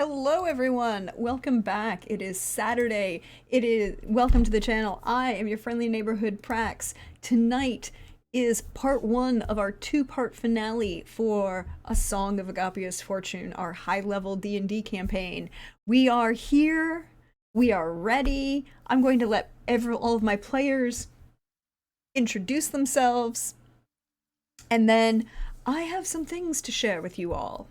Hello everyone, welcome back. It is Saturday. Welcome to the channel. I am your friendly neighborhood Prax. Tonight is part one of our two-part finale for A Song of Agapia's Fortune, our high-level D&D campaign. We are here. We are ready. I'm going to let all of my players introduce themselves, and then I have some things to share with you all.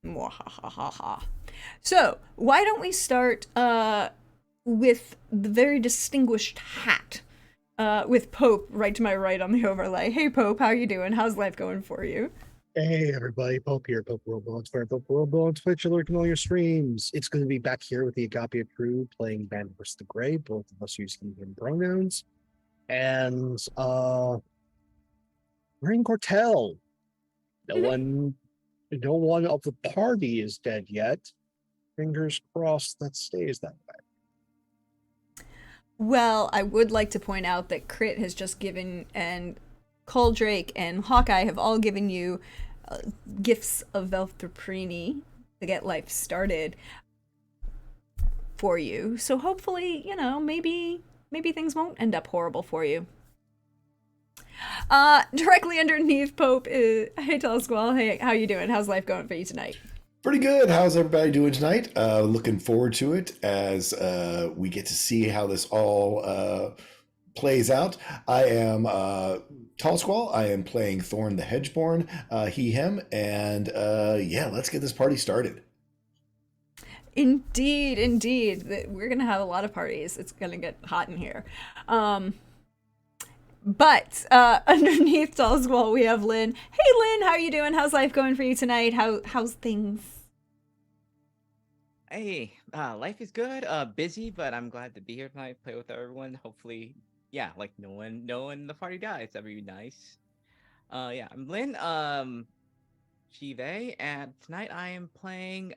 Mwahahaha. So, why don't we start with the very distinguished hat, with Pope right to my right on the overlay. Hey Pope, how you doing? How's life going for you? Hey everybody, Pope here, Pope Robo on Twitter, Pope Robo on Twitch, lurking all your streams. It's going to be back here with the Agapia crew playing Band vs. the Grey, both of us using him pronouns. And we're in Cortel. No one no one of the party is dead yet. Fingers crossed that stays that way. Well, I would like to point out that Crit has just given, and Coldrake and Hawkeye have all given you gifts of Velthroprini to get life started for you. So hopefully, maybe things won't end up horrible for you. Directly underneath Pope is, hey Tallsquall, hey, how you doing? How's life going for you tonight? Pretty good. How's everybody doing tonight? Looking forward to it as we get to see how this all plays out. I am Tallsquall. I am playing Thorn the Hedgeborn, he, him, and yeah, let's get this party started. Indeed, indeed. We're gonna have a lot of parties. It's gonna get hot in here. But underneath Tallsquall, we have Lynn. Hey Lynn, how you doing? How's life going for you tonight? How's things? Hey, life is good. Busy, but I'm glad to be here tonight. Play with everyone. Hopefully, yeah, like no one in the party dies. That'd be nice. Yeah, I'm Lynn. Shive, and tonight I am playing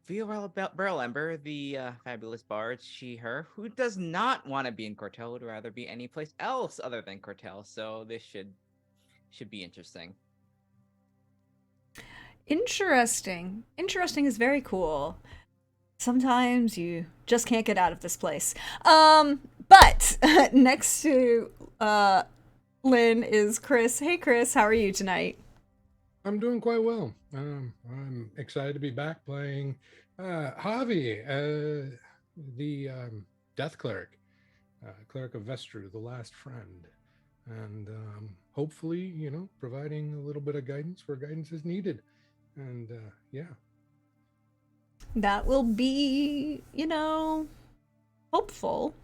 Viorella Ember, the fabulous bard, she/her, who does not want to be in Cortel, would rather be any place else other than Cortel. So this should be interesting. Interesting. Interesting is very cool. Sometimes you just can't get out of this place. But next to Lynn is Chris. Hey Chris, how are you tonight? I'm doing quite well. I'm excited to be back playing Javi, the Death Cleric, Cleric of Vestru, the last friend. And hopefully, providing a little bit of guidance where guidance is needed. And yeah. That will be, hopeful.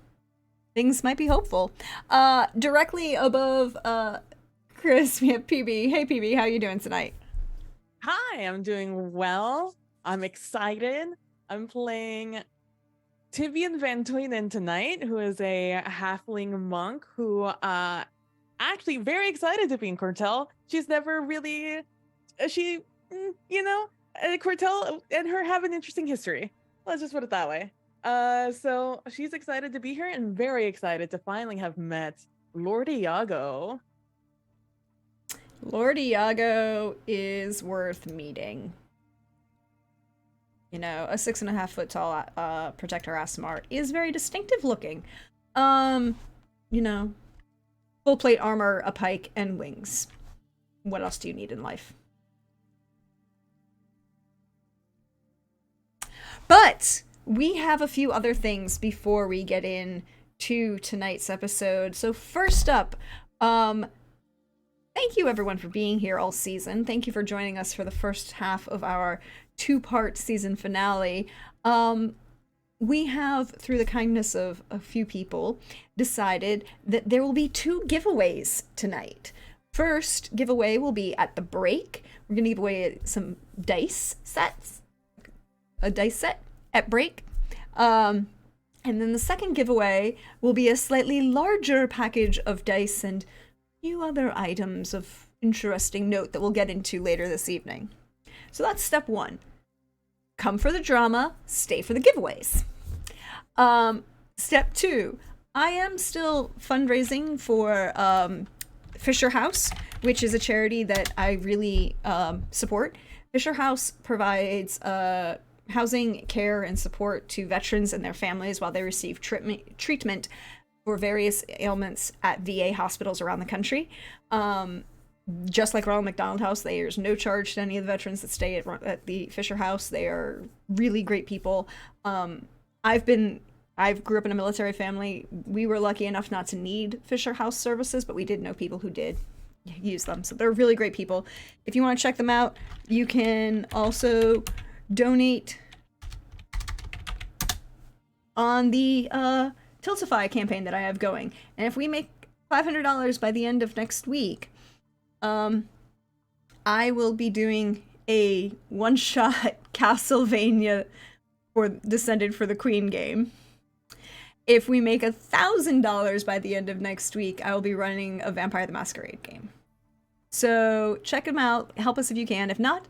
Things might be hopeful. Directly above Chris, we have PB. Hey PB, how you doing tonight? Hi, I'm doing well. I'm excited. I'm playing Tibian Van Tuynen tonight, who is a halfling monk who actually very excited to be in Cortel. She's never really Cortel and her have an interesting history. Let's just put it that way. So she's excited to be here and very excited to finally have met Lord Iago. Lord Iago is worth meeting. A 6.5 foot tall Protector Asmar is very distinctive looking. Full plate armor, a pike, and wings. What else do you need in life? But we have a few other things before we get into tonight's episode. So first up, thank you everyone for being here all season. Thank you for joining us for the first half of our two-part season finale. We have, through the kindness of a few people, decided that there will be two giveaways tonight. First giveaway will be at the break. We're going to give away some dice sets, a dice set at break. And then the second giveaway will be a slightly larger package of dice and few other items of interesting note that we'll get into later this evening. So that's step one. Come for the drama, stay for the giveaways. Step two, I am still fundraising for Fisher House, which is a charity that I really support. Fisher House provides housing, care, and support to veterans and their families while they receive treatment for various ailments at VA hospitals around the country. Just like Ronald McDonald House, there's no charge to any of the veterans that stay at the Fisher House. They are really great people. I grew up in a military family. We were lucky enough not to need Fisher House services, but we did know people who did use them. So they're really great people. If you want to check them out, you can also donate on the Tiltify campaign that I have going. And if we make $500 by the end of next week, I will be doing a one-shot Castlevania for Descended for the Queen game. If we make $1,000 by the end of next week, I will be running a Vampire the Masquerade game. So check them out. Help us if you can. If not,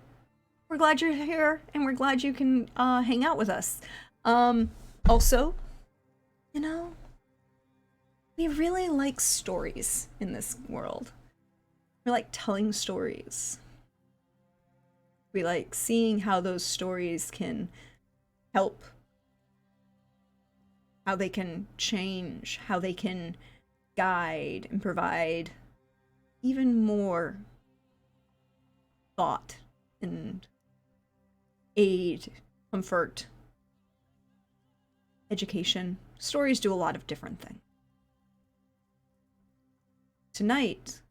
we're glad you're here and we're glad you can hang out with us. Also, you know, we really like stories in this world. We like telling stories. We like seeing how those stories can help, how they can change, how they can guide and provide even more thought and aid, comfort, education. Stories do a lot of different things. Tonight,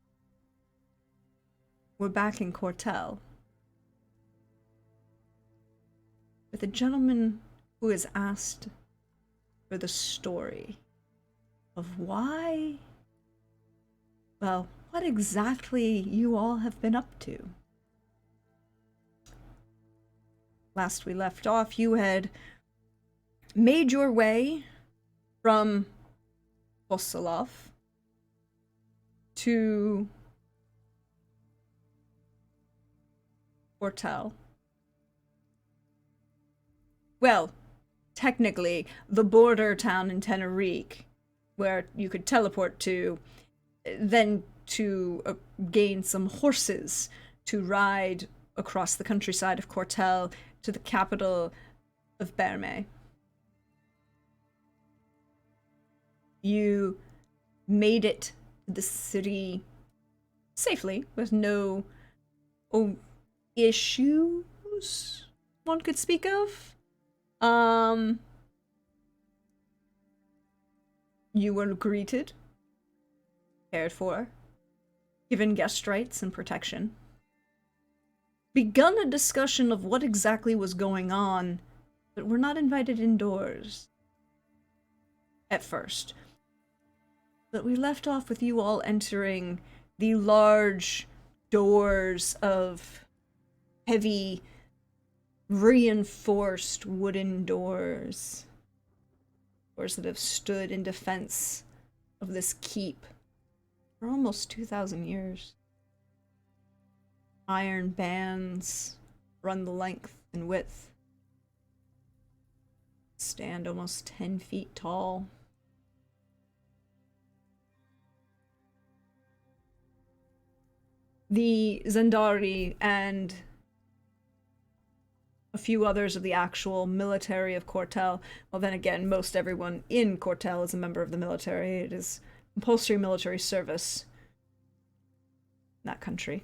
we're back in Cortel with a gentleman who is asked for the story of why, well, what exactly you all have been up to. Last we left off, you had made your way from Kosolov to Cortel. Well, technically, the border town in Tenerique, where you could teleport to, then to gain some horses to ride across the countryside of Cortel to the capital of Berme. You made it to the city safely with no issues one could speak of. You were greeted, cared for, given guest rights and protection. Begun a discussion of what exactly was going on, but were not invited indoors at first. But we left off with you all entering the large doors of heavy, reinforced wooden doors. Doors that have stood in defense of this keep for almost 2,000 years. Iron bands run the length and width. Stand almost 10 feet tall. The Zendari and a few others of the actual military of Cortel. Well, then again, most everyone in Cortel is a member of the military. It is compulsory military service in that country.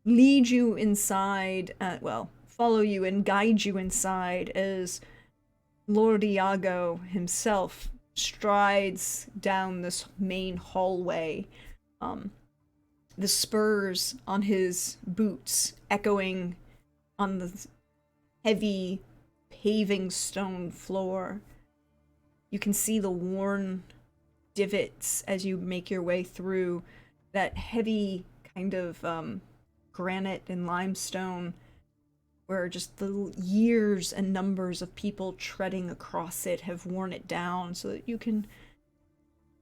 Lead you inside, follow you and guide you inside as Lord Iago himself strides down this main hallway. The spurs on his boots echoing on the heavy paving stone floor. You can see the worn divots as you make your way through that heavy kind of granite and limestone where just the years and numbers of people treading across it have worn it down so that you can,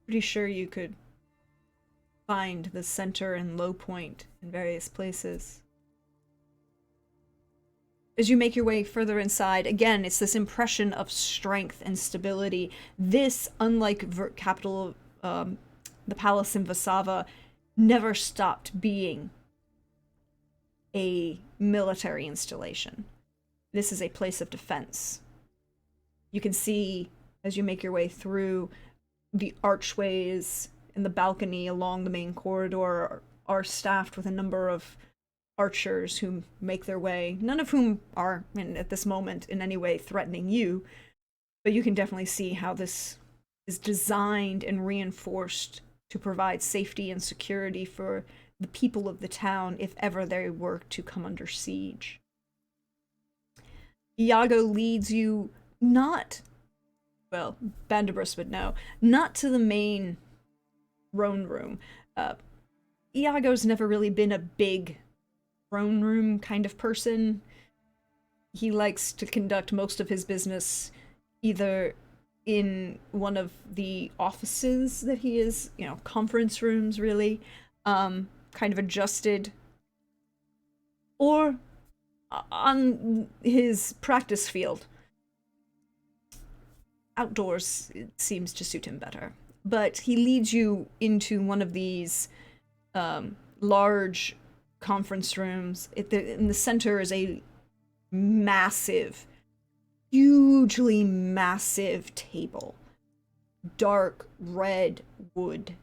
pretty sure you could find the center and low point in various places. As you make your way further inside, again, it's this impression of strength and stability. This, unlike capital, the palace in Vasava, never stopped being a military installation. This is a place of defense. You can see, as you make your way through, the archways and the balcony along the main corridor are staffed with a number of archers who make their way, none of whom are, at this moment, in any way threatening you, but you can definitely see how this is designed and reinforced to provide safety and security for the people of the town if ever they were to come under siege. Iago leads you not, well, Bandabrus would know, not to the main throne room. Iago's never really been a big throne room kind of person. He likes to conduct most of his business either in one of the offices that he is, conference rooms really, kind of adjusted, or on his practice field. Outdoors, it seems to suit him better. But he leads you into one of these large conference rooms. In the center is a massive, hugely massive table. Dark red wood.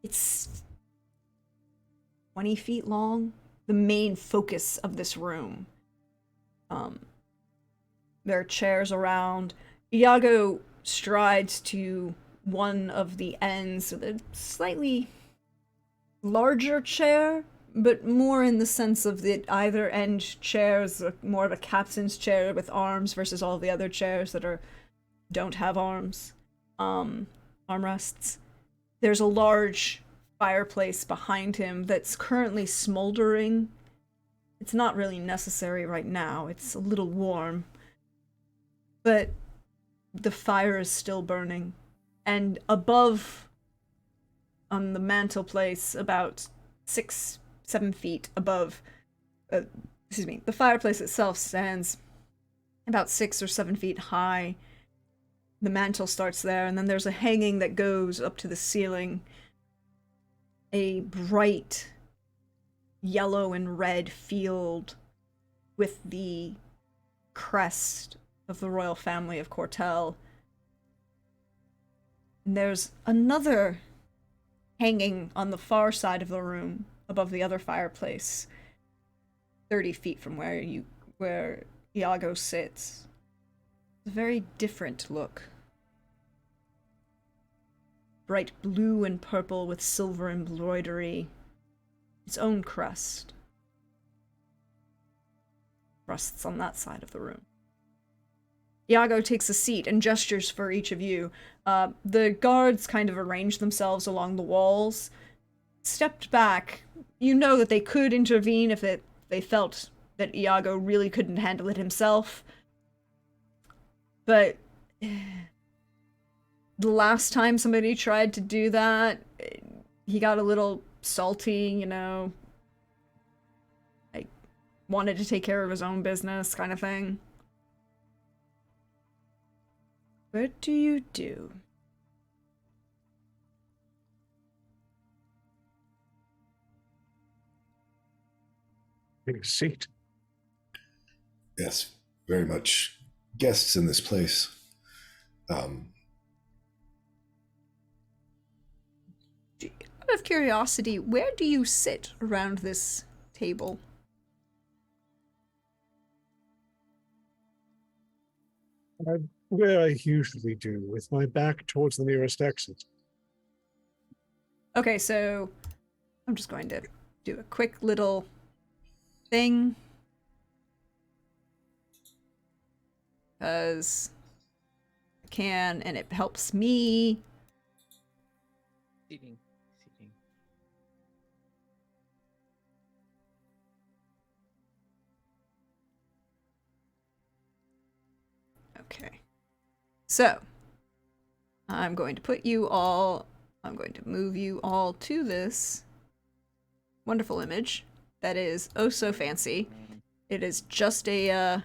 It's 20 feet long. The main focus of this room. There are chairs around. Iago strides to one of the ends with a slightly larger chair, but more in the sense of that either end chair is more of a captain's chair with arms versus all the other chairs that don't have arms, armrests. There's a large fireplace behind him that's currently smoldering. It's not really necessary right now. It's a little warm, but the fire is still burning. And above, on the mantelpiece, about 6-7 feet above, the fireplace itself stands about 6 or 7 feet high. The mantle starts there, and then there's a hanging that goes up to the ceiling. A bright yellow and red field with the crest of the royal family of Cortel. And there's another hanging on the far side of the room above the other fireplace, 30 feet from where Iago sits. It's a very different look. Bright blue and purple with silver embroidery. Its own crest rests on that side of the room. Iago takes a seat and gestures for each of you. The guards kind of arrange themselves along the walls, stepped back. You know that they could intervene if they felt that Iago really couldn't handle it himself. But the last time somebody tried to do that, he got a little salty, like wanted to take care of his own business kind of thing. What do you do? Take a seat. Yes, very much guests in this place. Out of curiosity, where do you sit around this table? Where I usually do, with my back towards the nearest exit. Okay, so I'm just going to do a quick little thing. Because I can, and it helps me. Seating. Okay. So, I'm going to move you all to this wonderful image that is oh so fancy. It is just a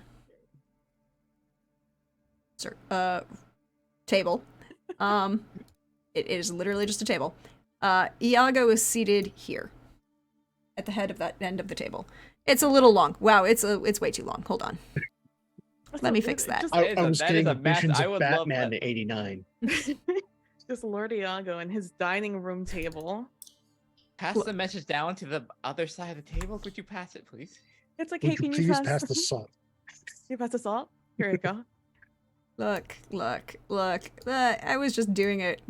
table. It is literally just a table. Iago is seated here, at the head of that end of the table. It's a little long. Wow, it's way too long. Hold on. Let me fix that. I was that is getting a mess. visions I of would love Batman that. to 89. Just Lord Iago and his dining room table. Pass the message down to the other side of the table. Could you pass it, please? It's like, Would hey, you can you please pass? pass the salt? You pass the salt? Here you go. Look. I was just doing it.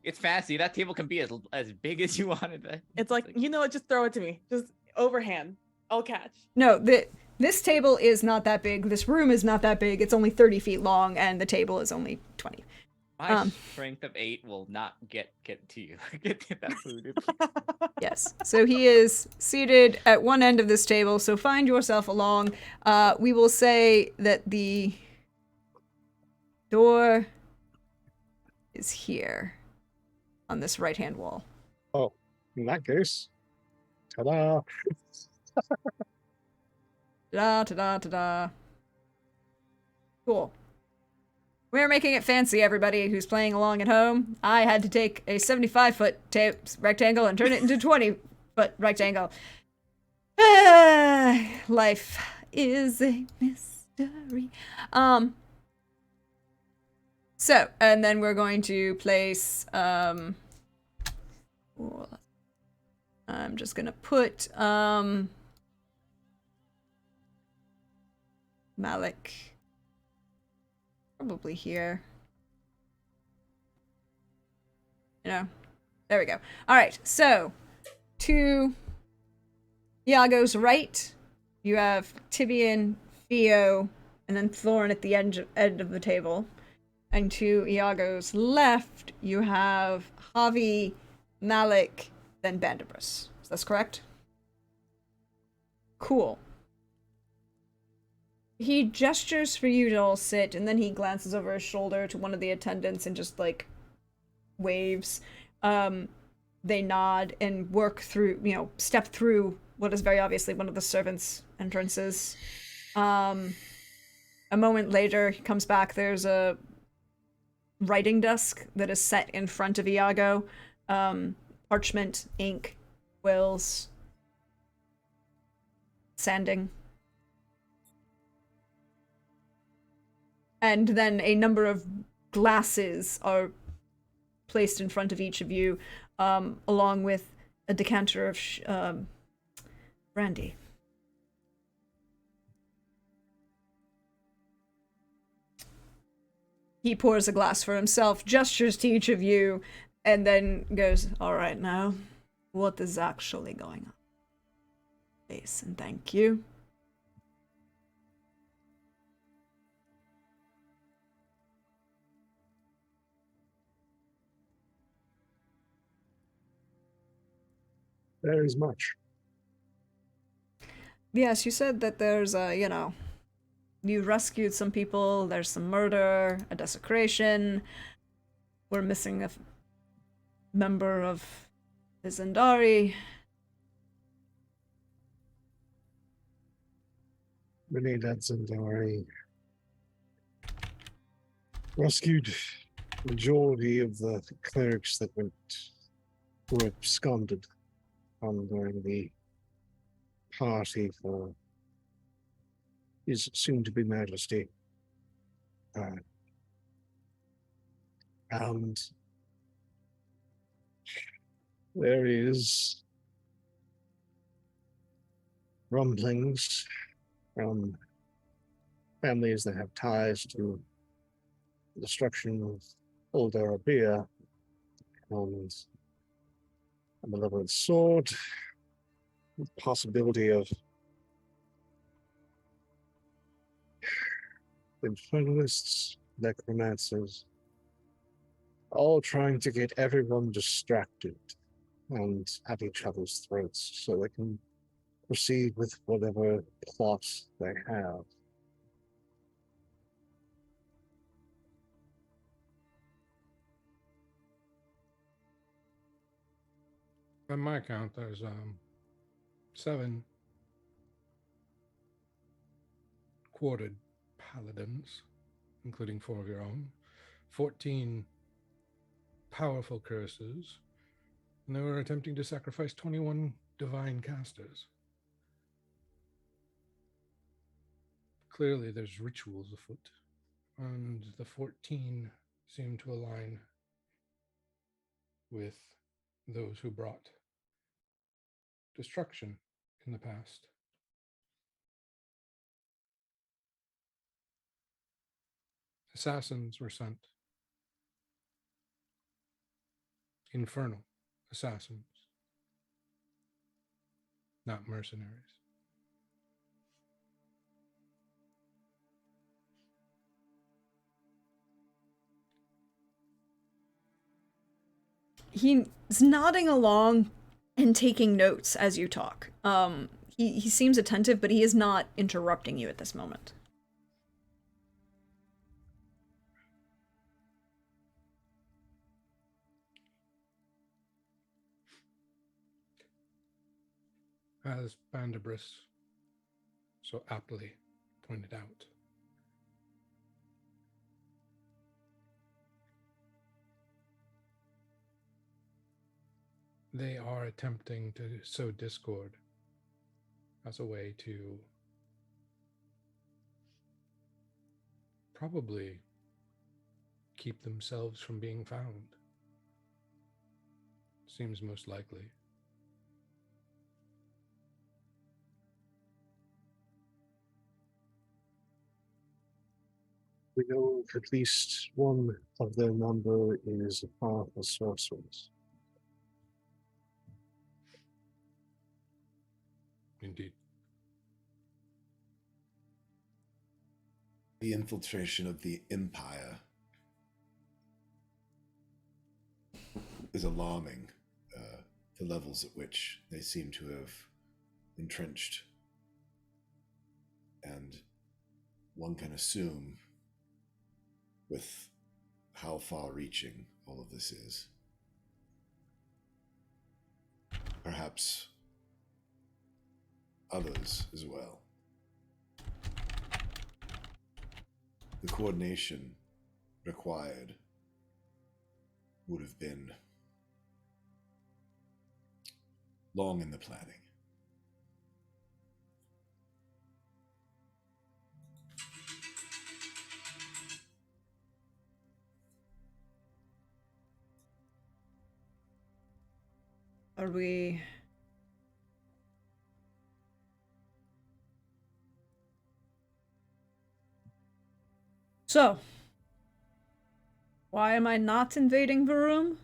It's fancy. That table can be as big as you wanted it. It's like, you know what? Just throw it to me. Just overhand. I'll catch. No, this table is not that big. This room is not that big. It's only 30 feet long, and the table is only 20. My strength of 8 will not get to you. get that food. Yes. So he is seated at one end of this table, so find yourself along. We will say that the door is here on this right-hand wall. Oh, in that case, ta-da! Ta-da. Cool. We're making it fancy, everybody who's playing along at home. I had to take a 75-foot rectangle and turn it into a 20-foot rectangle. Life is a mystery. So, and then we're going to place, I'm just gonna put, Malik probably here. You know, there we go. All right, so to Iago's right, you have Tibian, Theo, and then Thorn at the end of the table. And to Iago's left, you have Javi, Malik, then Bandibus. Is that correct? Cool. He gestures for you to all sit, and then he glances over his shoulder to one of the attendants and just, like, waves. They nod and work through, step through what is very obviously one of the servants' entrances. A moment later, he comes back. There's a writing desk that is set in front of Iago. Parchment, ink, quills, sanding. And then a number of glasses are placed in front of each of you, along with a decanter of brandy. He pours a glass for himself, gestures to each of you, and then goes, "All right, now, what is actually going on? Please, and thank you." There is much. Yes, you said that there's you rescued some people, there's some murder, a desecration. We're missing a member of the Zendari. Renee Zendari rescued majority of the clerics that were absconded during the party for his soon-to-be majesty. And there is rumblings from families that have ties to the destruction of old Agapia and a malevolent sword, the possibility of infernalists, necromancers, all trying to get everyone distracted and at each other's throats so they can proceed with whatever plots they have. By my count, there's 7 quartered paladins, including 4 of your own, 14 powerful curses, and they were attempting to sacrifice 21 divine casters. Clearly, there's rituals afoot, and the 14 seem to align with those who brought destruction in the past. Assassins were sent. Infernal assassins, not mercenaries. He's nodding along and taking notes as you talk. He seems attentive, but he is not interrupting you at this moment. As Bandabris so aptly pointed out, they are attempting to sow discord as a way to probably keep themselves from being found. Seems most likely. We know at least one of their number is a powerful sorceress. Indeed. The infiltration of the Empire is alarming, the levels at which they seem to have entrenched. And one can assume, with how far-reaching all of this is, perhaps others as well. The coordination required would have been long in the planning. Are we... So, why am I not invading the room?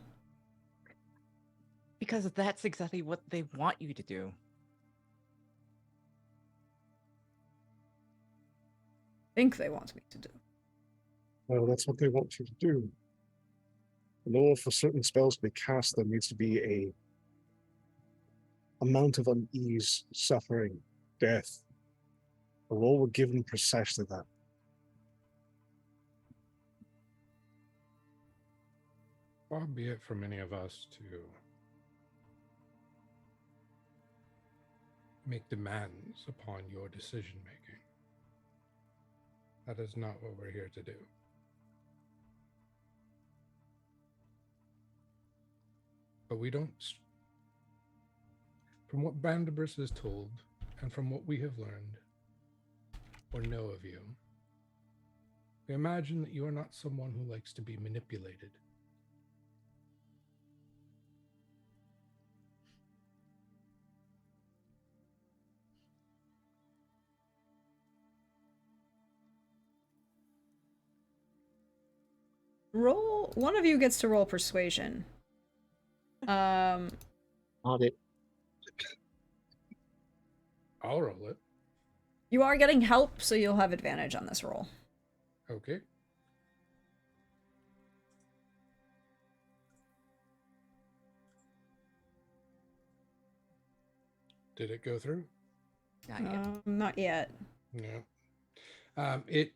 Because that's exactly what they want you to do. Think they want me to do. Well, that's what they want you to do. In order for certain spells to be cast, there needs to be a amount of unease, suffering, death. The role were given precisely that. Far be it from any of us to make demands upon your decision making. That is not what we're here to do. But we don't, from what Bandabris is told, and from what we have learned or know of you, we imagine that you are not someone who likes to be manipulated. Roll... One of you gets to roll persuasion. Not it. I'll roll it. You are getting help, so you'll have advantage on this roll. Okay. Did it go through? Not yet. Not yet. No. It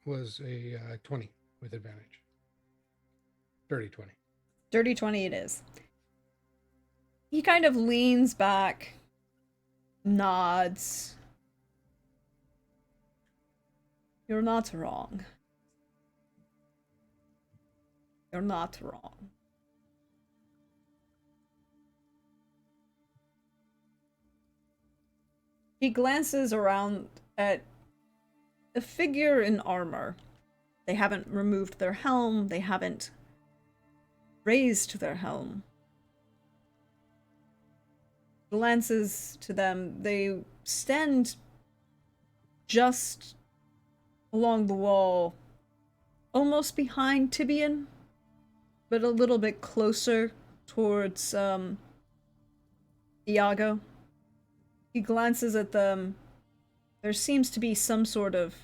was a 20 with advantage. Dirty 20. Dirty 20 it is. He kind of leans back, nods. You're not wrong. You're not wrong. He glances around at a figure in armor. They haven't removed their helm, they haven't raised their helm. Glances to them. They stand just along the wall, almost behind Tibian, but a little bit closer towards Iago. He glances at them. There seems to be some sort of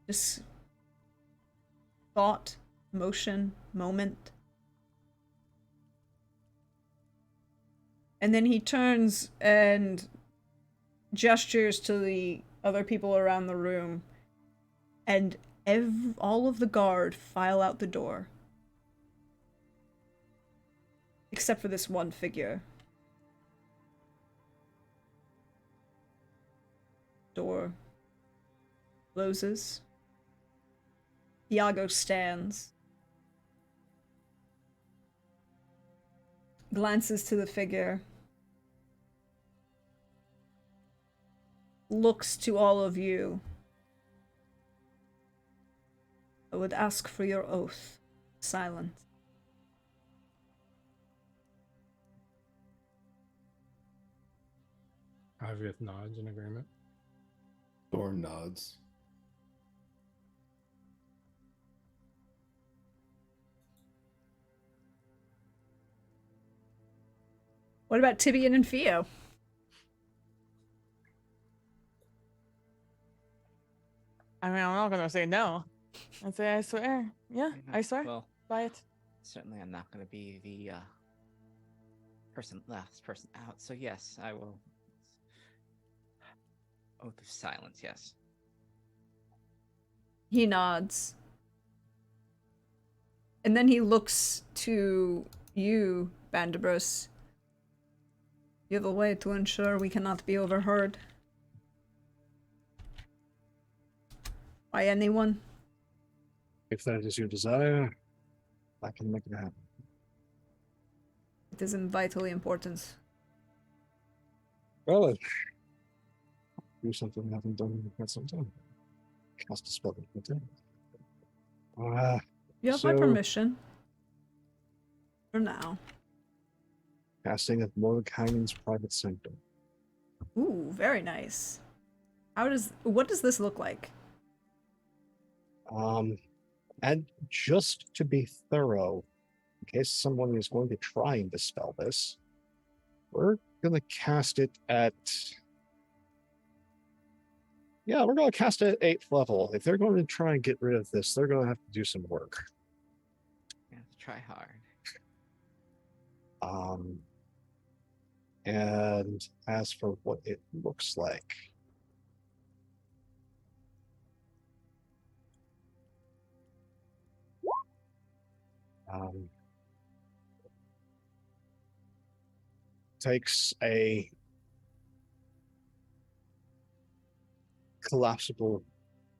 just thought, motion, moment. And then he turns and gestures to the other people around the room, and all of the guard file out the door. Except for this one figure. Door closes. Iago stands. Glances to the figure. Looks to all of you. I would ask for your oath. Silence. Aviath nods in agreement. Thorn nods. What about Tibian and Theo? I mean, I'm not gonna say no. I say I swear. Yeah, I swear Well, by it. certainly I'm not going to be the last person out. So yes, I will. Oath of silence. Yes. He nods. And then he looks to you, Bandibros. You have a way to ensure we cannot be overheard by anyone? If that is your desire, I can make it happen. It is in vitally importance. Well, do something I haven't done in quite some time. Cast a spell. You have my So- permission. For now. Casting of Mordenkainen's private sanctum. Ooh, very nice. What does this look like? And just to be thorough, in case someone is going to try and dispel this, we're gonna cast it at. Yeah, we're gonna cast it at 8th level. If they're going to try and get rid of this, they're gonna have to do some work. Yeah, try hard. And as for what it looks like, takes a collapsible,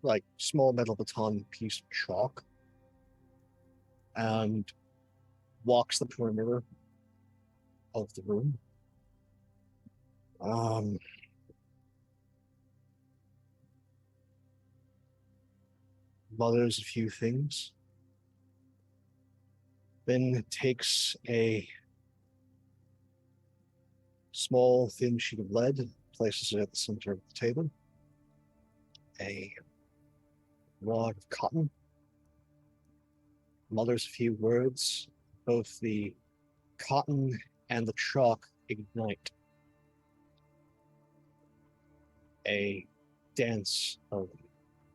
like small metal baton piece of chalk and walks the perimeter of the room. Mutters a few things, then takes a small thin sheet of lead, places it at the center of the table, a wad of cotton, mutters a few words. Both the cotton and the chalk ignite. A dance of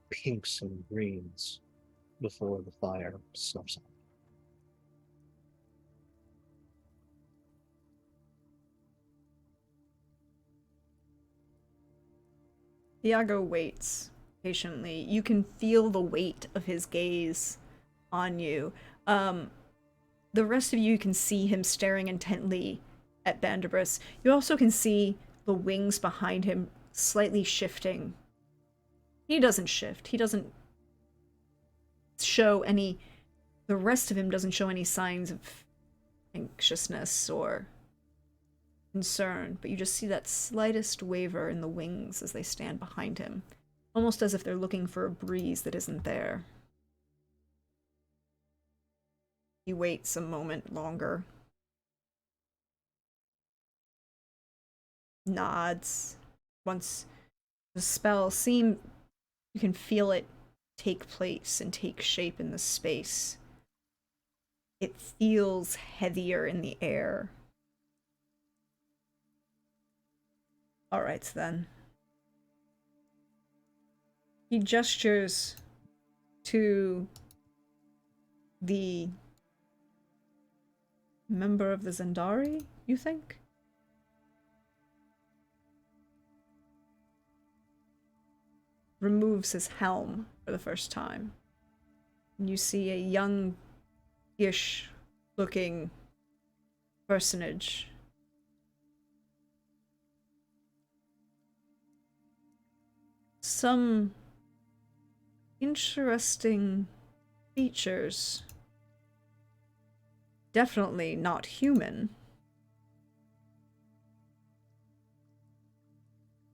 pinks and greens before the fire snuffs out. Iago waits patiently. You can feel the weight of his gaze on you. The rest of you can see him staring intently at Bandibris. You also can see the wings behind him slightly shifting. He doesn't shift. He doesn't show any The rest of him doesn't show any signs of anxiousness or concern, but you just see that slightest waver in the wings as they stand behind him, almost as if they're looking for a breeze that isn't there. He waits a moment longer, nods. Once the spell seems, you can feel it take place and take shape in the space. It feels heavier in the air. Alright then. He gestures to the member of the Zendari, you think? Removes his helm for the first time. And you see a young-ish looking personage. Some interesting features. Definitely not human.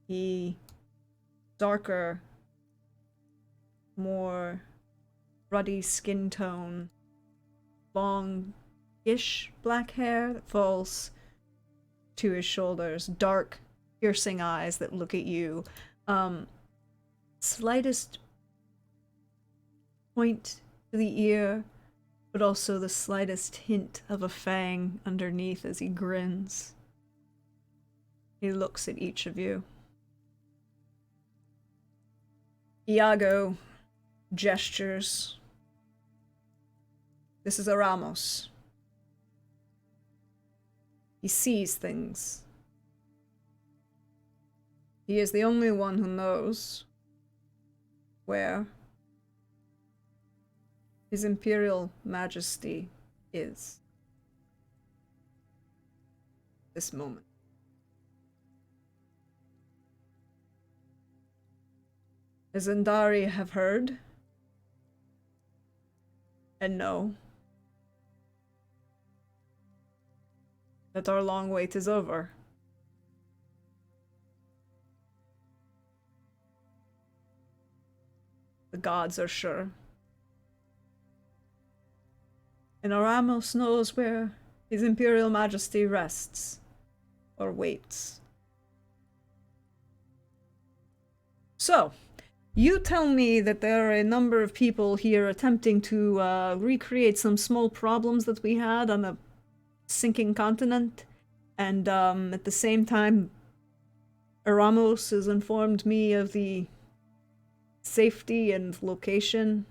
He darker, more ruddy skin tone, long-ish black hair that falls to his shoulders, dark, piercing eyes that look at you. Slightest point to the ear, but also the slightest hint of a fang underneath as he grins. He looks at each of you. Iago gestures. This is Aramos. He sees things. He is the only one who knows where His Imperial Majesty is. This moment. The Zendari have heard and know that our long wait is over. The gods are sure. And Aramos knows where His Imperial Majesty rests, or waits. So, you tell me that there are a number of people here attempting to recreate some small problems that we had on a sinking continent, and at the same time, Aramos has informed me of the safety and location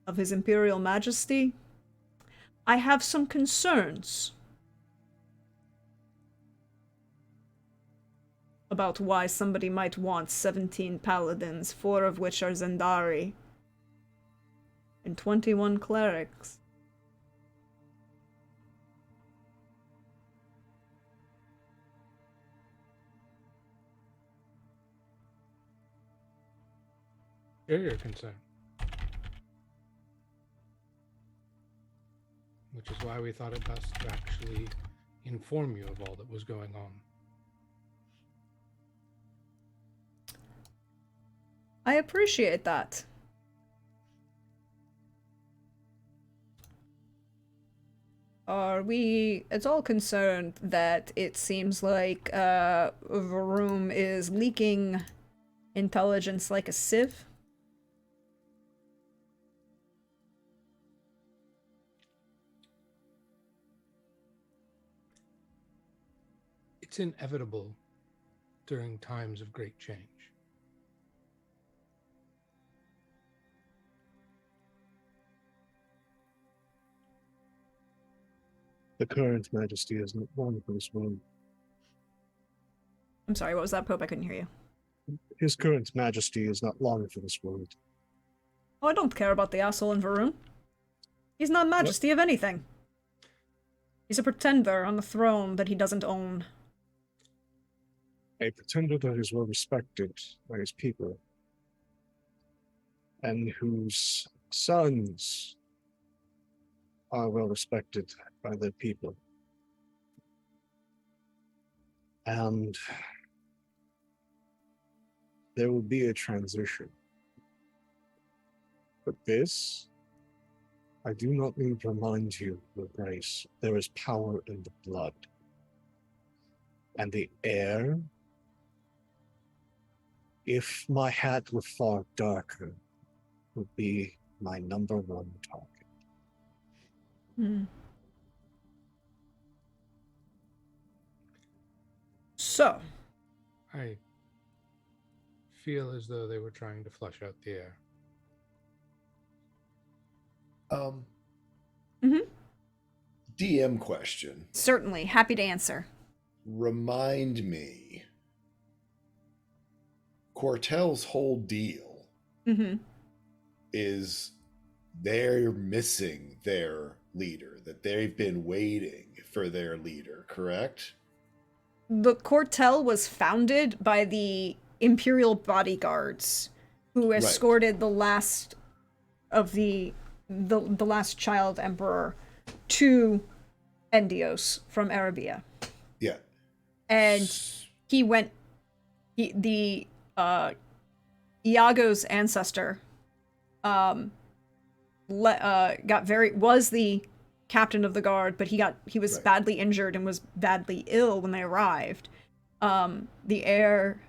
of His Imperial Majesty. I have some concerns about why somebody might want 17 paladins, 4 of which are Zendari, and 21 clerics. Share your concern. Which is why we thought it best to actually inform you of all that was going on. I appreciate that. Are we at all concerned that it seems like Varum is leaking intelligence like a sieve? It's inevitable during times of great change. The current majesty is not long for this world. I'm sorry, what was that, Pope? I couldn't hear you. His current majesty is not long for this world. Oh, I don't care about the asshole in Varun. He's not majesty of anything. He's a pretender on the throne that he doesn't own. A pretender that is well respected by his people, and whose sons are well respected by their people. And there will be a transition. But this, I do not need to remind you, Your Grace, there is power in the blood. And the heir, if my hat were far darker, would be my number one target. Hmm. So, I feel as though they were trying to flush out the air. Mhm. DM question. certainly happy to answer. Remind me, Cortel's whole deal Hmm. is they're missing their leader, that they've been waiting for their leader, correct? The Cortel was founded by the Imperial bodyguards who Right. escorted the last of the last child emperor to Endios from Arabia. Yeah. And he went Iago's ancestor was the captain of the guard, but he was Right. badly injured and was badly ill when they arrived. The heir,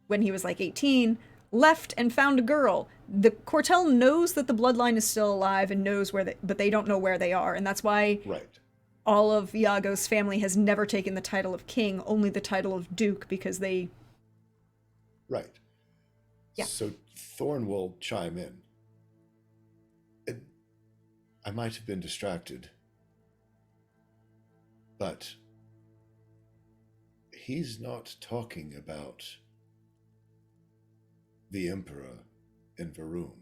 when he was like 18, left and found a girl. The Cortel knows that the bloodline is still alive and knows but they don't know where they are, and that's why Right. all of Iago's family has never taken the title of king, only the title of duke, because they. Right. Yeah. So Thorn will chime in. I might have been distracted, but he's not talking about the Emperor in Varun.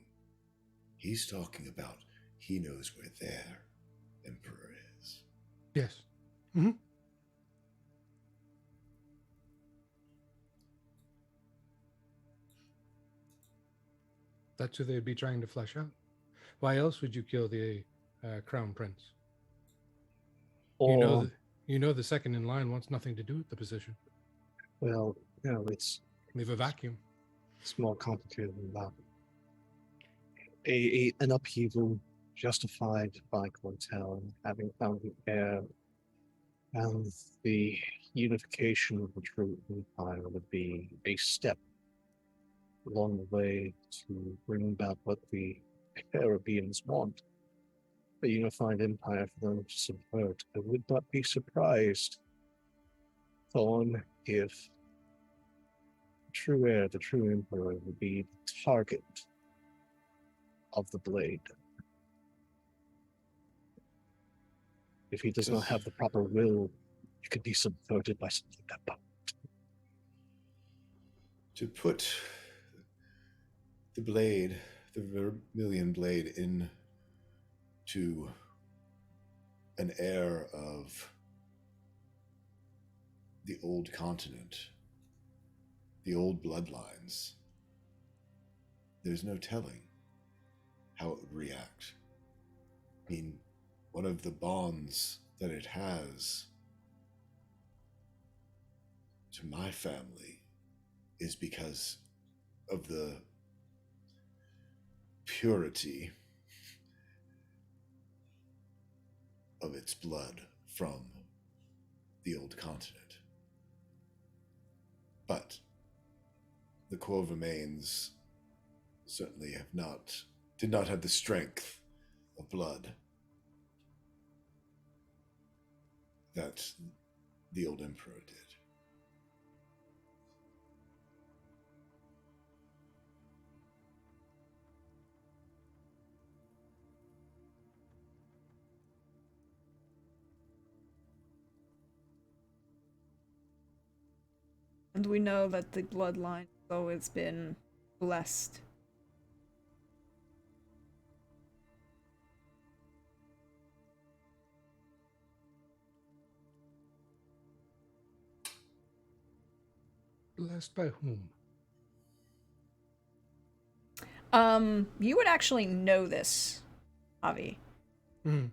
He's talking about he knows where their Emperor is. Yes. Mm-hmm. That's who they'd be trying to flesh out. Why else would you kill the crown prince? Or, You know the second in line wants nothing to do with the position. well, it's Leave a vacuum. more complicated than that. An upheaval justified by Cortel having found the heir, and the unification of the true empire would be a step along the way to bring about what the Arabians want. A unified empire for them to subvert. I would not be surprised, Thorn, if the true heir, the true emperor, would be the target of the blade. If he does not have the proper will, he could be subverted by something that powerful. To put the blade, the Vermilion blade, into an heir of the old continent, the old bloodlines, there's no telling how it would react. I mean, one of the bonds that it has to my family is because of the purity of its blood from the old continent. But the Corvamains certainly did not have the strength of blood that the old emperor did. And we know that the bloodline has always been blessed. Blessed by whom? You would actually know this, Avi. Mm-hmm.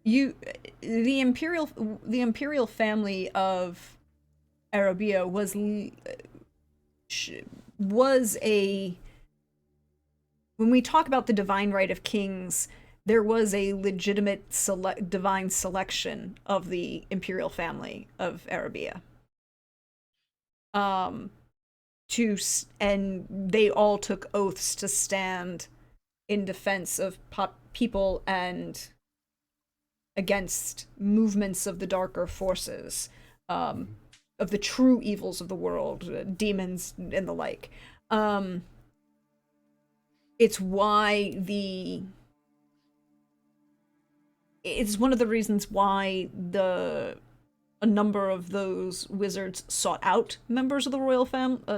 you the imperial family of Arabia was a when we talk about the divine right of kings, there was a legitimate divine selection of the imperial family of Arabia. And they all took oaths to stand in defense of people and against movements of the darker forces, of the true evils of the world, demons and the like. It's why it's one of the reasons why a number of those wizards sought out members of the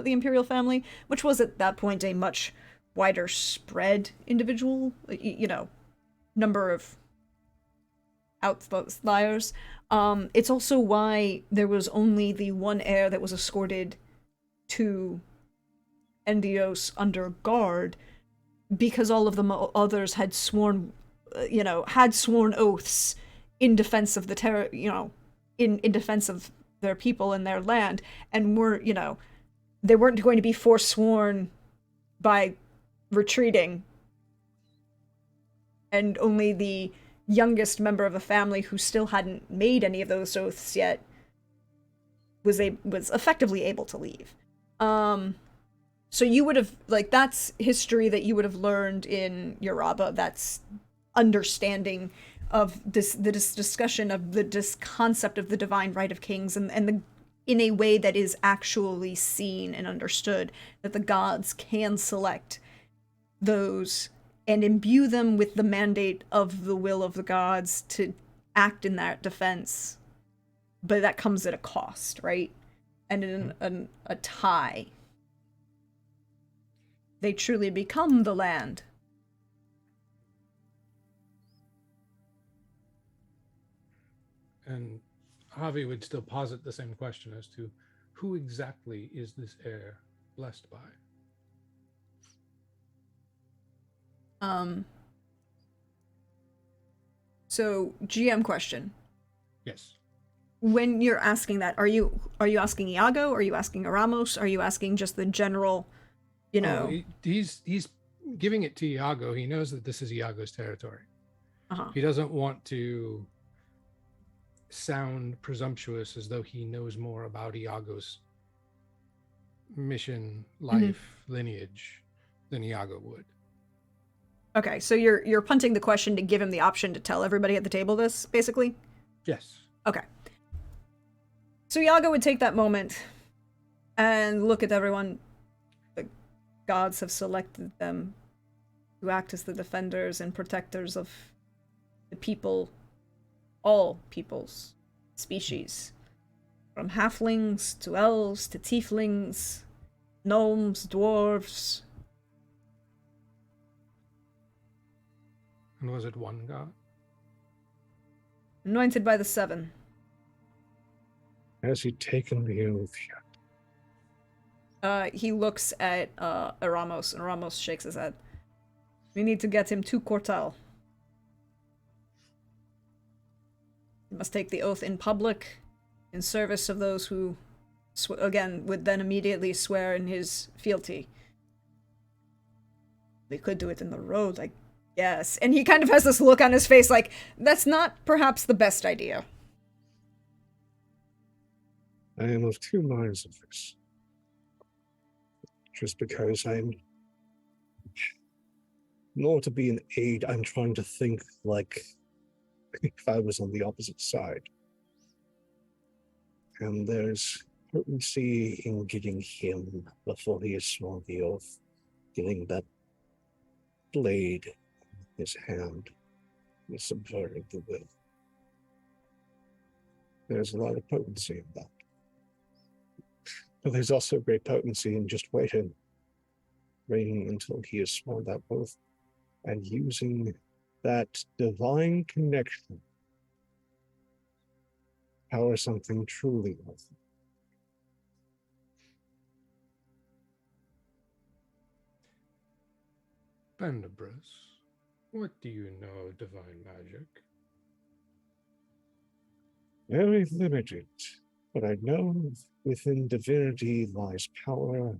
the imperial family, which was at that point a much wider spread individual, number of outliers. It's also why there was only the one heir that was escorted to Endios under guard, because all of the others had sworn oaths in defense of the in defense of their people and their land, and they weren't going to be forsworn by retreating. And only the youngest member of the family, who still hadn't made any of those oaths yet, was effectively able to leave. So you would have, that's history that you would have learned in Yoraba. That's understanding of this discussion of this concept of the divine right of kings, and in a way that is actually seen and understood, that the gods can select those and imbue them with the mandate of the will of the gods to act in that defense. But that comes at a cost, right? And in a tie. They truly become the land. And Javi would still posit the same question as to who exactly is this heir blessed by? So GM question. Yes. When you're asking that, are you asking Iago? Are you asking Aramos? Are you asking just the general, he's giving it to Iago. He knows that this is Iago's territory. Uh-huh. He doesn't want to sound presumptuous, as though he knows more about Iago's mission, life, lineage than Iago would. Okay, so you're punting the question to give him the option to tell everybody at the table this, basically? Yes. Okay. So Iago would take that moment and look at everyone. The gods have selected them to act as the defenders and protectors of the people, all peoples, species. From halflings to elves to tieflings, gnomes, dwarves. And was it one god? Anointed by the seven. Has he taken the oath yet? He looks at Aramos, and Aramos shakes his head. We need to get him to Cortel. He must take the oath in public, in service of those who, again, would then immediately swear in his fealty. They could do it in the road, I guess. And he kind of has this look on his face like, that's not perhaps the best idea. I am of two minds of this. Just because I'm nor to be an aid, I'm trying to think like if I was on the opposite side. And there's potency in getting him before he has sworn the oath, getting that blade in his hand, and subverting the will. There's a lot of potency in that. But there's also great potency in just waiting until he has sworn that oath, and using that divine connection power something truly worth it. Bandabras, what do you know of divine magic? Very limited, but I know within divinity lies power,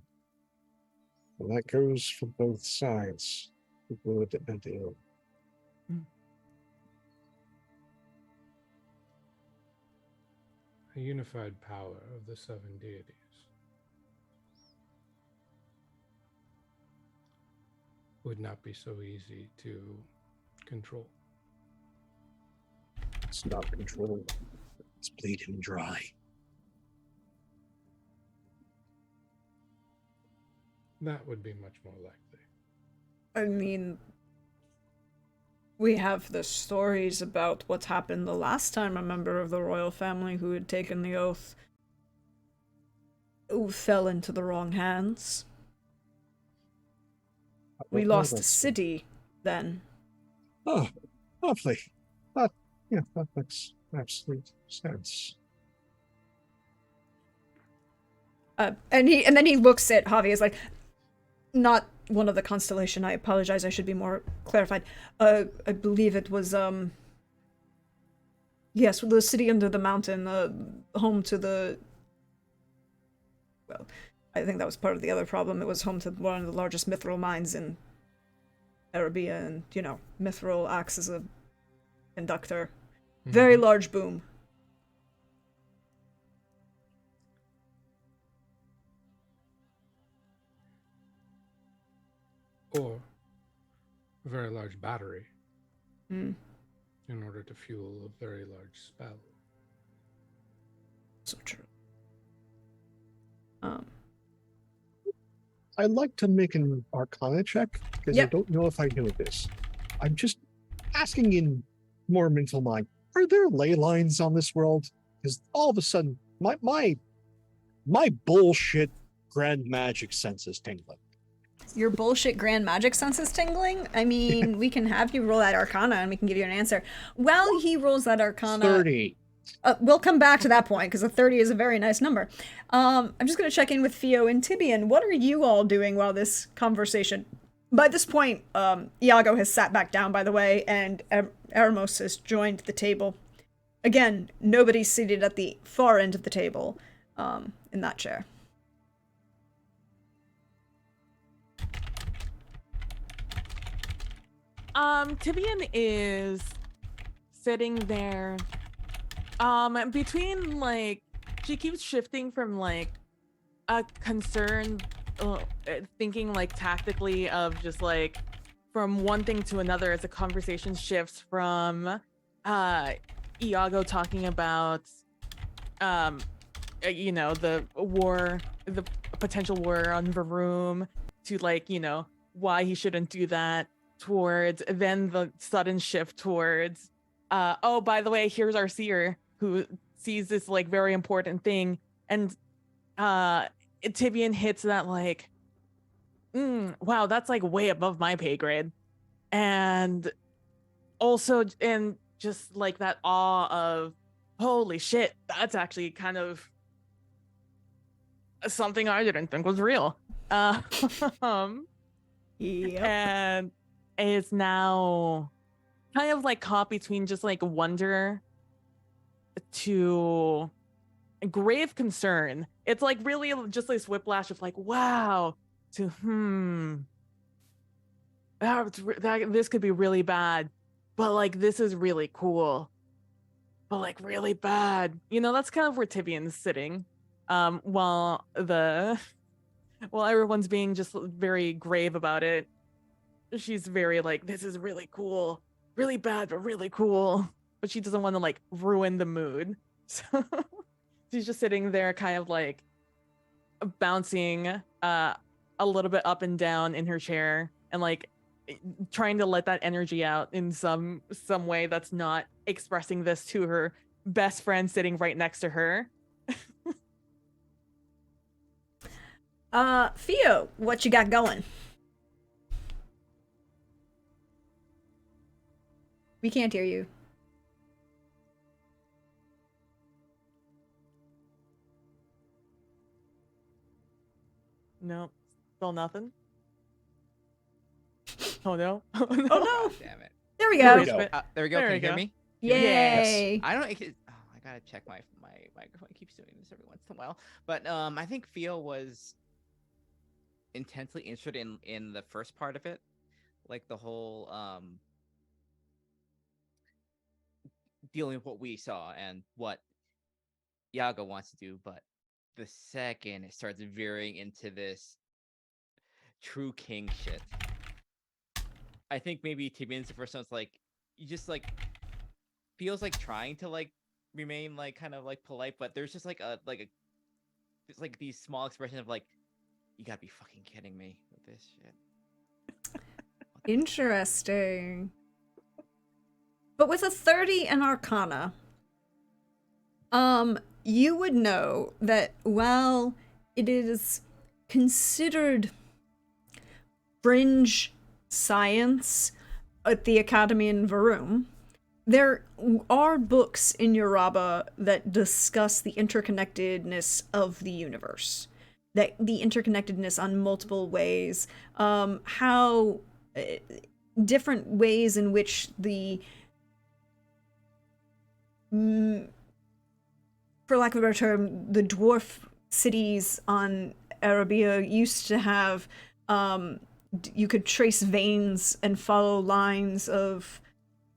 and that goes for both sides, the good and the ill. A unified power of the seven deities. Would not be so easy to control. It's not controlled. It's bleed him dry. That would be much more likely. I mean, we have the stories about what happened the last time a member of the royal family who had taken the oath fell into the wrong hands. We lost a city then. Oh, lovely. That makes absolute sense. And then he looks at Javi as like, not one of the constellation. I apologize. I should be more clarified. I believe it was yes, the city under the mountain, home to the. Well, I think that was part of the other problem. It was home to one of the largest mithril mines in Agapia, and mithril acts as a conductor. Very large boom. Or a very large battery Mm. in order to fuel a very large spell. So true. I'd like to make an Arcana check because I Yep. don't know if I know this. I'm just asking in more mental mind. Are there ley lines on this world? Because all of a sudden, my bullshit grand magic sense is tingling. Your bullshit grand magic sense is tingling? I mean, we can have you roll that Arcana and we can give you an answer. While he rolls that Arcana... 30. We'll come back to that point, because a 30 is a very nice number. I'm just going to check in with Theo and Tibian. What are you all doing while this conversation... By this point, Iago has sat back down, by the way, and Eremos has joined the table. Again, nobody's seated at the far end of the table in that chair. Tibian is sitting there. Between like she keeps shifting from like a concern, thinking like tactically of just like from one thing to another as the conversation shifts from Iago talking about the war, the potential war on Varoom, to like why he shouldn't do that, towards then the sudden shift towards oh, by the way, here's our seer who sees this like very important thing, and Tibian hits that like wow, that's like way above my pay grade, and also and just like that awe of holy shit, that's actually kind of something I didn't think was real. Yep. And is now kind of like caught between just like wonder to grave concern. It's like really just this whiplash of like, wow, to this could be really bad, but like this is really cool, but like really bad. That's kind of where Tibian's sitting, while everyone's being just very grave about it. She's very like, this is really cool, really bad, but really cool. But she doesn't want to like ruin the mood. So she's just sitting there kind of like bouncing a little bit up and down in her chair and like trying to let that energy out in some way that's not expressing this to her best friend sitting right next to her. Theo, what you got going? We can't hear you. No, still nothing. Oh no! Oh no! Damn it. There we There go. we go. There we go. There Can we you hear go. me? Yay! I don't. Oh my gotta check my microphone. It keeps doing this every once in a while. But I think Theo was intensely interested in the first part of it, like the whole dealing with what we saw and what Yaga wants to do. But the second it starts veering into this true king shit, I think maybe Tibian's the first one. It's like you just like feels like trying to like remain like kind of like polite, but there's just like it's like these small expressions of like, you gotta be fucking kidding me with this shit. Interesting. But with a 30 in Arcana, you would know that while it is considered fringe science at the Academy in Varum, there are books in Yoraba that discuss the interconnectedness of the universe, that the interconnectedness on multiple ways, how different ways in which the, for lack of a better term, the dwarf cities on Arabia used to have, you could trace veins and follow lines of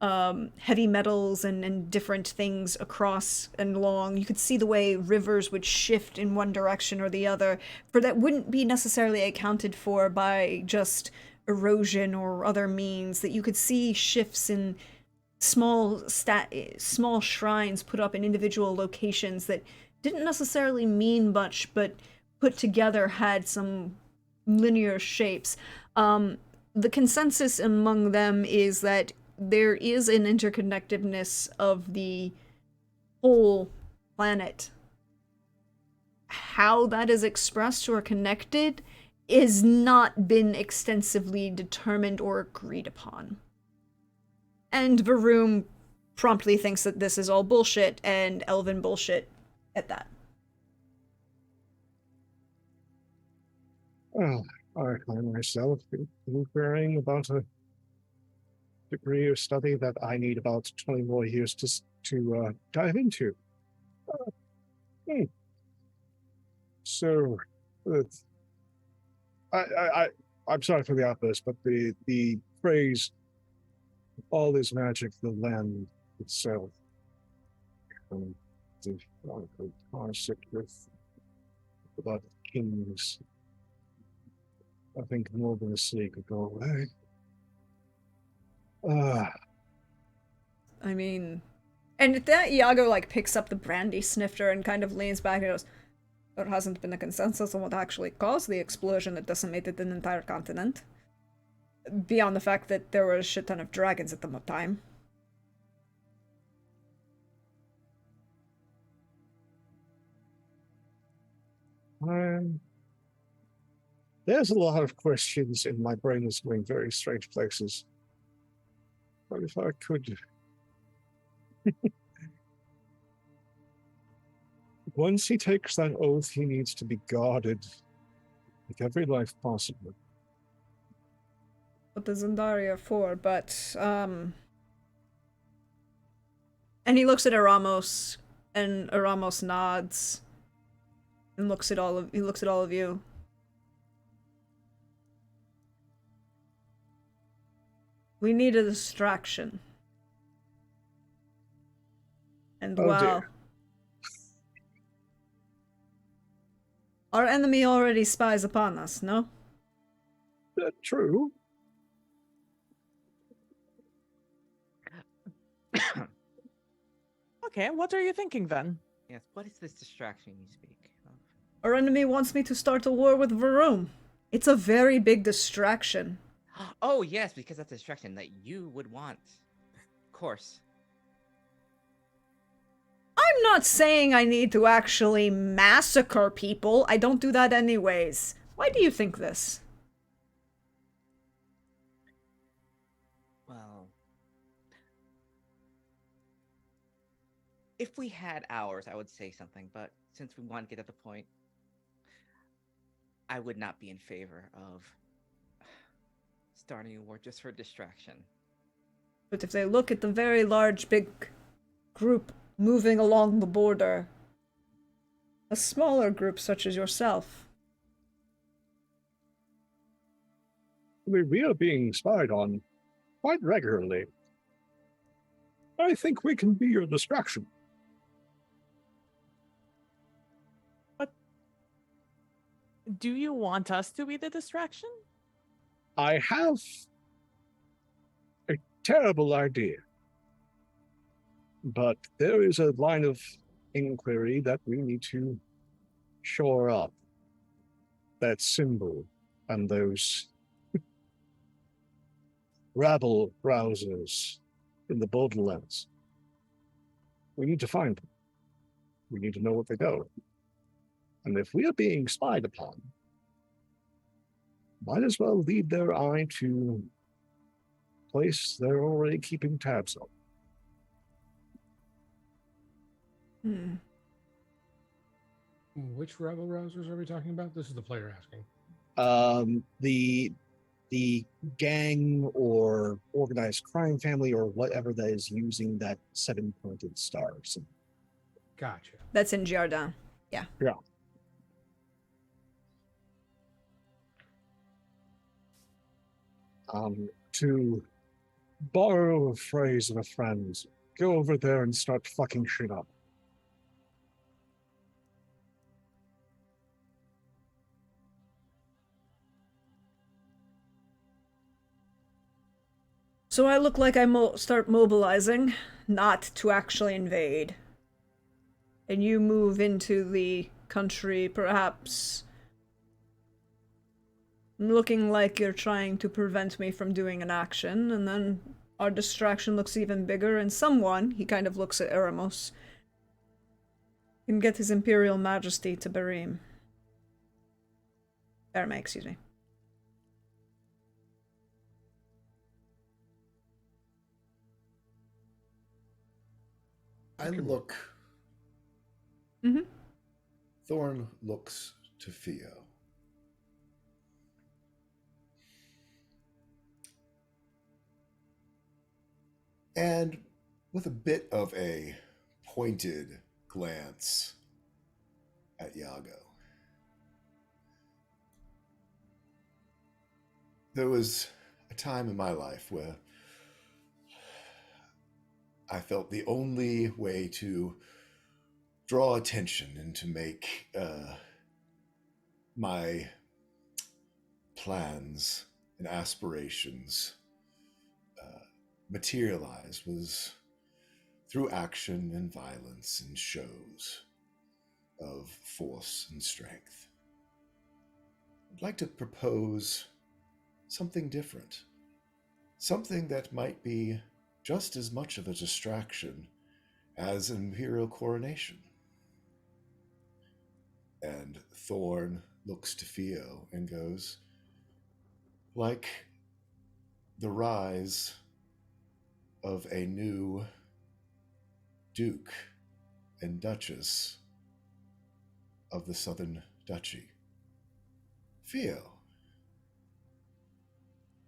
heavy metals and different things across and along. You could see the way rivers would shift in one direction or the other, for that wouldn't be necessarily accounted for by just erosion or other means, that you could see shifts in small shrines put up in individual locations that didn't necessarily mean much, but put together had some linear shapes. The consensus among them is that there is an interconnectedness of the whole planet. How that is expressed or connected has not been extensively determined or agreed upon. And Varum promptly thinks that this is all bullshit, and elven bullshit at that. Well, I find myself inquiring about a degree of study that I need about 20 more years to dive into. So, I'm sorry for the outburst, but the phrase "all is magic, the land itself," the concept with about kings, I think more than a city could go away. I mean, and at that, Iago like picks up the brandy snifter and kind of leans back and goes, "There hasn't been a consensus on what actually caused the explosion that decimated an entire continent. Beyond the fact that there were a shit ton of dragons at the time." There's a lot of questions, and my brain is going very strange places. But if I could... Once he takes that oath, he needs to be guarded with every life possible. What is Zandaria for? But, and he looks at Aramos, and Aramos nods, and looks at all of you. We need a distraction. And wow. Dear. Our enemy already spies upon us, no? True. Okay, what are you thinking then? Yes, what is this distraction you speak of? Our enemy wants me to start a war with Varum. It's a very big distraction. Oh yes, because that's a distraction that you would want. Of course. I'm not saying I need to actually massacre people. I don't do that anyways. Why do you think this? Well, if we had hours, I would say something, but since we want to get at the point, I would not be in favor of starting a war just for distraction. But if they look at the very large, big group moving along the border. A smaller group such as yourself. We are being spied on quite regularly. I think we can be your distraction. Do you want us to be the distraction? I have a terrible idea. But there is a line of inquiry that we need to shore up. That symbol and those rabble rousers in the Borderlands. We need to find them. We need to know what they do. And if we are being spied upon, might as well lead their eye to a place they're already keeping tabs on. Which rebel rousers are we talking about? This is the player asking. The gang or organized crime family or whatever that is using that 7-pointed star. Gotcha. That's in Giardin. Yeah. Yeah. To borrow a phrase of a friend, go over there and start fucking shit up. So I look like I start mobilizing, not to actually invade. And you move into the country, perhaps looking like you're trying to prevent me from doing an action, and then our distraction looks even bigger, and someone, he kind of looks at Eremos, can get his Imperial Majesty to Barim. Erme, excuse me. I look. Mm-hmm. Thorn looks to Theo. And with a bit of a pointed glance at Iago. There was a time in my life where I felt the only way to draw attention and to make my plans and aspirations materialize was through action and violence and shows of force and strength. I'd like to propose something different, something that might be just as much of a distraction as an imperial coronation. And Thorn looks to Theo and goes, like the rise of a new Duke and Duchess of the Southern Duchy. Theo,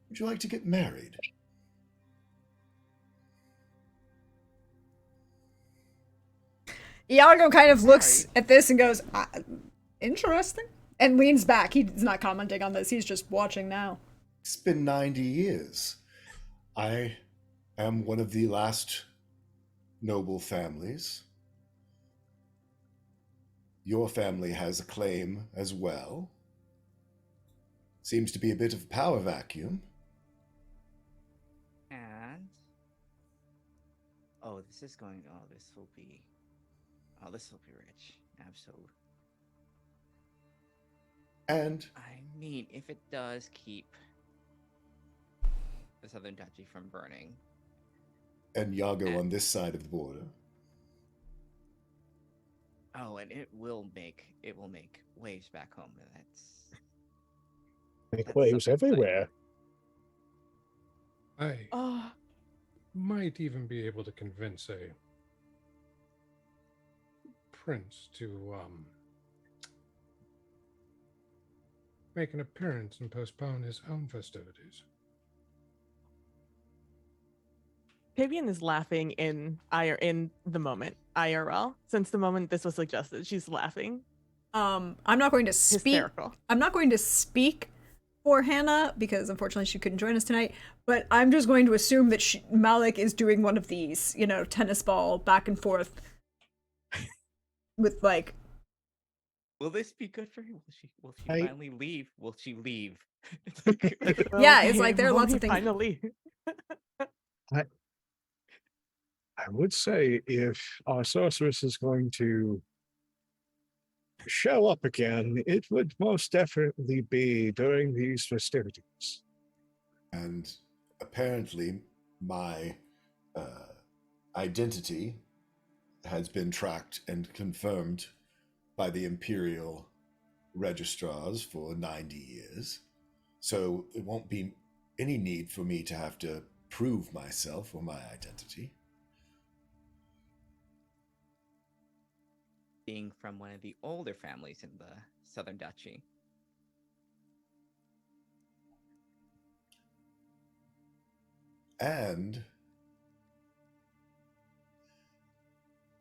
would you like to get married? Iago kind of looks at this and goes, interesting, and leans back. He's not commenting on this. He's just watching now. It's been 90 years. I am one of the last noble families. Your family has a claim as well. Seems to be a bit of a power vacuum. And this is going. This will be rich. Absolutely. And I mean, if it does keep the Southern Duchy from burning. And Iago on this side of the border. Oh, and it will make waves back home. Make waves everywhere. I might even be able to convince a prince to make an appearance and postpone his own festivities. Fabian is laughing in the moment IRL. Since the moment this was suggested, she's laughing. I'm not going to speak. Hysterical. I'm not going to speak for Hannah because unfortunately she couldn't join us tonight. But I'm just going to assume that Malik is doing one of these, tennis ball back and forth with like. Will this be good for you? Will she I- finally leave? Will she leave? Yeah, it's like there are Will lots he of things. Finally. I would say if our sorceress is going to show up again, it would most definitely be during these festivities. And apparently, my identity has been tracked and confirmed by the Imperial registrars for 90 years. So it won't be any need for me to have to prove myself or my identity. Being from one of the older families in the Southern Duchy. And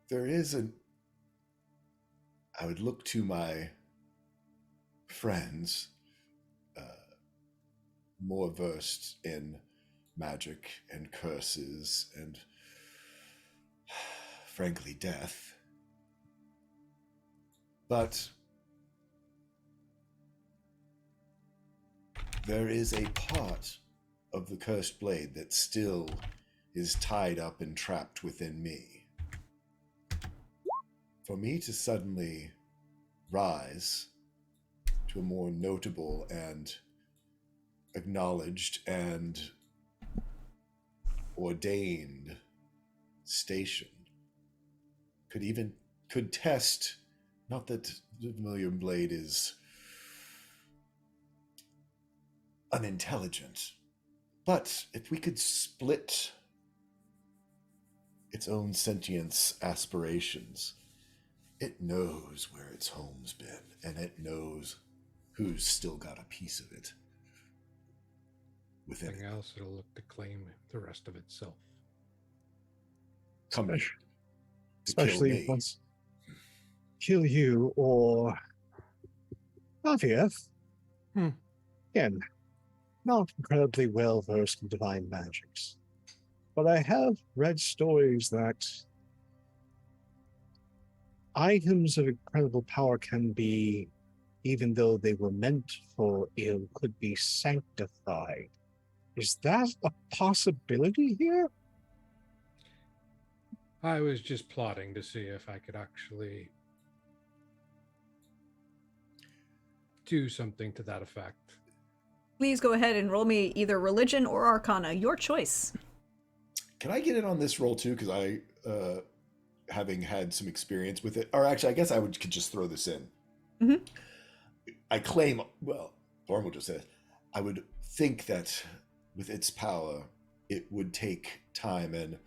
there is I would look to my friends more versed in magic and curses and, frankly, death. But there is a part of the cursed blade that still is tied up and trapped within me. For me to suddenly rise to a more notable and acknowledged and ordained station could test, not that the familiar blade is unintelligent, but if we could split its own sentience aspirations, it knows where its home's been, and it knows who's still got a piece of it within Anything it. else, it'll look to claim the rest of itself. Coming to Especially kill me. once kill you or Avieth. Again, not incredibly well versed in divine magics, but I have read stories that items of incredible power can be, even though they were meant for ill, could be sanctified. Is that a possibility here? I was just plotting to see if I could actually do something to that effect. Please go ahead and roll me either religion or arcana, your choice. Can I get in on this roll too? Because I, having had some experience with it, or actually, I guess could just throw this in. Mhm. I claim, well, Thormo just said, I would think that with its power, it would take time, and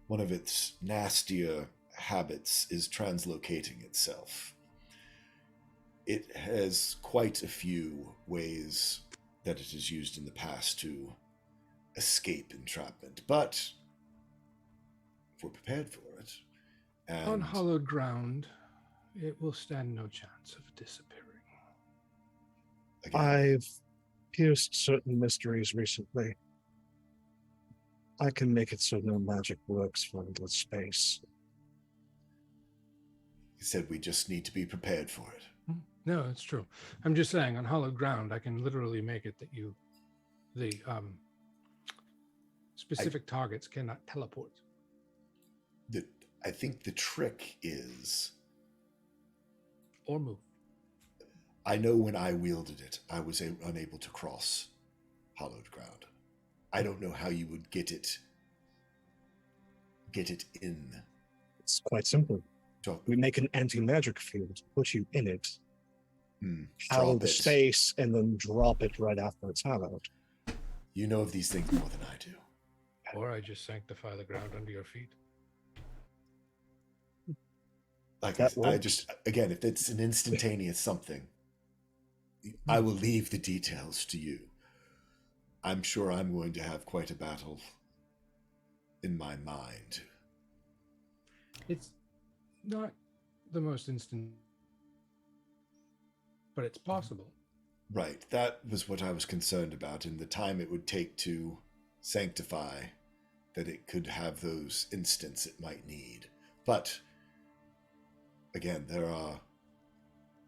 one of its nastier habits is translocating itself. It has quite a few ways that it has used in the past to escape entrapment, but if we're prepared for it, and On hallowed ground, it will stand no chance of disappearing. again, I've pierced certain mysteries recently. I can make it so no magic works for endless space. he said we just need to be prepared for it. No, it's true. I'm just saying, on hallowed ground, I can literally make it that the specific targets cannot teleport. I think the trick is, Or move. I know when I wielded it, I was unable to cross hallowed ground. I don't know how you would get it in. It's quite simple. So, We make an anti-magic field, put you in it, drop out of the it. space, and then drop it right after it's hallowed. You know of these things more than I do. Or I just sanctify the ground under your feet. Like That I works. just, again, if it's an instantaneous something, I will leave the details to you. I'm sure I'm going to have quite a battle in my mind. It's not the most instant, but it's possible. Right, that was what I was concerned about, in the time it would take to sanctify, that it could have those instants it might need. But, again, there are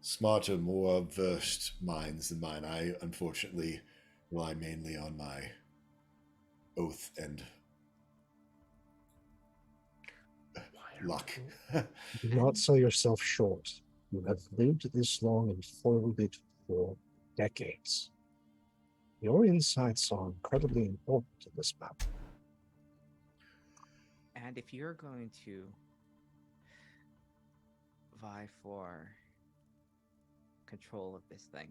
smarter, more versed minds than mine. I, unfortunately, rely mainly on my oath and luck. Do not sell yourself short. You have lived this long and followed it for decades. Your insights are incredibly important in this battle. And if you're going to vie for control of this thing,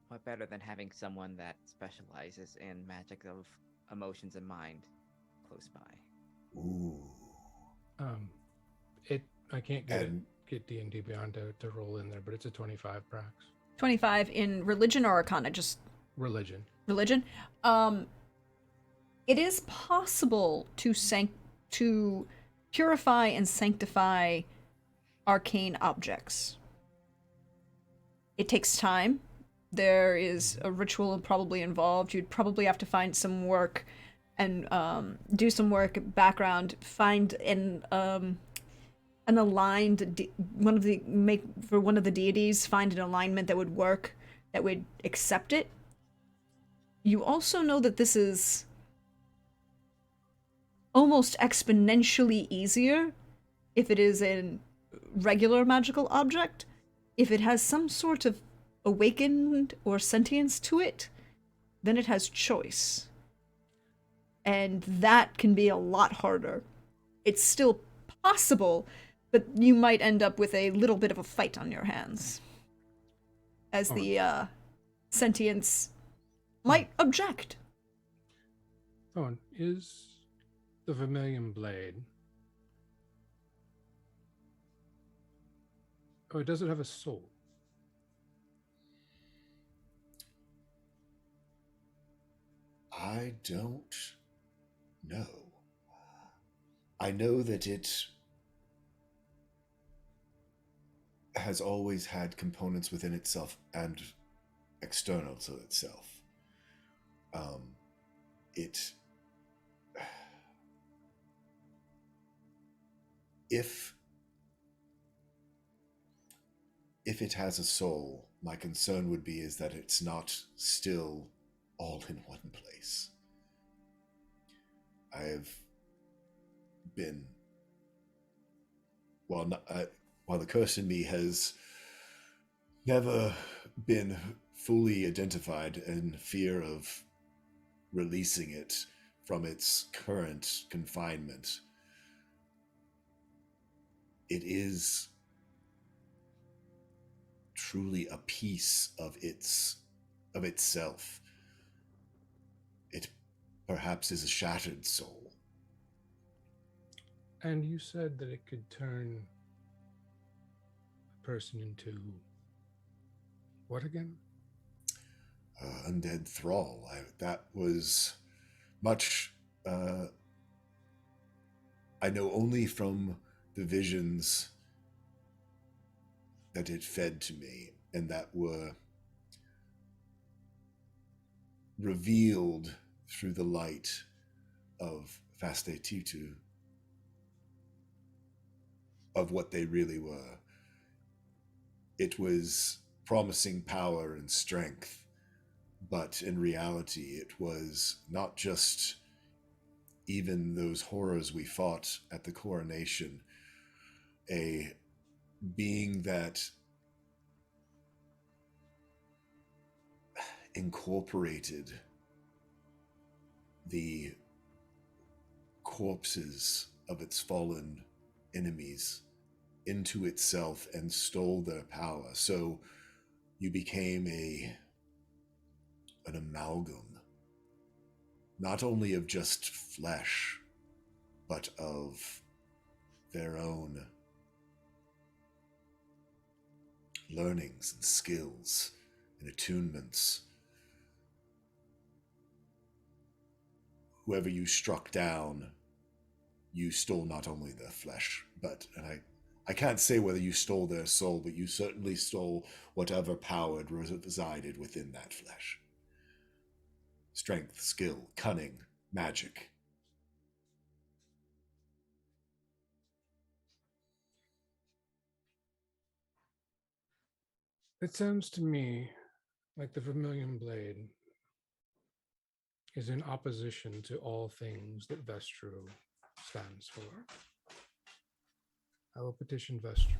what better than having someone that specializes in magic of emotions and mind close by? Ooh. I can't get And D&D Beyond to roll in there, but it's a 25 prax. 25 in religion or arcana? Just Religion. religion. It is possible to purify and sanctify arcane objects. It takes time. There is a ritual probably involved. You'd probably have to find some work and do some work background. Find an aligned one of the deities. Find an alignment that would work, that would accept it. You also know that this is almost exponentially easier if it is a regular magical object. If it has some sort of awakened or sentience to it, then it has choice. And that can be a lot harder. It's still possible, but you might end up with a little bit of a fight on your hands. As the sentience might object. Oh, is the Vermilion Blade... Oh, does it have a soul? I don't know. I know that it has always had components within itself and external to itself. If it has a soul, my concern would be is that it's not still all in one place. I have been, while the curse in me has never been fully identified, in fear of releasing it from its current confinement, it is truly a piece of itself. It perhaps is a shattered soul. And you said that it could turn a person into what again? Undead thrall. That was much. I know only from the visions that it fed to me, and that were revealed through the light of Faste Titu, of what they really were. It was promising power and strength, but in reality it was not just even those horrors we fought at the coronation, a being that incorporated the corpses of its fallen enemies into itself and stole their power. So you became an amalgam, not only of just flesh, but of their own learnings and skills and attunements. Whoever you struck down you stole not only their flesh, but, and I can't say whether you stole their soul, but you certainly stole whatever power resided within that flesh. Strength, skill, cunning, magic. It sounds to me like the Vermilion Blade is in opposition to all things that Vestru stands for. I will petition Vestru.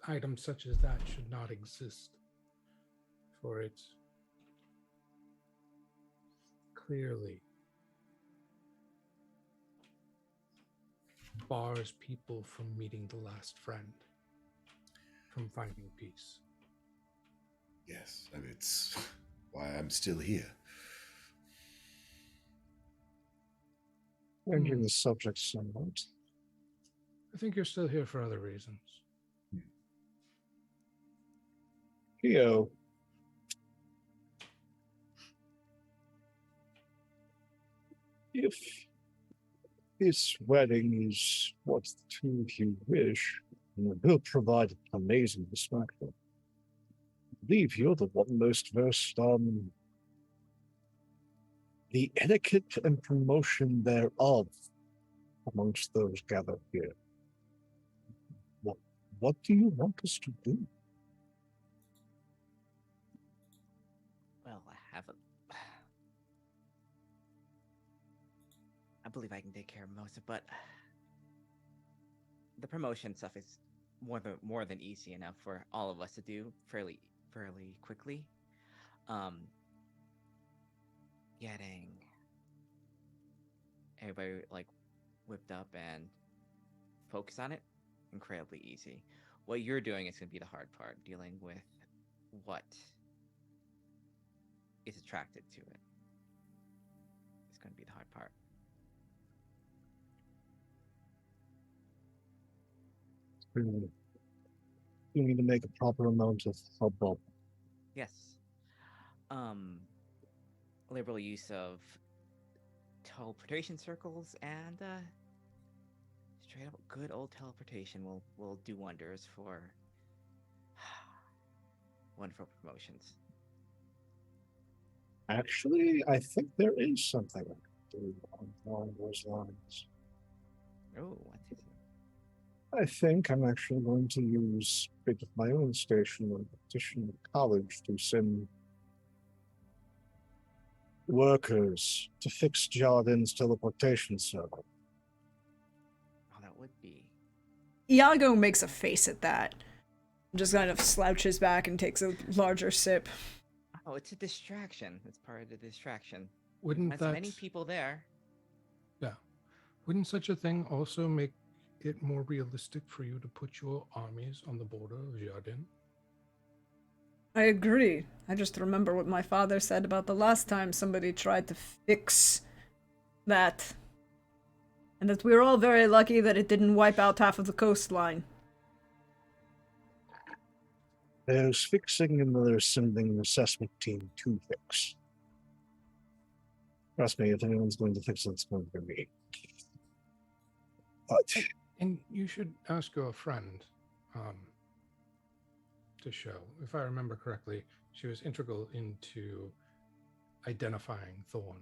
Items such as that should not exist, for it clearly bars people from meeting the last friend, from finding peace. Yes, I mean, it's why I'm still here. Changing the subject somewhat. I think you're still here for other reasons. Theo, if this wedding is what the two of you wish, and it will provide an amazing spectacle. I believe you're the one most versed on the etiquette and promotion thereof amongst those gathered here. What do you want us to do? Well, I believe I can take care of most of it, but the promotion stuff is more than easy enough for all of us to do fairly quickly. Getting everybody like whipped up and focus on it, incredibly easy. What you're doing is going to be the hard part, dealing with what is attracted to it. It's going to be the hard part. You need to make a proper amount of hubbub. Yes. Liberal use of teleportation circles and straight up good old teleportation will do wonders for wonderful promotions. Actually, I think there is something I can do along those lines. Oh, what is it? I think I'm actually going to use a bit of my own station and petition the college to send workers to fix Jardin's teleportation circle. Oh, that would be. Iago makes a face at that. Just kind of slouches back and takes a larger sip. Oh, it's a distraction. It's part of the distraction. Wouldn't That's that many people there. Yeah. Wouldn't such a thing also make it more realistic for you to put your armies on the border of Jardin? I agree. I just remember what my father said about the last time somebody tried to fix that. And that we were all very lucky that it didn't wipe out half of the coastline. There's fixing and there's sending an assessment team to fix. Trust me, if anyone's going to fix it, it's going to be me. But And you should ask your friend to show. If I remember correctly, she was integral into identifying Thorn.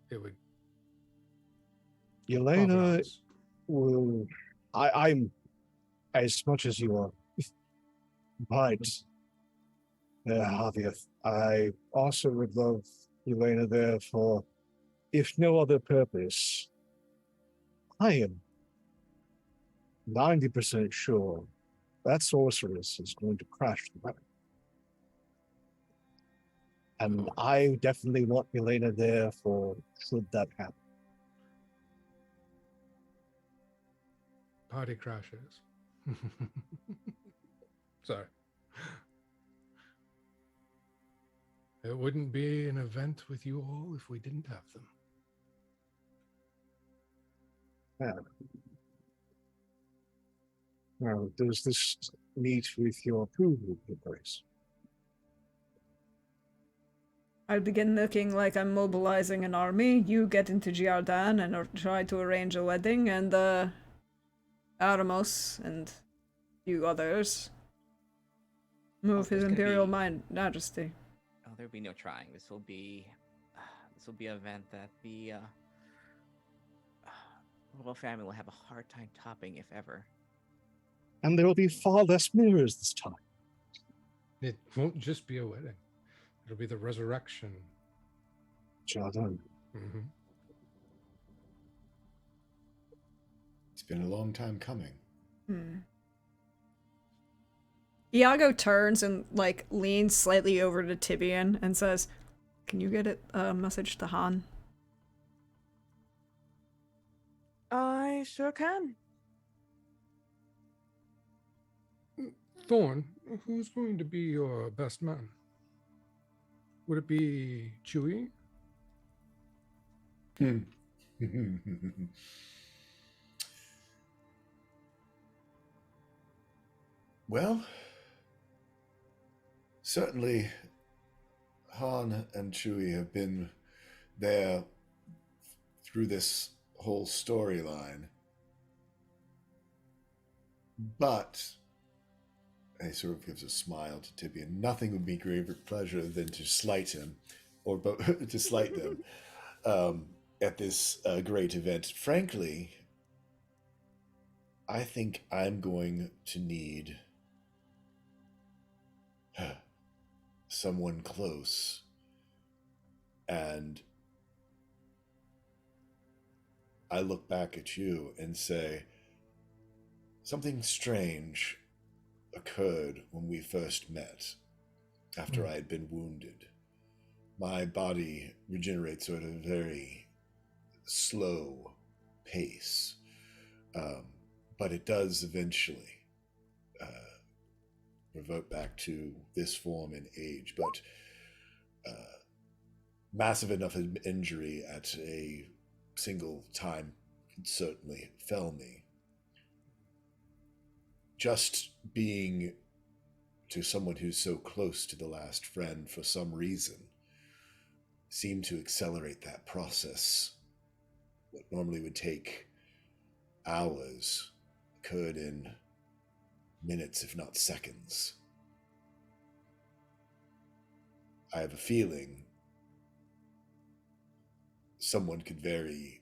It would. Yelena Provenance. will. I'm as much as you are. But, Javier, I also would love Yelena there for, if no other purpose, I am 90% sure that sorceress is going to crash the wedding. And I definitely want Yelena there for should that happen. Party crashes. Sorry. It wouldn't be an event with you all if we didn't have them. Yeah. Now, does this meet with your approval, Grace? I'll begin looking like I'm mobilizing an army. You get into Giardan and try to arrange a wedding, and Aramos and you others move His there's gonna Imperial be- Majesty. Oh, there'll be no trying. This will be an event that the royal family will have a hard time topping, if ever. And there will be far less mirrors this time. It won't just be a wedding. It'll be the resurrection. Jordan. Mm-hmm. It's been a long time coming. Iago turns and leans slightly over to Tibian and says, "Can you get a message to Han?" I sure can. Thorn, who's going to be your best man? Would it be Chewie? Well, certainly Han and Chewie have been there through this whole storyline. But he sort of gives a smile to Tibby, and nothing would be greater pleasure than to slight him, or to slight them at this great event. Frankly, I think I'm going to need someone close, and I look back at you and say, something strange occurred when we first met, after I had been wounded. My body regenerates at a very slow pace, but it does eventually revert back to this form in age. But massive enough injury at a single time could certainly fell me. Just being to someone who's so close to the last friend for some reason seemed to accelerate that process. What normally would take hours occurred in minutes, if not seconds. I have a feeling someone could very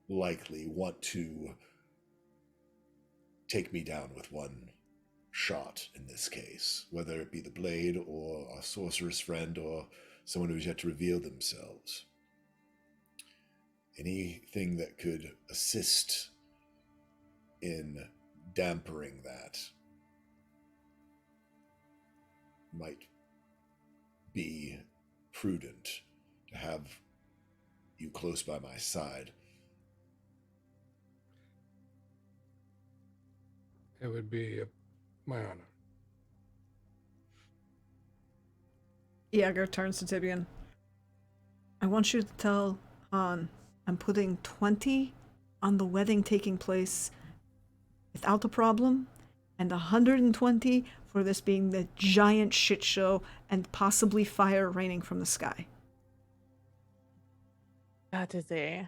likely want to take me down with one shot in this case, whether it be the blade or a sorceress friend or someone who's yet to reveal themselves. Anything that could assist in dampering that might be prudent to have you close by my side. It would be my honor. Iago turns to Tibian. I want you to tell Han I'm putting 20 on the wedding taking place without a problem, and 120 for this being the giant shit show and possibly fire raining from the sky. That is a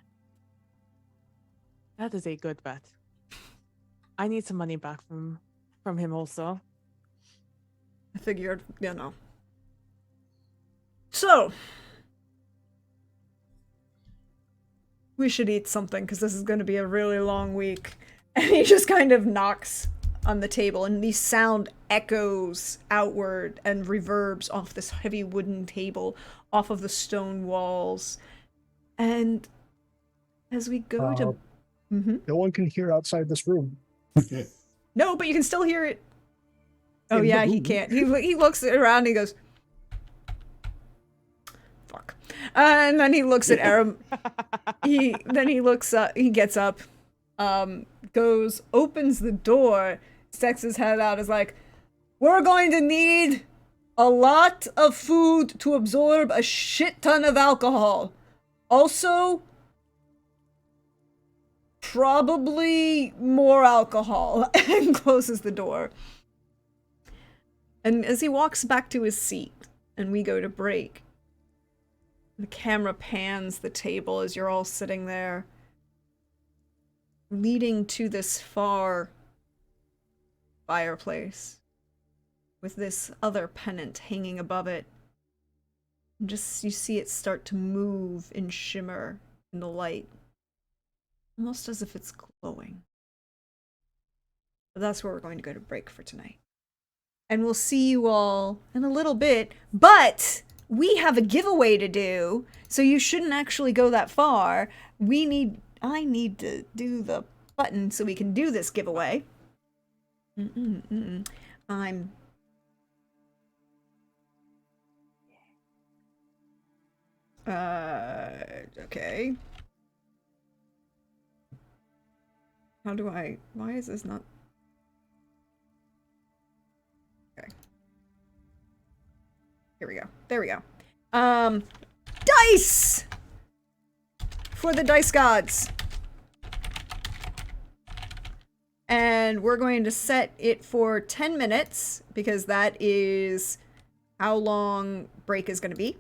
good bet. I need some money back from him also. I figured, So, we should eat something because this is going to be a really long week. And he just kind of knocks on the table, and the sound echoes outward and reverbs off this heavy wooden table, off of the stone walls. And as we go to... No one can hear outside this room. No, but you can still hear it. Oh yeah, he can't. He looks around and he goes, fuck. And then he looks at Aram. He looks up, he gets up, goes, opens the door, sticks his head out, is like, we're going to need a lot of food to absorb a shit ton of alcohol. Also, probably more alcohol, and closes the door. And as he walks back to his seat, and we go to break. The camera pans the table as you're all sitting there, leading to this far fireplace with this other pennant hanging above it. And just you see it start to move and shimmer in the light, almost as if it's glowing. But that's where we're going to go to break for tonight. And we'll see you all in a little bit, but we have a giveaway to do, so you shouldn't actually go that far. I need to do the button so we can do this giveaway. I'm okay. Why is this not? Okay. Here we go. There we go. Dice! For the dice gods. And we're going to set it for 10 minutes because that is how long break is going to be.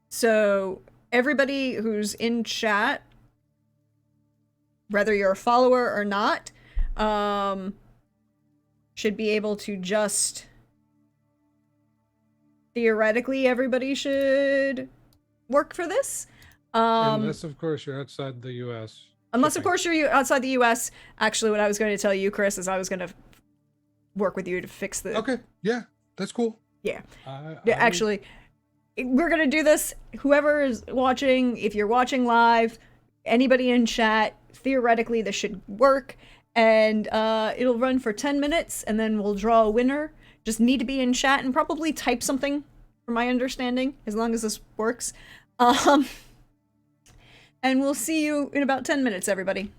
So everybody who's in chat, whether you're a follower or not, should be able to just theoretically everybody should work for this. Unless, of course, you're outside the U.S. Unless, of shipping. course, you're outside the U.S. Actually, what I was going to tell you, Chris, is I was going to work with you to fix the... Okay, yeah, that's cool. Yeah. I Actually, we're going to do this. Whoever is watching, if you're watching live, anybody in chat, theoretically, this should work. And it'll run for 10 minutes, and then we'll draw a winner. Just need to be in chat and probably type something, from my understanding, as long as this works. And we'll see you in about 10 minutes, everybody.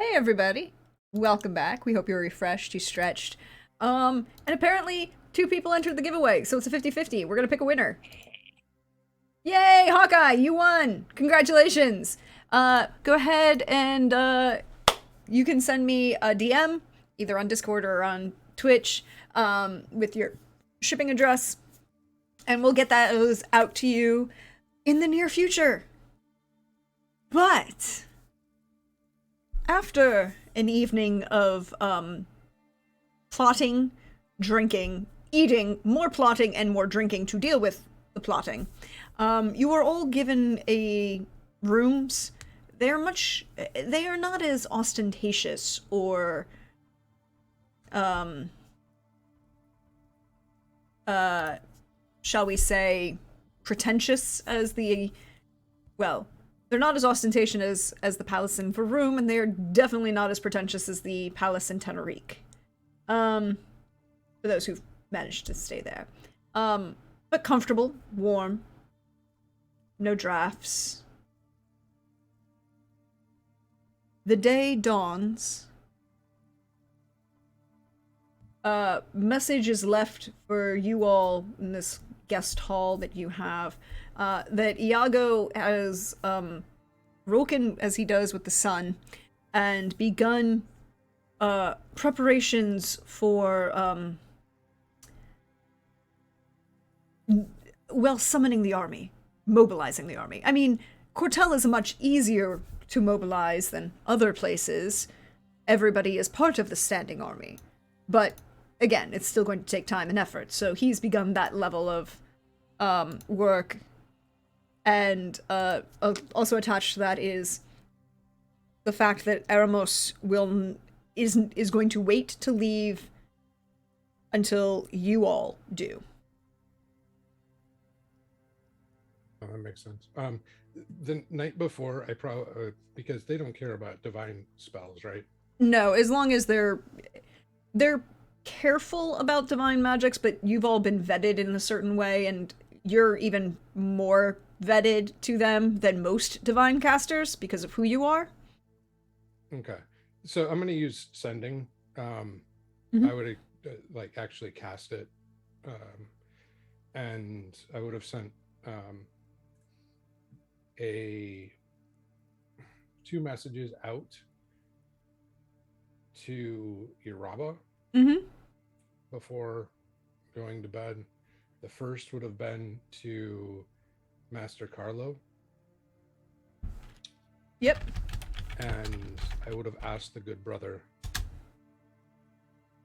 Hey everybody, welcome back. We hope you're refreshed, you stretched. And apparently 2 people entered the giveaway, so it's a 50-50. We're gonna pick a winner. Yay, Hawkeye, you won! Congratulations! Go ahead and you can send me a DM, either on Discord or on Twitch, with your shipping address, and we'll get those out to you in the near future. But after an evening of plotting, drinking, eating, more plotting, and more drinking to deal with the plotting, you are all given rooms. They are not as ostentatious or shall we say pretentious as they're not as ostentatious as the palace in Varoom, and they're definitely not as pretentious as the palace in Tenerique. For those who've managed to stay there. But comfortable, warm, no drafts. The day dawns. Message is left for you all in this guest hall that you have, that Iago has broken as he does with the sun and begun preparations for summoning the army, mobilizing the army. I mean, Cortell is much easier to mobilize than other places. Everybody is part of the standing army, but again, it's still going to take time and effort. So he's begun that level of work. And also attached to that is the fact that Eremos is going to wait to leave until you all do. Oh, that makes sense. The night before, I probably because they don't care about divine spells, right? No, as long as they're careful about divine magics, but you've all been vetted in a certain way, and you're even more vetted to them than most divine casters because of who you are. Okay, so I'm going to use sending. Mhm. I would like actually cast it, and I would have sent 2 messages out to Iraba before going to bed. The first would have been to Master Carlo. Yep. And I would have asked the good brother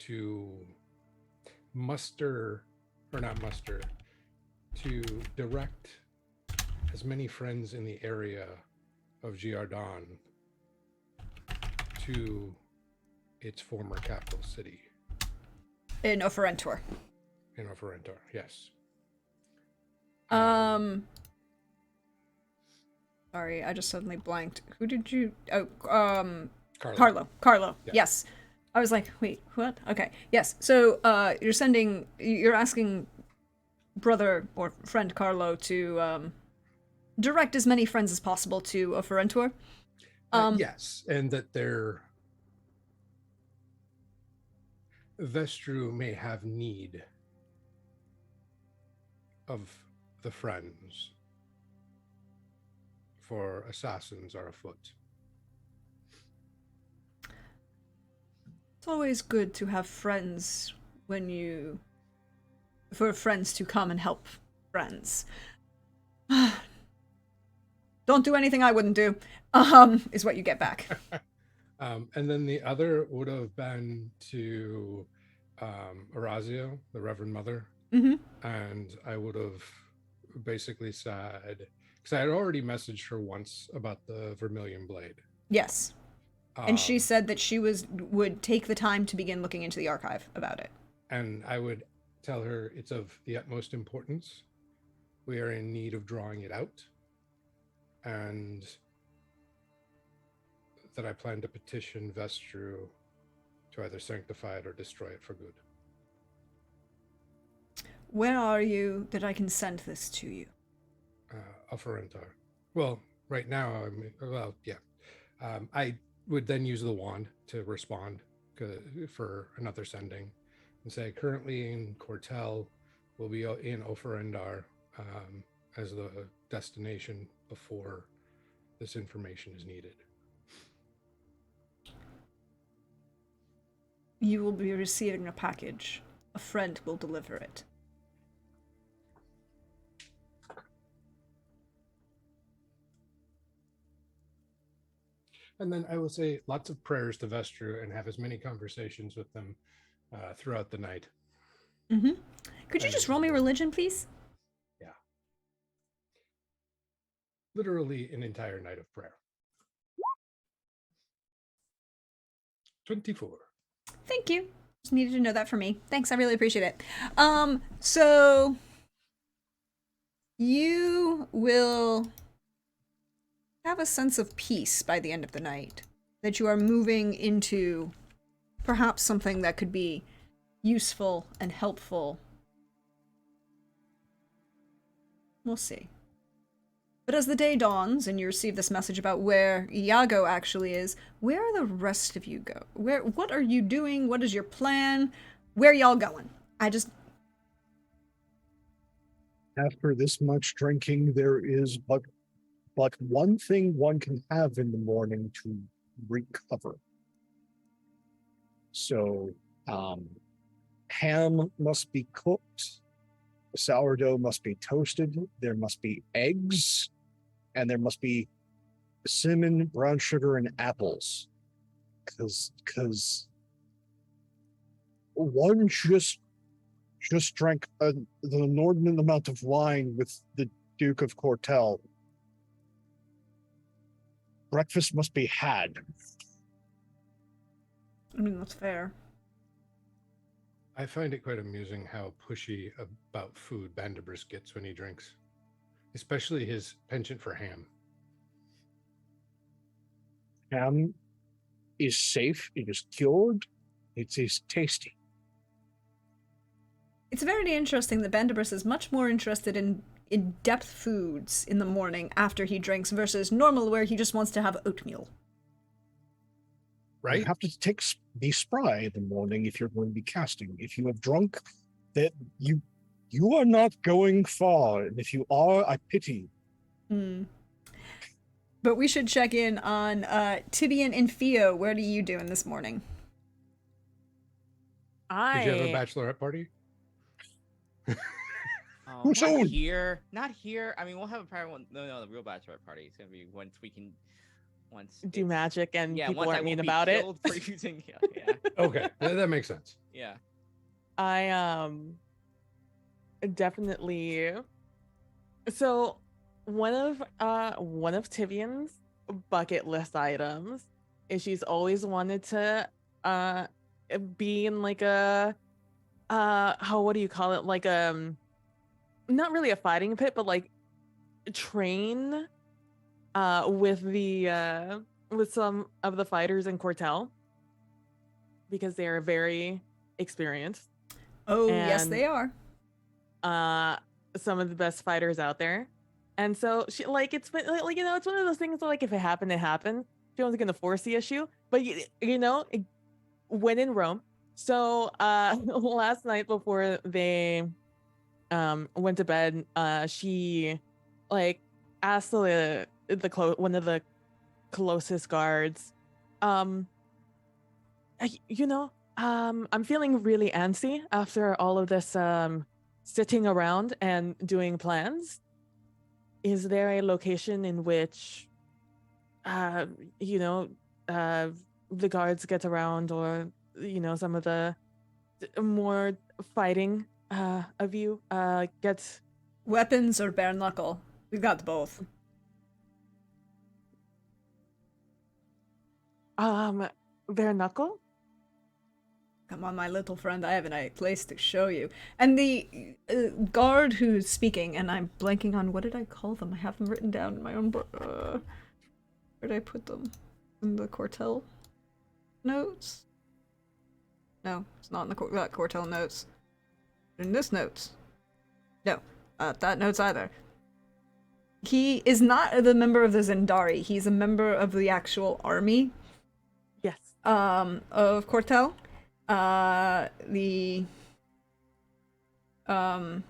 to to direct as many friends in the area of Giardon to its former capital city. In Oferentor. In Oferentor, yes. Sorry, I just suddenly blanked. Who did you... Oh, Carlo. Carlo, Yeah. yes. I was like, wait, what? Okay, yes. So, you're asking brother or friend Carlo to, direct as many friends as possible to Oferentor. Yes, and that their Vestru may have need of the friends, for assassins are afoot. It's always good to have friends for friends to come and help friends. Don't do anything I wouldn't do, is what you get back. And then the other would have been to Orazio, the Reverend Mother. And I would have basically said, because I had already messaged her once about the Vermilion Blade. Yes. And she said that she would take the time to begin looking into the archive about it. And I would tell her it's of the utmost importance. We are in need of drawing it out. And that I plan to petition Vestru to either sanctify it or destroy it for good. Where are you that I can send this to you? Oferentar. Well, right now, I would then use the wand to respond for another sending and say, currently in Cortel, will be in Oferendar as the destination before this information is needed. You will be receiving a package. A friend will deliver it. And then I will say lots of prayers to Vestru and have as many conversations with them throughout the night. Mm-hmm. Could you just roll me religion, please? Yeah. Literally an entire night of prayer. 24. Thank you. Just needed to know that for me. Thanks, I really appreciate it. So you will have a sense of peace by the end of the night. That you are moving into perhaps something that could be useful and helpful. We'll see. But as the day dawns and you receive this message about where Iago actually is, where are the rest of you go? What are you doing? What is your plan? Where are y'all going? After this much drinking, there is but one thing one can have in the morning to recover. So, ham must be cooked, sourdough must be toasted, there must be eggs, and there must be cinnamon, brown sugar, and apples. Because one just drank the inordinate amount of wine with the Duke of Cortel. Breakfast must be had. I mean, that's fair. I find it quite amusing how pushy about food Bandibris gets when he drinks, especially his penchant for ham. Ham is safe, it is cured, it is tasty. It's very interesting that Bandibris is much more interested in in-depth foods in the morning after he drinks versus normal where he just wants to have oatmeal. Right? You have to be spry in the morning if you're going to be casting. If you have drunk, that you are not going far, and if you are, I pity. But we should check in on Tibian and Theo. What are you doing this morning? Did you have a bachelorette party? Oh, not here. Not here. I mean, we'll have a private one. No, the real bachelorette party is gonna be once we can, do magic and people aren't mean about it. For using, yeah. Okay, that makes sense. Yeah. I definitely. So one of Tivian's bucket list items is she's always wanted to be in like a what do you call it, like not really a fighting pit but like train with some of the fighters in Cortel because they are very experienced. Oh, yes, they are. Some of the best fighters out there. And so she it's been like, it's one of those things that, like, if it happened, it happened. She wasn't gonna force the issue, but when in Rome. So last night before they went to bed, she asked one of the closest guards, I'm feeling really antsy after all of this sitting around and doing plans. Is there a location in which the guards get around, or some of the more fighting of you gets weapons or bare knuckle? We've got both. Bare knuckle? Come on, my little friend, I have a place to show you. And the guard who's speaking, and I'm blanking on, what did I call them? I have them written down in my own book. Where did I put them? In the Cortel notes? No, it's not in the Cortel notes. In this notes. No, that notes either. He is not the member of the Zendari. He's a member of the actual army. Yes. of Cortel. The and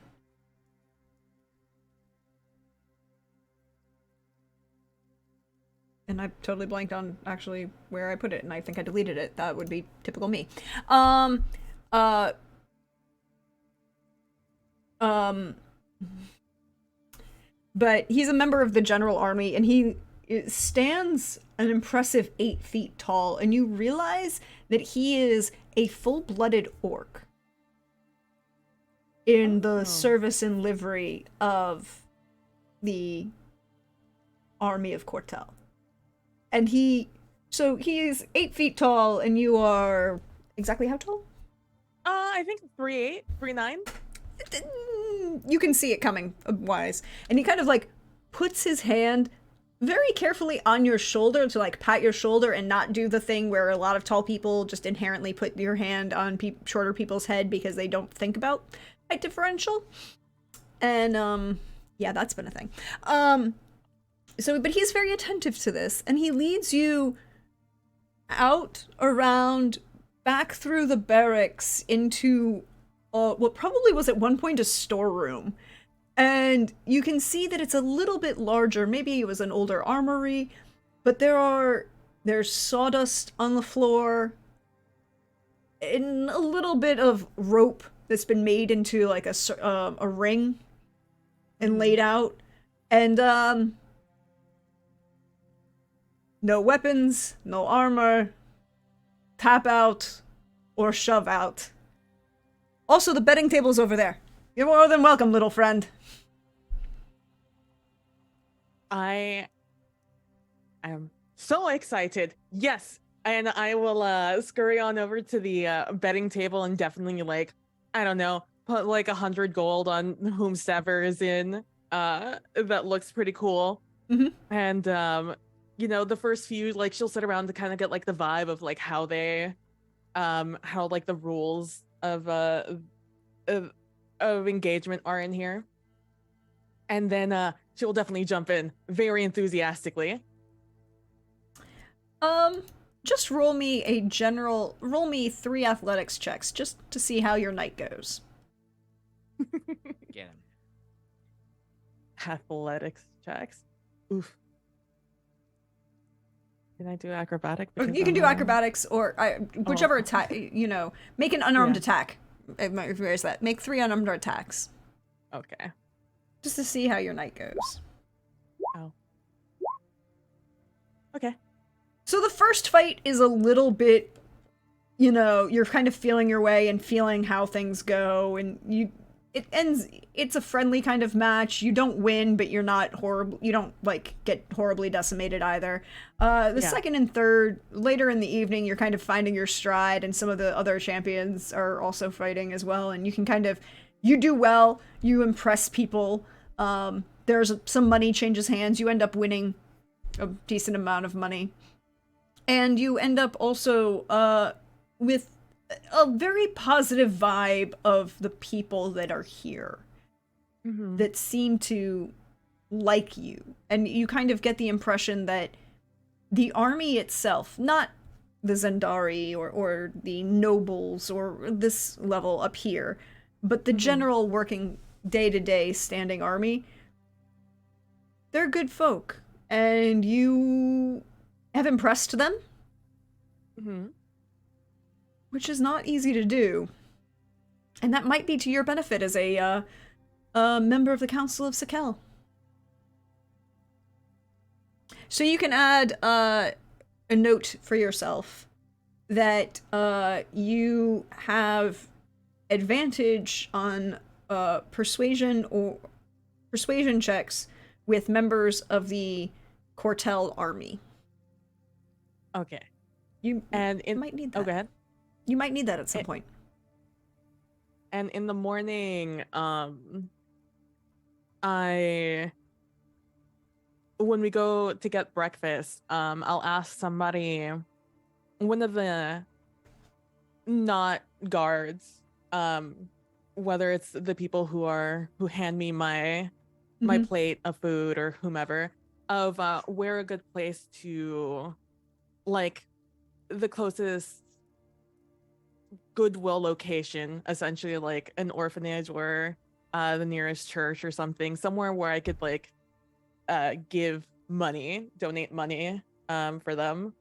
I totally blanked on actually where I put it, and I think I deleted it. That would be typical me. Um, uh, um, but he's a member of the General Army, and he stands an impressive 8 feet tall, and you realize that he is a full-blooded orc in the Oh. service and livery of the army of Cortel. And he is 8 feet tall, and you are exactly how tall? I think 3'8", 3'9". You can see it coming, wise. And he kind of like puts his hand very carefully on your shoulder to like pat your shoulder and not do the thing where a lot of tall people just inherently put your hand on shorter people's head because they don't think about height differential. And yeah, that's been a thing. But he's very attentive to this, and he leads you out, around, back through the barracks into what probably was at one point a storeroom. And you can see that it's a little bit larger. Maybe it was an older armory, but there's sawdust on the floor and a little bit of rope that's been made into like a ring and laid out. And no weapons, no armor, tap out or shove out. Also, the betting table's over there. You're more than welcome, little friend. I am so excited. Yes. And I will scurry on over to the betting table and definitely, like, I don't know, put like 100 gold on whomsoever is in. That looks pretty cool. Mm-hmm. And you know, the first few, like, she'll sit around to kind of get like the vibe of like how they how like the rules of engagement are in here. And then she'll definitely jump in very enthusiastically. Just roll me 3 athletics checks just to see how your night goes. Get him. Athletics checks. Oof. Can I do acrobatic? You can do acrobatics or whichever attack, you know, make an unarmed attack. Where's that? Make 3 unarmed attacks. Okay. Just to see how your night goes. Oh. Okay. So the first fight is a little bit, you know, you're kind of feeling your way and feeling how things go, and it's a friendly kind of match. You don't win, but you're not horrible. You don't like get horribly decimated either. The second and third, later in the evening, you're kind of finding your stride, and some of the other champions are also fighting as well, and you can kind of, you do well, you impress people. There's some money changes hands. You end up winning a decent amount of money. And you end up also with a very positive vibe of the people that are here that seem to like you. And you kind of get the impression that the army itself, not the Zendari or the nobles or this level up here, but the general working day-to-day standing army, they're good folk. And you have impressed them, which is not easy to do, and that might be to your benefit as a member of the Council of Sakel. So you can add a note for yourself that you have advantage on persuasion checks with members of the Cortel army. Okay. You might need that. Oh, go ahead. You might need that at some point. And in the morning, when we go to get breakfast, I'll ask somebody, one of the not guards, whether it's the people who hand me my plate of food or whomever, of where a good place to, like, the closest goodwill location, essentially like an orphanage or the nearest church or something, somewhere where I could like give money, donate money for them.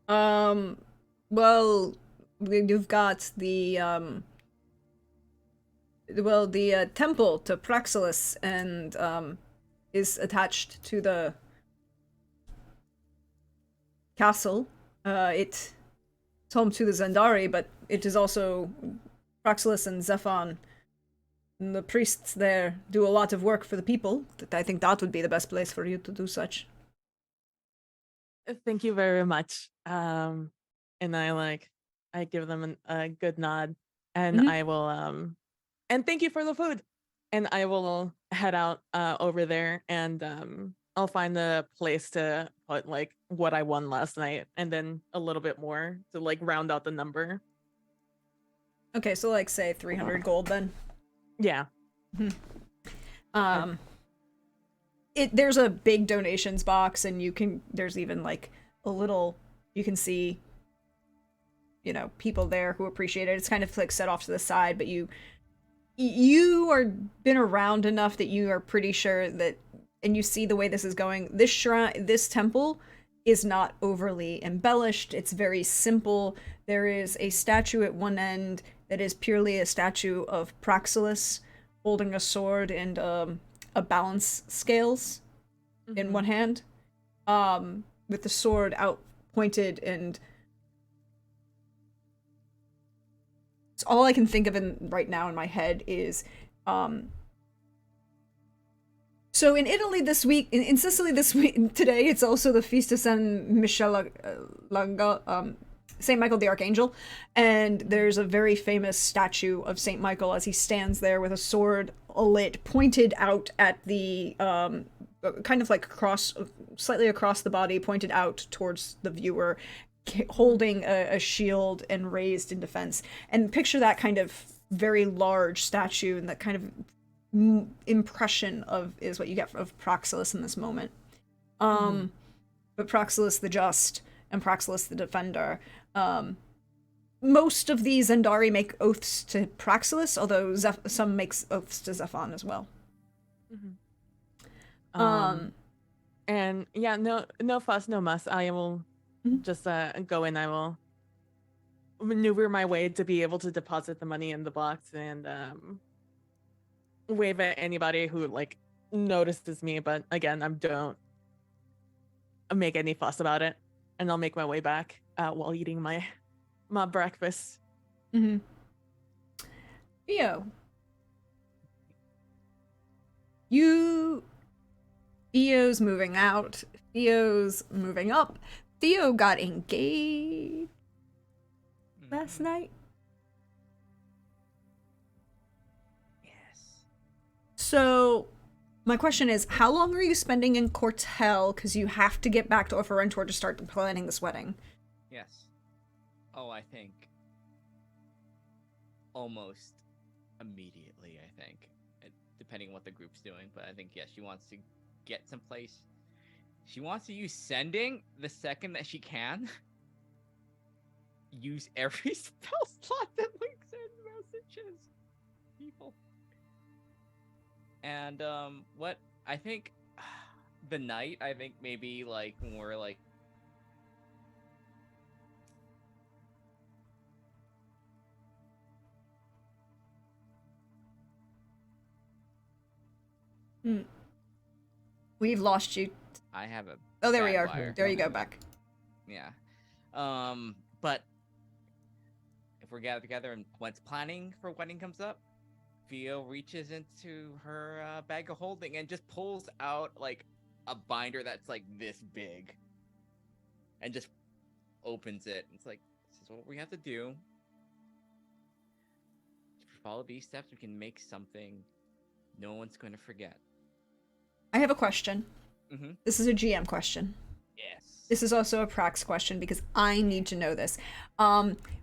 Well, you've got the temple to Praxilus, and is attached to the castle. It's home to the Zendari, but it is also Praxilus and Zephon. And the priests there do a lot of work for the people. I think that would be the best place for you to do such. Thank you very much. And I give them a good nod, and Mhm. I will and thank you for the food. And I will head out over there, and I'll find a place to put like what I won last night, and then a little bit more to like round out the number. Okay, so like say 300 gold then. Yeah. There's a big donations box, and there's even like a little, you can see, people there who appreciate it. It's kind of like set off to the side, but you are been around enough that you are pretty sure that, and you see the way this is going. This shrine, this temple is not overly embellished. It's very simple. There is a statue at one end that is purely a statue of Praxilus holding a sword and a balance scales in one hand, with the sword out pointed, and it's all I can think of right now in my head is so in Italy this week, in Sicily this week, today, it's also the feast of San Michele Saint Michael the Archangel, and there's a very famous statue of Saint Michael as he stands there with a sword lit pointed out at the kind of like slightly across the body, pointed out towards the viewer, holding a shield and raised in defense. And picture that kind of very large statue, and that kind of impression is what you get of Praxilus in this moment. But Praxilus the Just and Praxilus the Defender. Most of these Zendari make oaths to Praxilus, although some makes oaths to Zephon as well. And yeah, no fuss, no muss. I will just go in. I will maneuver my way to be able to deposit the money in the box, and wave at anybody who like notices me. But again, I don't make any fuss about it, and I'll make my way back while eating my breakfast. Theo, Theo's moving out. Theo's moving up. Theo got engaged last night. Yes. So, my question is, how long are you spending in Cortel? Because you have to get back to Oferentor to start planning this wedding. Yes. Oh, I think almost immediately, I think. Depending on what the group's doing. But I think, yes, she wants to get someplace. She wants to use sending the second that she can. Use every spell slot that links in messages. People. And what I think the night, I think maybe like when we're like We've lost you. I have a Oh, there we bad are. wire. There you go, back. Yeah. But if we're gathered together and once planning for wedding comes up, Theo reaches into her bag of holding and just pulls out like a binder that's like this big, and just opens it. It's like, this is what we have to do. If we follow these steps, we can make something no one's going to forget. I have a question. This is a GM question. Yes. This is also a Prax question because I need to know this.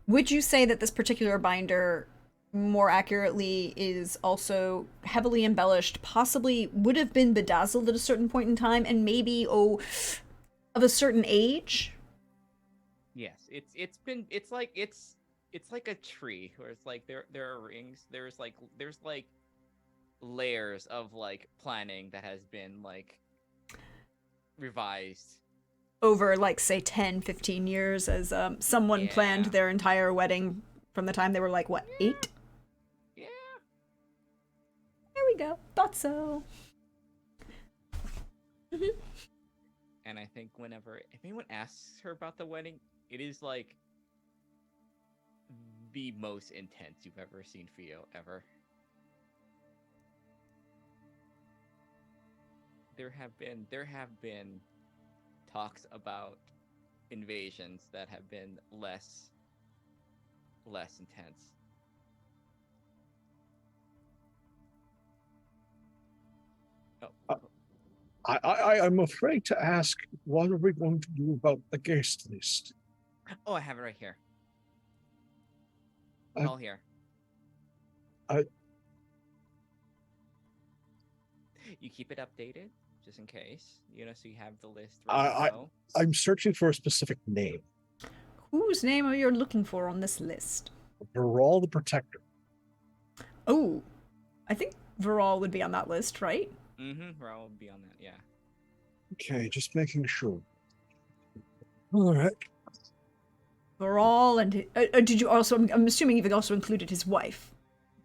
Would you say that this particular binder, more accurately, is also heavily embellished, possibly would have been bedazzled at a certain point in time, and maybe, of a certain age? Yes, it's like a tree where it's like there are rings. There's like layers of like planning that has been like revised. Over, like, say 10, 15 years, as someone planned Yeah. their entire wedding from the time they were, like, what, 8? Yeah. There we go. Thought so. And I think whenever if anyone asks her about the wedding, it is like the most intense you've ever seen Theo ever. There have been talks about invasions that have been less intense. Oh, Uh, I'm afraid to ask, what are we going to do about the guest list? oh, I have it right here. I- All here. I- You keep it updated just in case, so you have the list I- ready to go. I'm searching for a specific name. Whose name are you looking for on this list? Viral the Protector. Oh, I think Viral would be on that list, right? Mm-hmm. Raul will be on that, yeah. Okay, just making sure. All right. Viral, and did you also? I'm assuming you've also included his wife.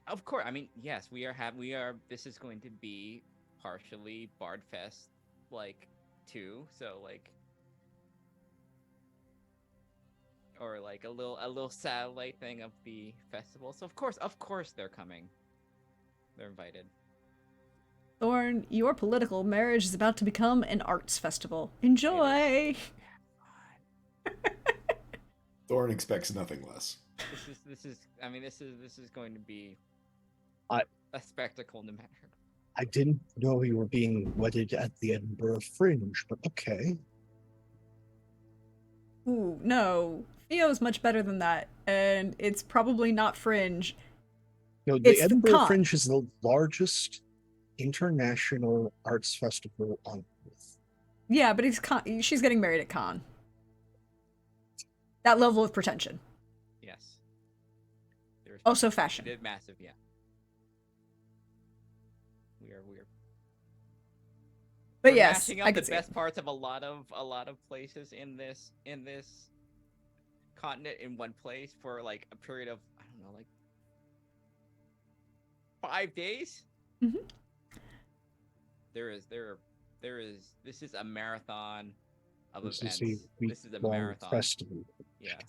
Of course. I mean, yes, this is going to be partially Bardfest like 2, so like or like a little satellite thing of the festival. So of course they're coming. They're invited. Thorn, your political marriage is about to become an arts festival. Enjoy! Thorn expects nothing less. This is going to be I- a spectacle no matter. I didn't know you were being wedded at the Edinburgh Fringe, but okay. Ooh, no. Theo's much better than that, and it's probably not Fringe. You know, the It's the Edinburgh con. Fringe is the largest international arts festival on Earth. Yeah, but she's getting married at con. That level of pretension. Yes. There's Also fashion. They're massive, yeah. We're But we're yes, mashing I up could the see it. best parts of a lot of places in this continent in one place for like a period of I don't know, like 5 days. Mhm. This is a marathon of This events. is a This is a week-long marathon. festival. Yeah.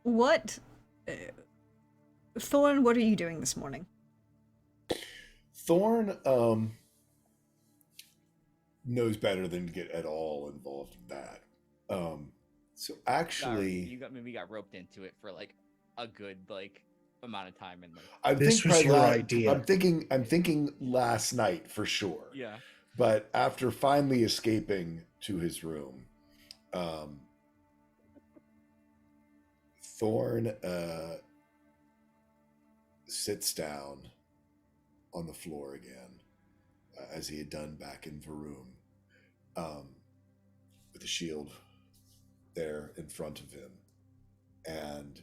What Thorn, what are you doing this morning? Thorn knows better than to get at all involved in that. So actually, We got roped into it for like a good like amount of time and like This was your idea. I'm thinking last night for sure. yeah. But after finally escaping to his room, Thorn sits down on the floor again, as he had done back in Varoom, with the shield there in front of him, and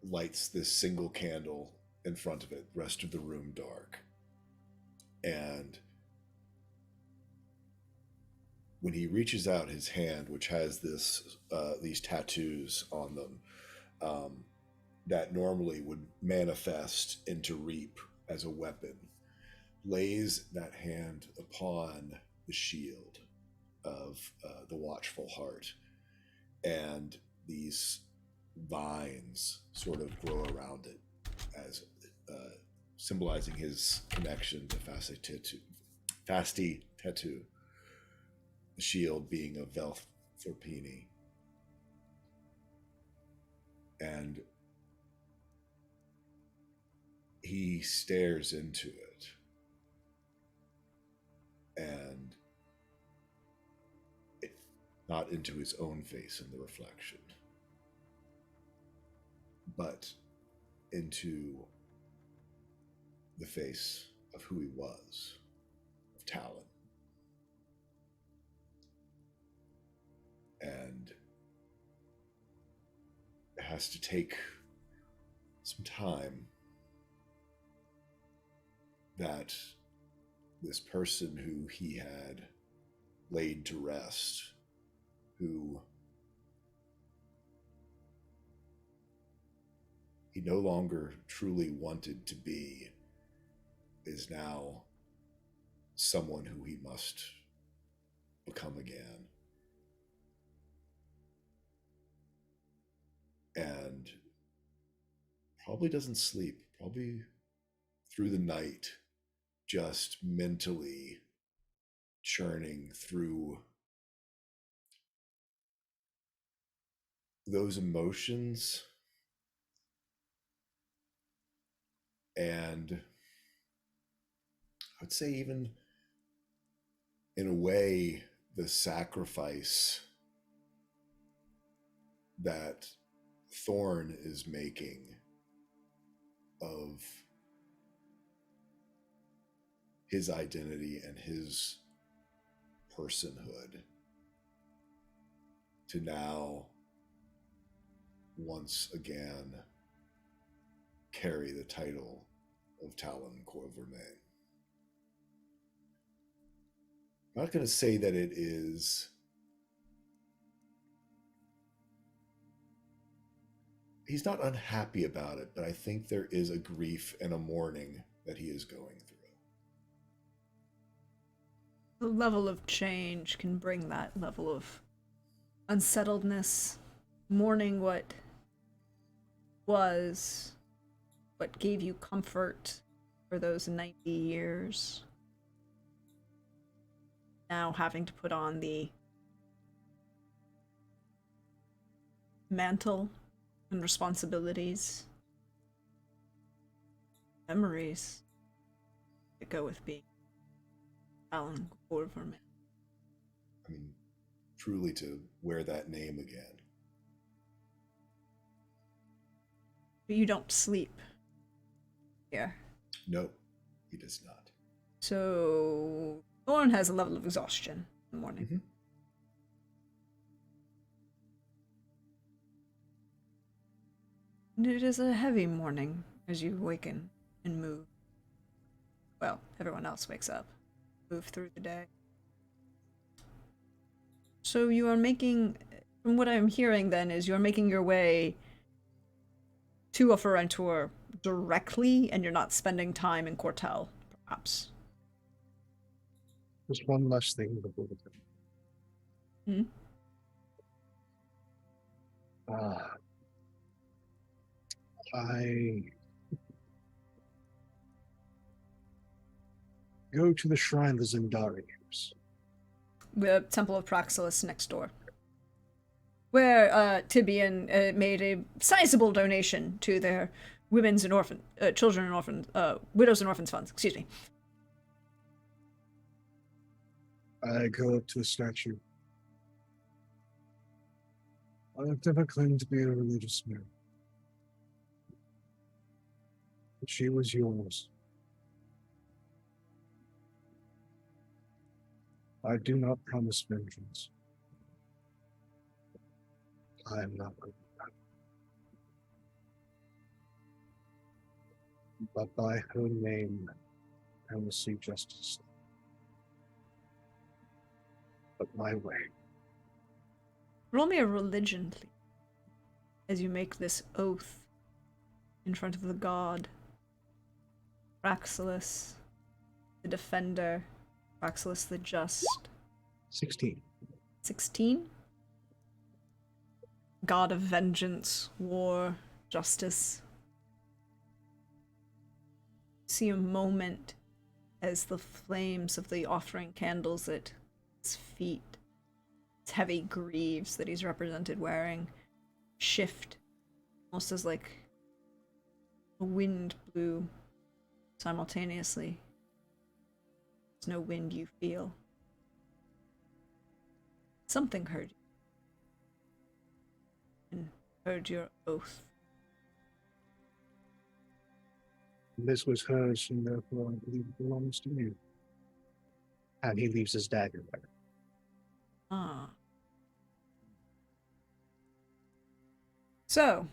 lights this single candle in front of it, rest of the room dark. And when he reaches out his hand, which has these tattoos on them, that normally would manifest into Reap as a weapon, lays that hand upon the shield of the Watchful Heart, and these vines sort of grow around it as symbolizing his connection to Fasti Tattoo, the shield being of Velthorpini. And he stares into it, and not into his own face in the reflection, but into the face of who he was, of Talon. has to take some time, that this person who he had laid to rest, who he no longer truly wanted to be, is now someone who he must become again. And probably doesn't sleep, probably through the night, just mentally churning through those emotions, and I would say even in a way the sacrifice that Thorn is making of his identity and his personhood to now once again carry the title of Talon Corvermain. I'm not going to say that it is he's not unhappy about it, but I think there is a grief and a mourning that he is going through. The level of change can bring that level of unsettledness, mourning what was, what gave you comfort for those 90 years. Now having to put on the mantle and responsibilities, memories that go with being Alan Corverman. I mean, truly to wear that name again. But you don't sleep here. No, he does not. So Thorn has a level of exhaustion in the morning. Mm-hmm. And it is a heavy morning as you awaken and move. Well, everyone else wakes up, move through the day. So you are making, from what I'm hearing then, is you're making your way to a Ferentor directly, and you're not spending time in Cortel, perhaps. Just one last thing before the Hmm? I go to the shrine the Zendari use. The Temple of Praxilus next door, where Tibian made a sizable donation to their women's and children and orphans, widows and orphans funds. Excuse me. I go up to the statue. I've never claimed to be a religious man. But she was yours. I do not promise vengeance. I am not good at that. But by her name, I will see justice. But my way. Roll me a religion, please, as you make this oath in front of the god. Praxilus, the defender. Praxilus, the just. 16. 16? God of vengeance, war, justice. See a moment as the flames of the offering candles at his feet, his heavy greaves that he's represented wearing, shift, almost as like a wind blew simultaneously. There's no wind you feel. Something heard you. And heard your oath. This was hers, and therefore I believe it belongs to you. And he leaves his dagger there. Ah. So,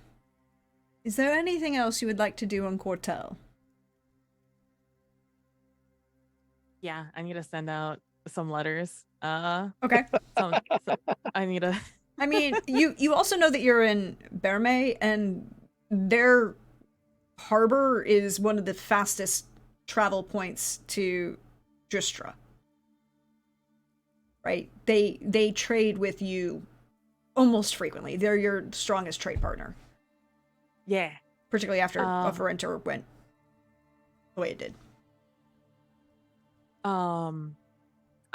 Is there anything else you would like to do on Cortel? Yeah, I need to send out some letters. Okay. Some, I need to. I mean, you also know that you're in Berme, and their harbor is one of the fastest travel points to Dristra. Right? They trade with you almost frequently. They're your strongest trade partner, Yeah. particularly after Offerenter went the way it did.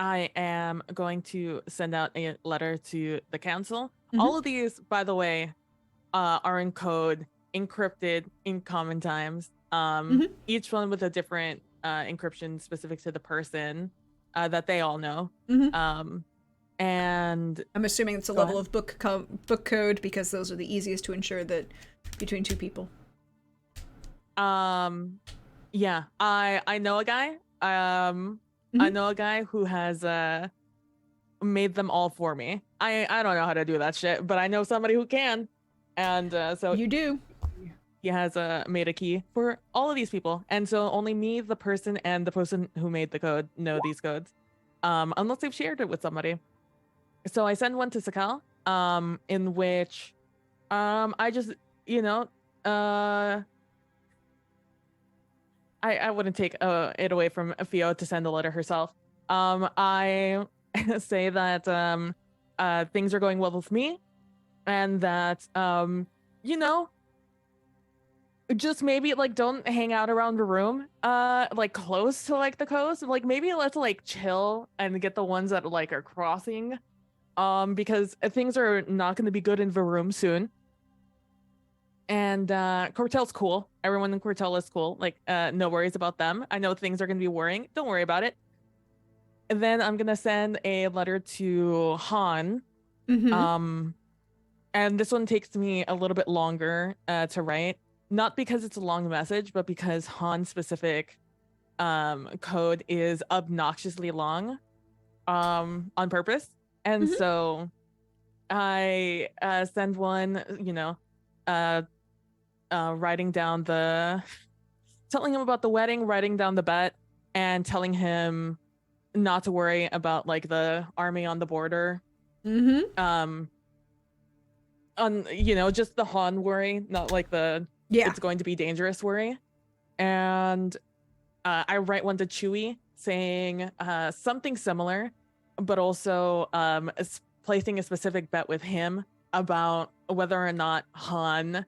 I am going to send out a letter to the council. Mhm. All of these, by the way, are in code, encrypted in common times. Each one with a different encryption specific to the person that they all know. And I'm assuming it's a level of book code because those are the easiest to ensure that between two people. yeah, I know a guy. I know a guy who has made them all for me. I don't know how to do that shit, but I know somebody who can. And so You do. he has made a key for all of these people. And so only me, the person, and the person who made the code know these codes. Unless they've shared it with somebody. So I send one to Sakal, in which I just, I wouldn't take it away from Fio to send a letter herself. I say that things are going well with me, and that just maybe like don't hang out around the room, like close to like the coast. Like maybe let's like chill and get the ones that like are crossing, because things are not going to be good in the room soon. And Cortel's cool. Everyone in Cortel is cool. Like, no worries about them. I know things are going to be worrying. Don't worry about it. And then I'm going to send a letter to Han. And this one takes me a little bit longer to write. Not because it's a long message, but because Han's specific code is obnoxiously long on purpose. And so I send one, writing down telling him about the wedding, writing down the bet, and telling him not to worry about like the army on the border. Just the Han worry, not like the it's going to be dangerous worry. And I write one to Chewie saying something similar, but also placing a specific bet with him about whether or not Han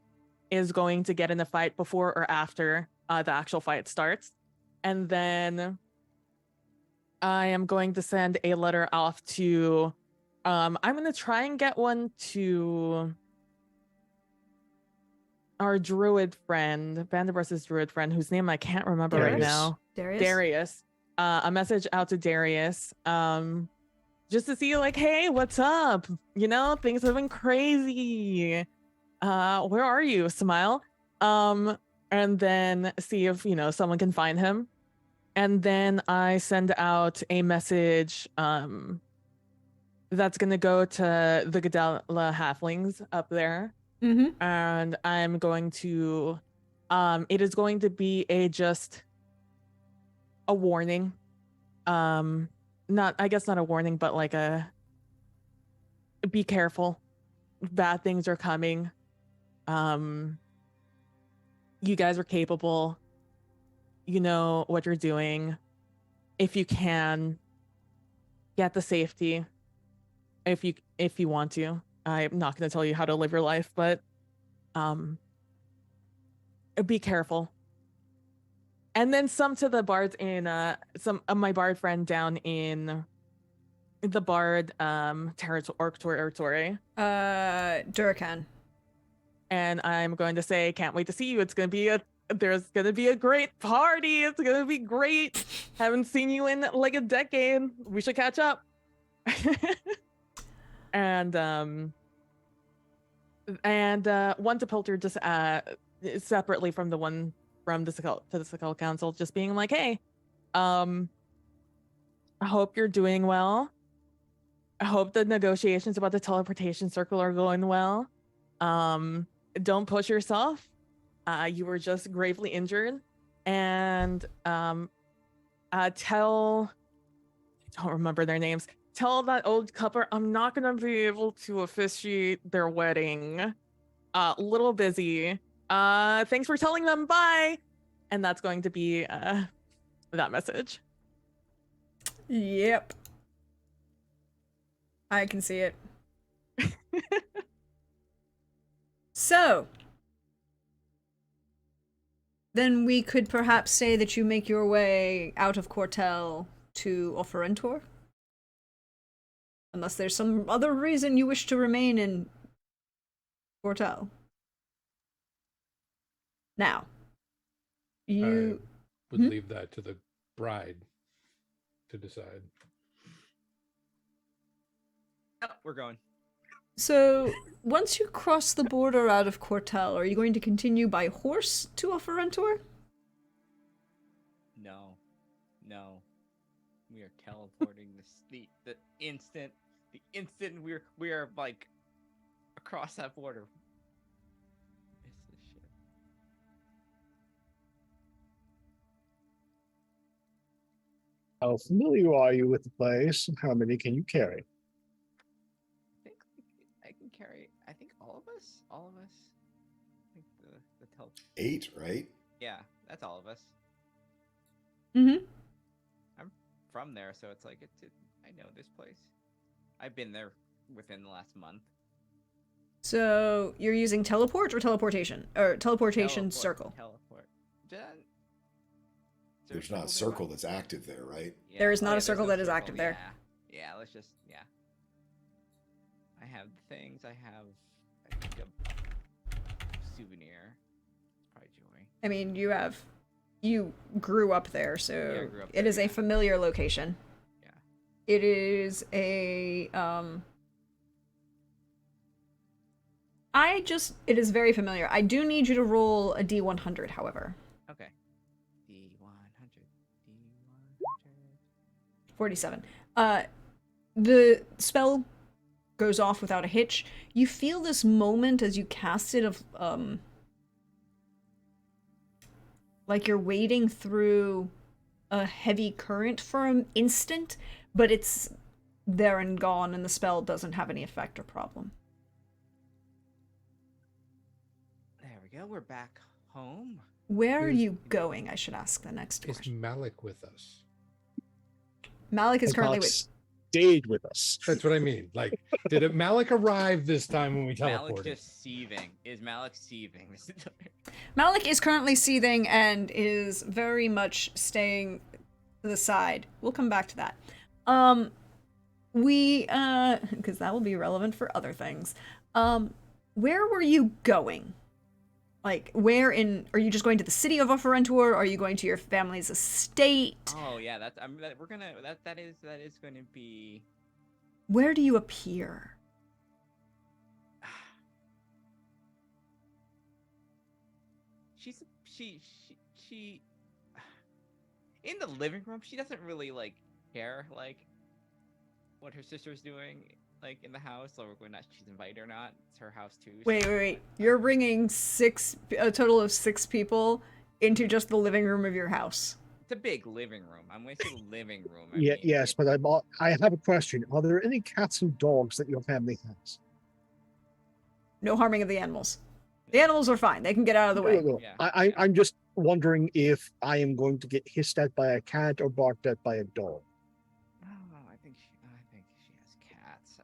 is going to get in a fight before or after the actual fight starts. And then I am going to send a letter off to I'm going to try and get one to our druid friend, Vanderbrust's druid friend, whose name I can't remember right now. Darius. A message out to Darius, just to see like, hey, what's up? Things have been crazy. Where are you? Smile. And then see if, someone can find him. And then I send out a message that's going to go to the Gadala halflings up there. And I'm going to, it is going to be just a warning. Not a warning, but like be careful. Bad things are coming. You guys are capable. You know what you're doing. If you can, get the safety. If you want to. I'm not going to tell you how to live your life, but be careful. And then some to the bards in some of my bard friend down in the bard territory. Durakan. And I'm going to say, can't wait to see you. There's gonna be a great party. It's gonna be great. Haven't seen you in like a decade. We should catch up. And one to Pilter just separately from the one from the Sakal Council, just being like, hey, I hope you're doing well. I hope the negotiations about the teleportation circle are going well. Don't push yourself. you were just gravely injured, and tell, I don't remember their names. Tell that old couple I'm not gonna be able to officiate their wedding. Little busy. Thanks for telling them. Bye. And that's going to be that message. Yep. I can see it. So, then we could perhaps say that you make your way out of Cortel to Offerentor? Unless there's some other reason you wish to remain in Cortel. Now, you... Would Hmm? leave that to the bride to decide. Oh, we're going. So, once you cross the border out of Cortel, are you going to continue by horse to Offerentor? No. No. We are teleporting the instant we are like across that border. Miss this shit. How familiar are you with the place? How many can you carry? I think I can carry. I think all of us. All of us. I think the tel. 8, right? Yeah, that's all of us. Mm-hmm. I'm from there, so it's like I know this place. I've been there within the last month. So, you're using teleport or teleportation? Or teleportation Teleport, circle? Teleport. There's not a circle that's active there, right? Yeah. There is not a there's circle no that is circle, active there. Yeah, let's just, yeah. I have things, I think a souvenir. Probably joy. I mean, you grew up there, so Yeah, I grew up it there, is a yeah. familiar location. Yeah. It is a, it is very familiar. I do need you to roll a D100, however. Okay. D100. 47. The spell goes off without a hitch. You feel this moment as you cast it of, like you're wading through a heavy current for an instant, but it's there and gone, and the spell doesn't have any effect or problem. There we go, we're back home. Where are Is- you going, I should ask the next Is question. Malik with us? Malik is currently Fox stayed with us. That's what I mean. Like, did Malik arrive this time when we Malik's teleported? just seething. Is Malik seething? Malik is currently seething and is very much staying to the side. We'll come back to that. Because that will be relevant for other things. Where were you going? Like, are you just going to the city of Offerentor? Are you going to your family's estate? Oh yeah, that is going to be. Where do you appear? She in the living room. She doesn't really like care like what her sister's doing like in the house, or whether she's invited or not. It's her house too. so- Wait. You're bringing a total of 6 people into just the living room of your house. It's a big living room. I'm going to say living room. Yes, but I have a question. Are there any cats and dogs that your family has? No harming of the animals. The animals are fine. They can get out of the way. No. Yeah, I'm just wondering if I am going to get hissed at by a cat or barked at by a dog. Oh, I think she has cats.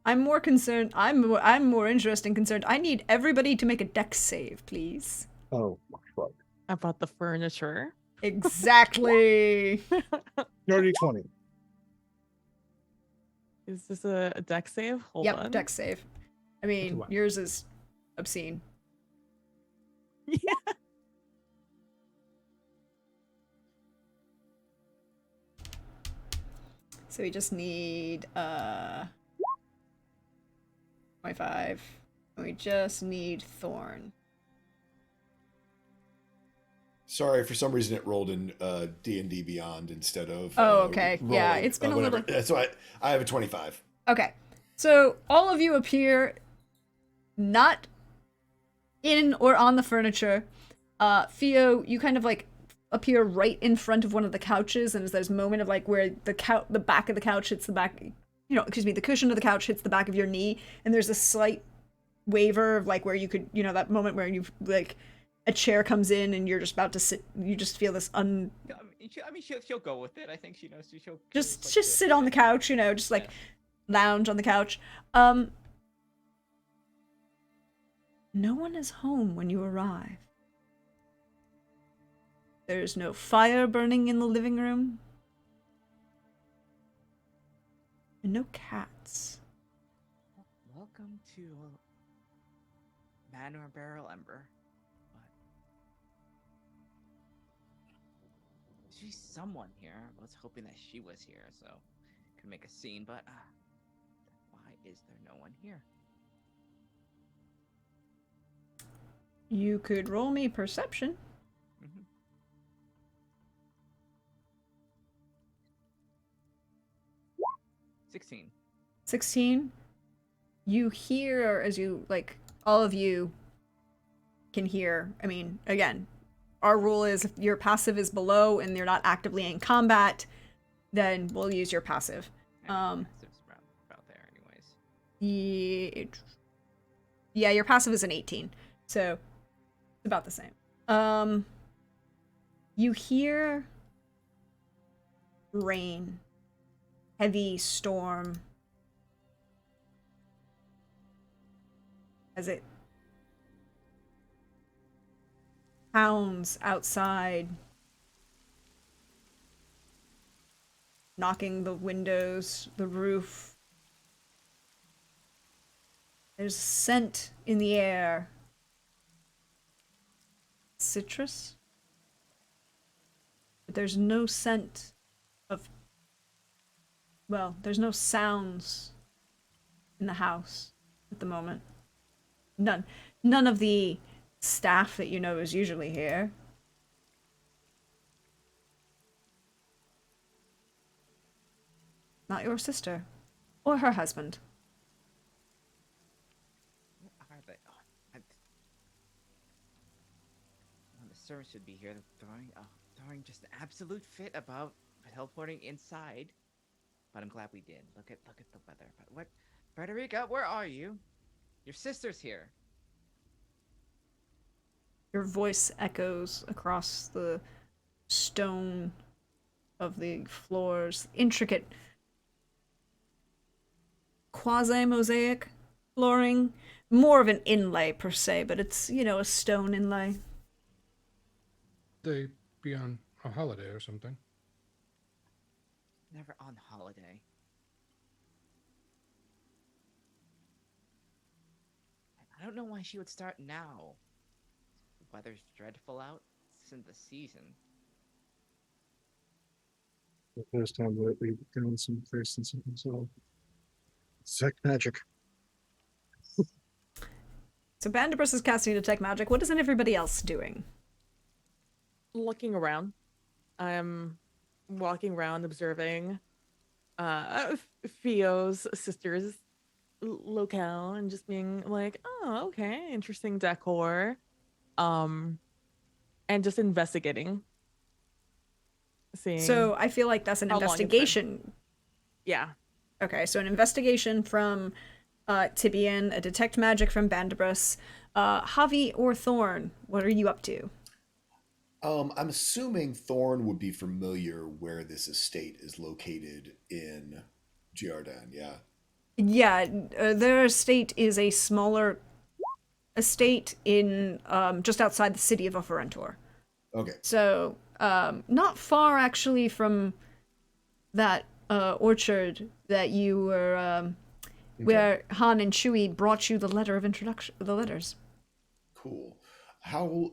I'm more concerned. I'm more interested and concerned. I need everybody to make a dex save, please. Oh my god. About the furniture. Exactly. Dirty 20. Is this a deck save? Hold Yep, on. dex save. I mean, what? yours is obscene. Yeah. So we just need 25. We just need Thorn. Sorry, for some reason it rolled in D&D Beyond instead of. Oh, okay. Yeah, rolling, it's been a whatever. little- So I have a 25. Okay. So all of you appear not in or on the furniture. Theo, you kind of like appear right in front of one of the couches, and there's this moment of like where the back of the couch hits the back, excuse me, the cushion of the couch hits the back of your knee, and there's a slight waver of like where you could, that moment where you like a chair comes in and you're just about to sit, you just feel this She'll go with it. I think she knows. She'll just like, sit on the couch, just like lounge on the couch. No one is home when you arrive. There's no fire burning in the living room. And no cats. Welcome to Manor Barrel Ember. She's someone here. I was hoping that she was here, so could make a scene, but why is there no one here? You could roll me perception. 16. 16. You hear, as you, like, all of you can hear, I mean, again, our rule is if your passive is below and you're not actively in combat, then we'll use your passive. Passive's about there anyways. Yeah, your passive is an 18, so it's about the same. You hear rain, heavy storm, as it pounds outside, knocking the windows, the roof. There's scent in the air. Citrus? But there's no scent of... Well, there's no sounds in the house at the moment. None of the staff that you know is usually here. Not your sister. Or her husband. Are they? The servants should be here. Throwing just an absolute fit about teleporting inside. But I'm glad we did. Look at the weather. But what, Frederica? Where are you? Your sister's here. Your voice echoes across the stone of the floors. Intricate quasi-mosaic flooring. More of an inlay per se, but it's, a stone inlay. They be on a holiday or something. Never on holiday. I don't know why she would start now. The weather's dreadful out. This isn't the season. The first time that we've done some first and something, so detect magic. So Bandibus is casting detect magic. What isn't everybody else doing? Looking around. I'm walking around observing Theo's sister's locale and just being like, oh, okay, interesting decor. And just investigating. Seeing So I feel like that's an how long it's been. investigation. Yeah. Okay, so an investigation from Tibian, a detect magic from Bandibus. Javi or Thorn, what are you up to? I'm assuming Thorn would be familiar where this estate is located in Giardan, yeah? Yeah, their estate is a smaller estate in just outside the city of Oferentor. Okay. So, not far actually from that orchard that you were, where Han and Chewie brought you the letter of introduction, the letters. Cool. How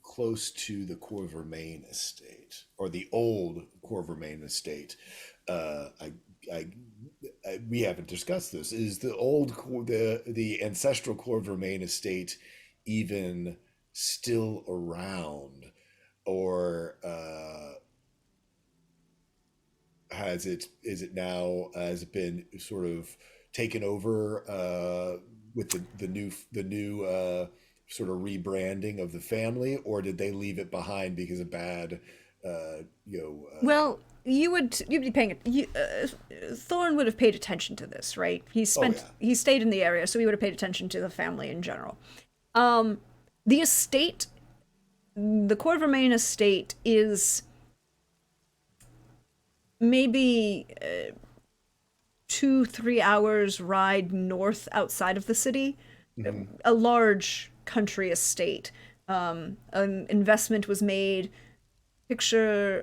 close to the Corvermain estate, or the old Corvermain estate? We haven't discussed this. Is the old the ancestral Corvermain estate even still around, or has it been sort of taken over with the new sort of rebranding of the family, or did they leave it behind because of bad, Well, you'd be paying it. Thorn would have paid attention to this, right? Oh yeah, He stayed in the area, so he would have paid attention to the family in general. The estate, the Court of Remain estate, is maybe 2-3 hours ride north outside of the city. A large country estate. An investment was made. Picture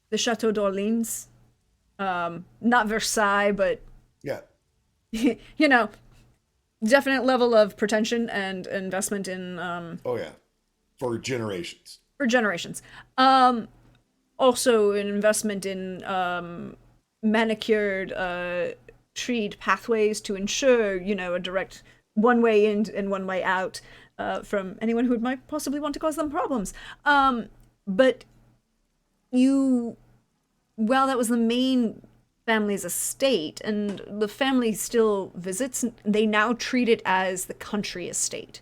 the Chateau d'Orleans. Not Versailles, but yeah. you know, definite level of pretension and investment in Oh yeah, for generations. for generations. Also an investment in manicured treed pathways to ensure, a direct one way in and one way out from anyone who might possibly want to cause them problems. But while that was the main family's estate, and the family still visits, they now treat it as the country estate.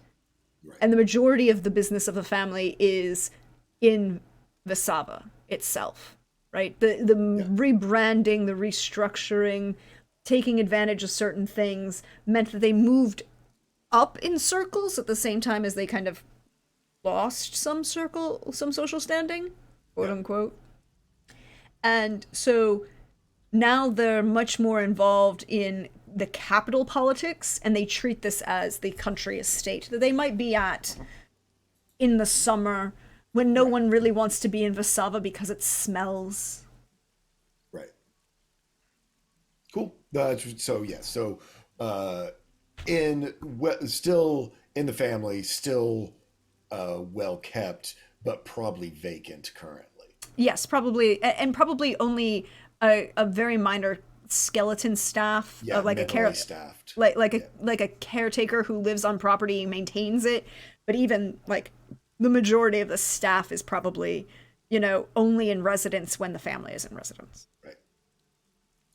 Right. And the majority of the business of the family is in Vesava itself, right? The rebranding, the restructuring, taking advantage of certain things meant that they moved up in circles at the same time as they kind of lost some social standing, quote unquote. And so now they're much more involved in the capital politics, and they treat this as the country estate that they might be at in the summer when no one really wants to be in Vesava because it smells. Right. Cool. So yeah. So still in the family, still well kept, but probably vacant currently. Yes, probably, and probably only a very minor skeleton staff, Yeah, like staffed. like a caretaker who lives on property, maintains it. But even like the majority of the staff is probably, only in residence when the family is in residence. Right.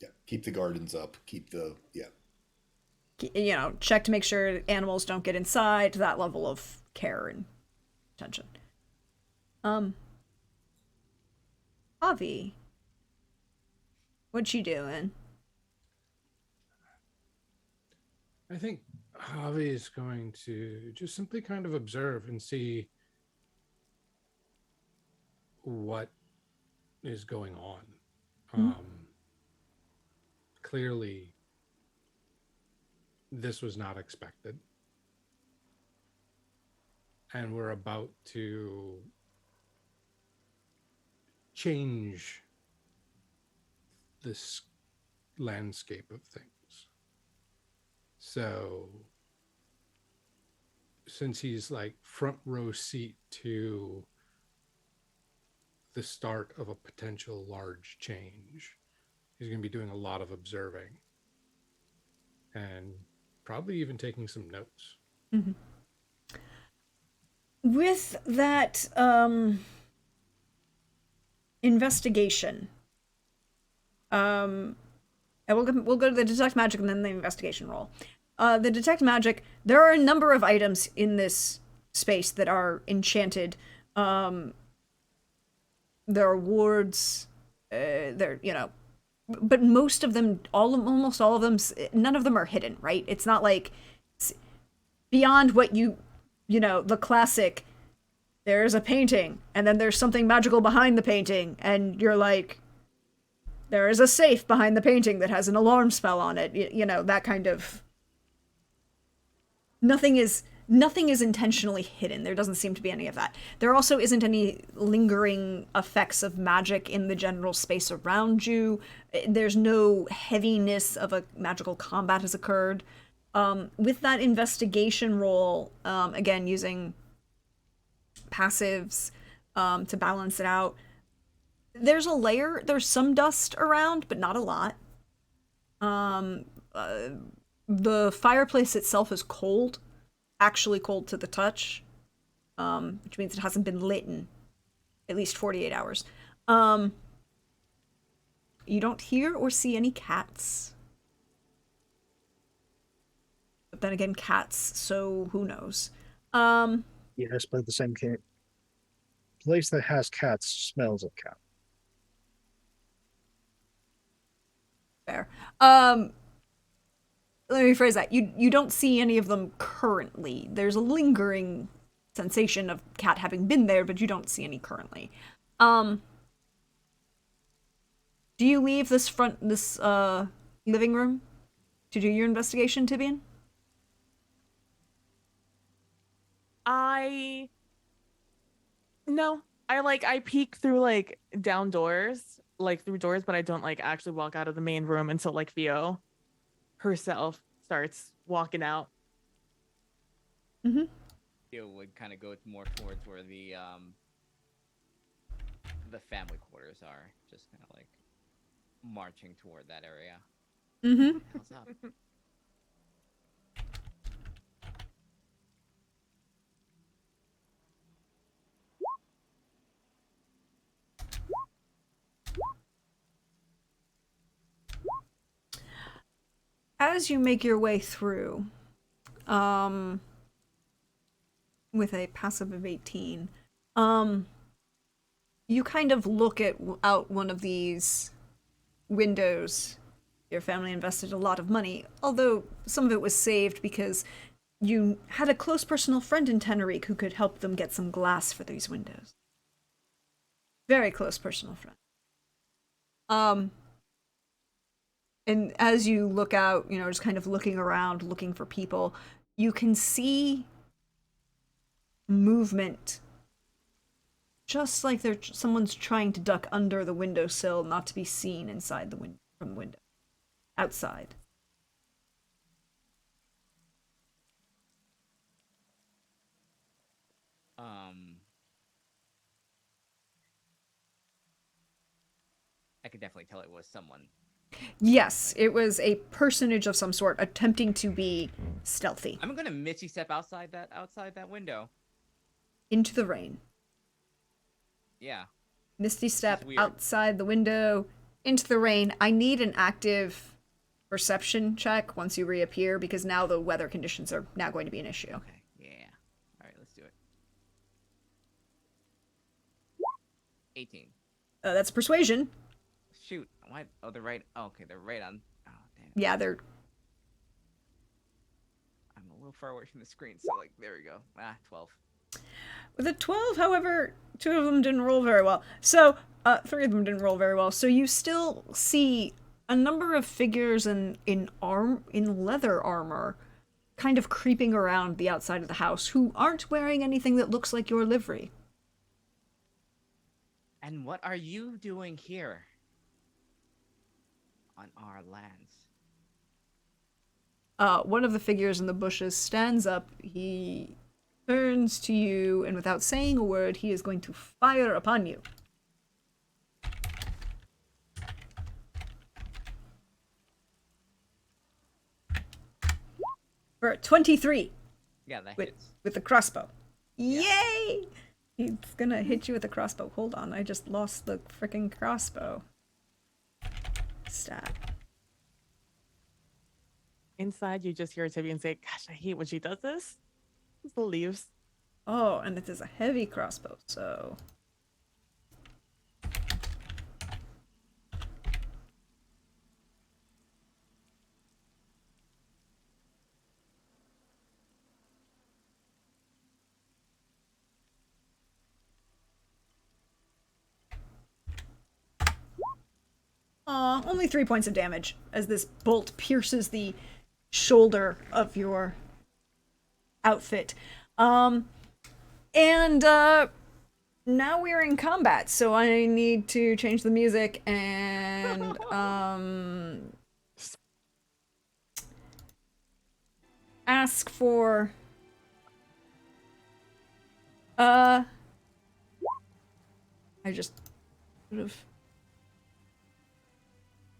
Yeah. Keep the gardens up. Keep the Check to make sure animals don't get inside. To that level of care and attention. Avi, what you doing? I think Javi is going to just simply kind of observe and see what is going on. Clearly, this was not expected. And we're about to change this landscape of things. So, since he's like front row seat to the start of a potential large change, he's going to be doing a lot of observing and probably even taking some notes. Mm-hmm. With that investigation, and we'll go to the detect magic and then the investigation roll. The detect magic, there are a number of items in this space that are enchanted. There are wards. But most of them, almost all of them, none of them are hidden, right? It's not like beyond what the classic. There's a painting, and then there's something magical behind the painting, and you're like, there is a safe behind the painting that has an alarm spell on it. That kind of. Nothing is intentionally hidden. There doesn't seem to be any of that. There also isn't any lingering effects of magic in the general space around you. There's no heaviness of a magical combat has occurred. With that investigation roll, again, using passives to balance it out, there's some dust around, but not a lot. The fireplace itself is cold, actually cold to the touch, which means it hasn't been lit in at least 48 hours. You don't hear or see any cats But then again, cats, so who knows? Yes, but at the same place that has cats smells of cat. Fair. Let me rephrase that. You don't see any of them currently. There's a lingering sensation of cat having been there, but you don't see any currently. Do you leave this living room to do your investigation, Tibian? No. I peek through like down doors, like through doors, but I don't like actually walk out of the main room until like Theo herself starts walking out. Mm-hmm. It would kind of go more towards where the family quarters are, just kind of like marching toward that area. Mm-hmm. What's up? As you make your way through, with a passive of 18, you kind of look out one of these windows. Your family invested a lot of money, although some of it was saved because you had a close personal friend in Tenerique who could help them get some glass for these windows. Very close personal friend. And as you look out, just kind of looking around, looking for people, you can see movement. Just like someone's trying to duck under the windowsill, not to be seen inside the window from the window. Outside. I could definitely tell it was someone. Yes, it was a personage of some sort attempting to be stealthy. I'm gonna Misty step outside that window. Into the rain. Yeah. Misty step outside the window, into the rain. I need an active perception check once you reappear, because now the weather conditions are now going to be an issue. Okay, yeah. Alright, let's do it. 18. That's persuasion. Shoot. Why? Oh, they're right. Oh, okay, they're right on. Oh, damn. Yeah, they're... I'm a little far away from the screen, so, like, there we go. 12. With a 12, however, 2 of them didn't roll very well. So, 3 of them didn't roll very well. So you still see a number of figures in leather armor kind of creeping around the outside of the house who aren't wearing anything that looks like your livery. And what are you doing here? On our lands. One of the figures in the bushes stands up. He turns to you, and without saying a word, he is going to fire upon you. For 23. Yeah, that with, hits. With the crossbow. Yeah. Yay! He's gonna hit you with a crossbow. Hold on, I just lost the freaking crossbow. Stat. Inside, you just hear Tibian say, "Gosh, I hate when she does this." Just leaves. Oh, and it is a heavy crossbow, so... Aw, only 3 points of damage as this bolt pierces the shoulder of your outfit. And now we're in combat, so I need to change the music and ask for I just sort of...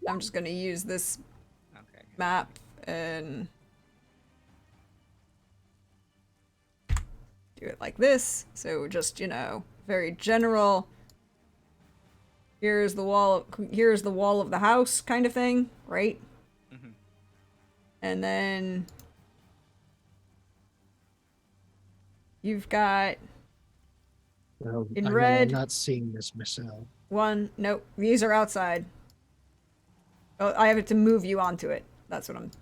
I'm just gonna use this map and do it like this. So just, very general. Here's the wall of the house kind of thing, right? Mm-hmm. And then You've got No, In I know red. I'm not seeing this myself. 1. Nope, these are outside. Oh, I have to move you onto it. That's what I'm...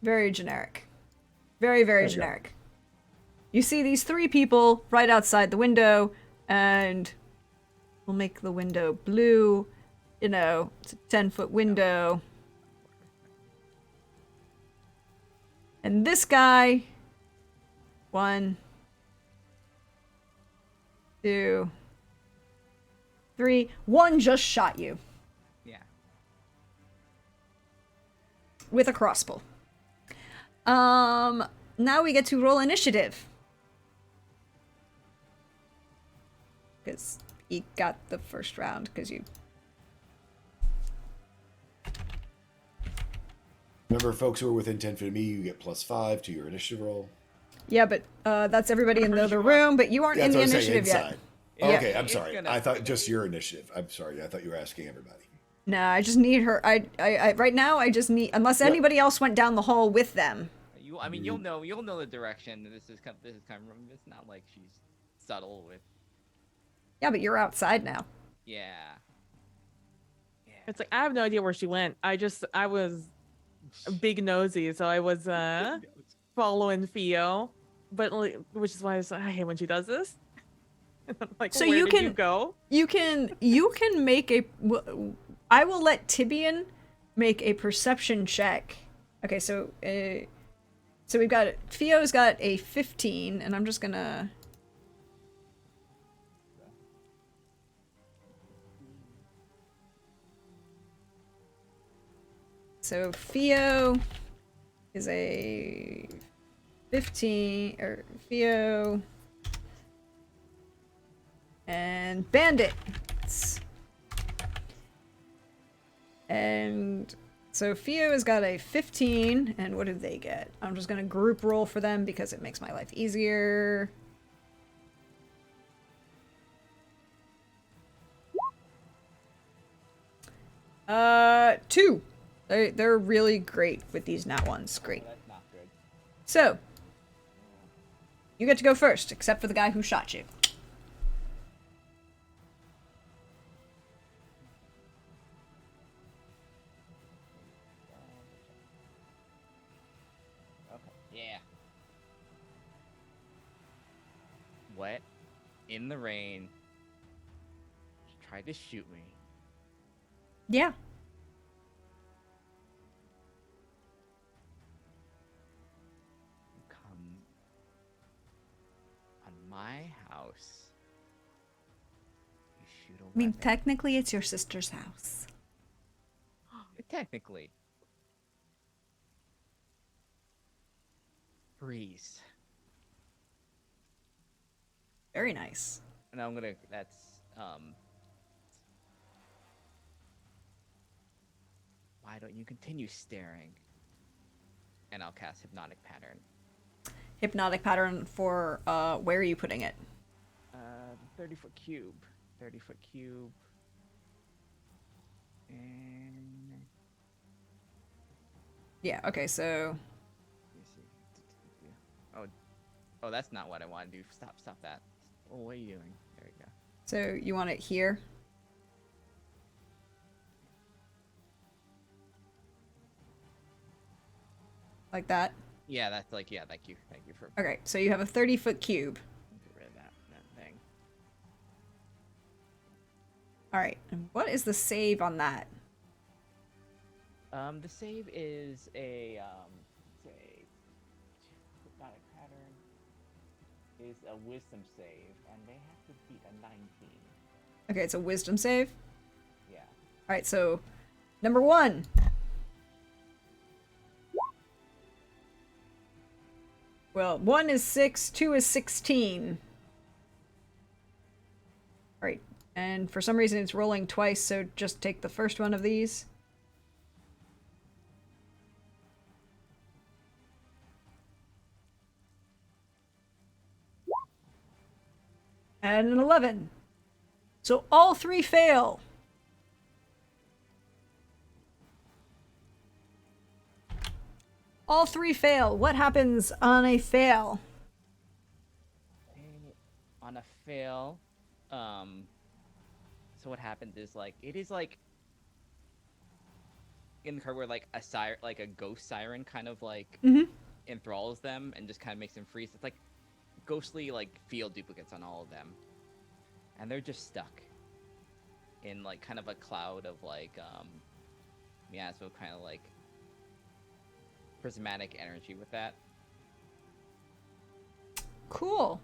Very generic. Very, very There we go. generic. You see these 3 people right outside the window, and we'll make the window blue. You know, it's a 10-foot window. And this guy... 1, 2, 3. 1 just shot you Yeah. with a crossbow. Now we get to roll initiative. Because you got the first round, because you... Remember, folks who are within 10 feet of me, you get +5 to your initiative roll. Yeah, but that's everybody in the other room, but you aren't in That's the what I'm saying, initiative yet. inside. Yeah. Okay, I'm It's sorry. gonna- I thought just your initiative. I'm sorry. I thought you were asking everybody. No, I just need her. I right now I just need, unless Yep. anybody else went down the hall with them. I mean, you'll know the direction. This is kind of. It's not like she's subtle with. Yeah, but you're outside now. Yeah. Yeah. It's like I have no idea where she went. I was big nosy, so I was following Theo, but which is why I hate when she does this. I'm like, So where you did can- you go? You can make a. I will let Tibian make a perception check. Okay, so we've got Theo's got a 15, and I'm just gonna. So Theo is a 15, or Theo and Bandits. And so Theo has got a 15, and what did they get? I'm just gonna group roll for them because it makes my life easier. Two. They're really great with these nat ones. Great. That's not good. So, you get to go first, except for the guy who shot you. Okay. Yeah. Wet, in the rain. She tried to shoot me. Yeah. Come on my house. You shoot a I mean, weapon. technically, it's your sister's house. Technically. Freeze. Very nice. And I'm gonna. That's Why don't you continue staring? And I'll cast Hypnotic Pattern. Hypnotic pattern for, where are you putting it? 30-foot cube. 30-foot cube. And Yeah, okay, so... let me see. Oh, that's not what I want to do. Stop that. Oh, what are you doing? There we go. So, you want it here? Like that? Yeah, that's like, yeah, thank you for Okay, so you have a 30-foot cube. get rid of that thing. Alright, and what is the save on that? The save is a say Hypnotic Pattern is a Wisdom save, and they have to beat a 19. Okay, it's a wisdom save. Yeah. Alright, so number 1. Well, 1 is 6, 2 is 16. Alright, and for some reason it's rolling twice, so just take the first one of these. And an 11. So all 3 fail. All 3 fail. What happens on a fail? on a fail, so what happened is like it is like in the card where like a siren, like a ghost siren, kind of like Mhm. enthralls them and just kind of makes them freeze. It's like ghostly like field duplicates on all of them, and they're just stuck in like kind of a cloud of like miasma, kind of like prismatic energy with that. Cool.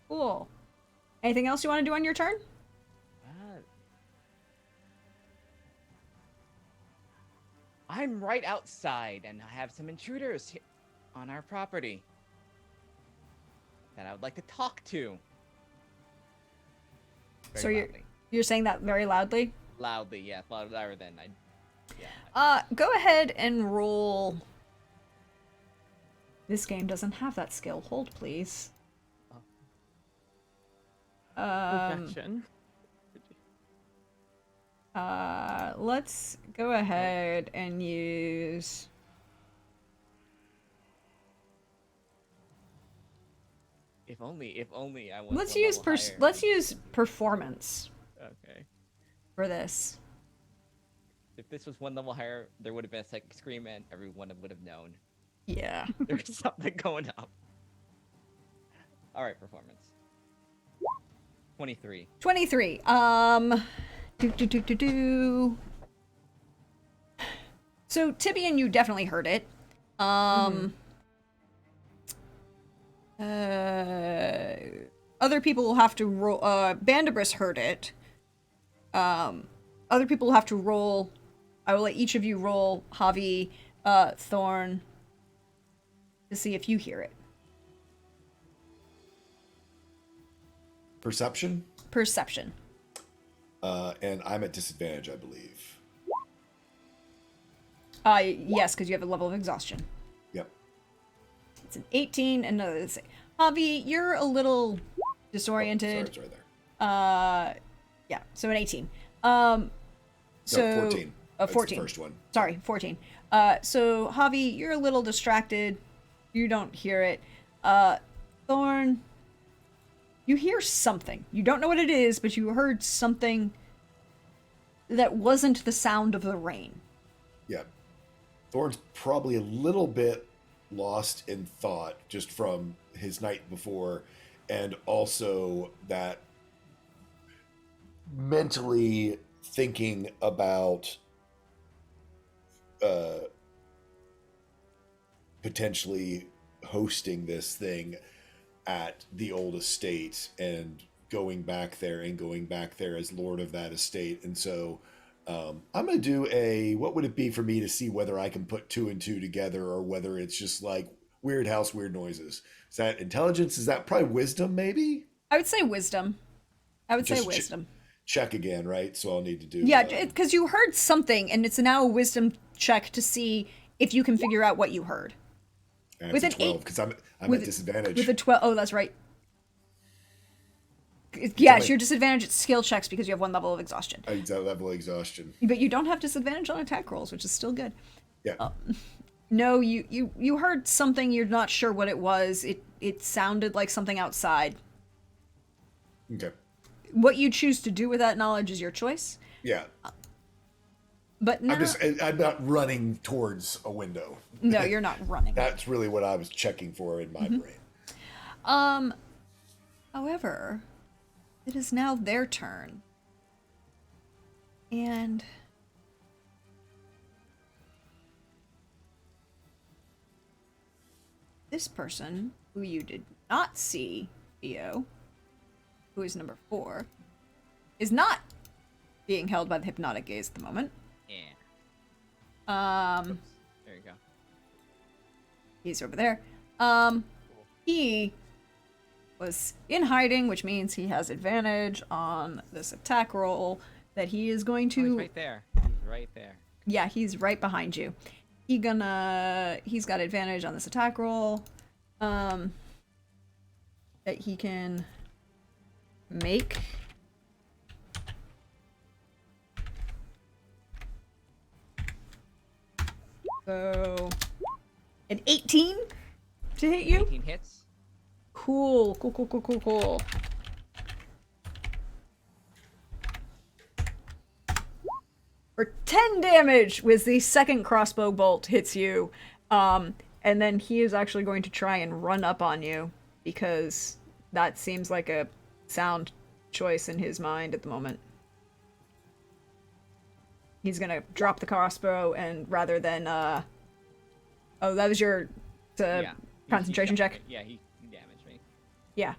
Cool. Anything else you want to do on your turn? I'm right outside, and I have some intruders on our property that I would like to talk to. So Very you're loudly. you're saying that very loudly? Loudly, yeah, louder than I. Yeah. Go ahead and roll. This game doesn't have that skill. Hold, please. Projection. Let's go ahead and use. If only I was. Let's one use level higher. let's use performance Okay. for this. If this was one level higher, there would have been a psychic scream, and everyone would have known Yeah. there was something going up. All right, performance. 23. 23. Do. So Tibian, you definitely heard it. Other people will have to roll. Bandibris heard it. Other people will have to roll. I will let each of you roll, Javi, Thorn, to see if you hear it. Perception. Perception. And I'm at disadvantage, I believe. Yes, because you have a level of exhaustion. Yep. It's an 18, and no, Javi, you're a little disoriented. Sorry, it's right there. Yeah, so an 18. No, So 14. That's 14. the first one. Sorry, 14. So Javi, you're a little distracted. You don't hear it. Thorn, you hear something. You don't know what it is, but you heard something that wasn't the sound of the rain. Yeah. Thorn's probably a little bit lost in thought just from his night before, and also that mentally thinking about potentially hosting this thing at the old estate and going back there as lord of that estate. And so I'm going to do what would it be for me to see whether I can put 2 and 2 together, or whether it's just like weird house, weird noises. Is that intelligence? Is that probably wisdom, maybe? I would say wisdom. Just Wisdom. Check again, right? So I'll need to do... Yeah, because you heard something, and it's now a wisdom check to see if you can figure out what you heard. and with it's an a 12, eight- because I'm with- at disadvantage. With a 12, oh, that's right. Yes, me- your disadvantage at skill checks because you have one level of exhaustion. I use that level of exhaustion. But you don't have disadvantage on attack rolls, which is still good. Yeah. No, you heard something, you're not sure what it was. It sounded like something outside. Okay. What you choose to do with that knowledge is your choice. Yeah. But no, I'm not running towards a window. no, you're not running. That's really what I was checking for in my brain. However, it is now their turn. And this person, who you did not see, Theo, who is number 4, is not being held by the hypnotic gaze at the moment. Yeah. Oops. There you go. He's over there. He was in hiding, which means he has advantage on this attack roll that he is going Oh, he's to... right there. He's right there. Yeah, he's right behind you. He's got advantage on this attack roll. That he can make. So, an 18 to hit you? 18 hits. Cool. for 10 damage with the second crossbow bolt hits you. And then he is actually going to try and run up on you because that seems like a sound choice in his mind at the moment. He's gonna drop the crossbow and rather than oh, that was your concentration check? Yeah, he damaged me. Yeah.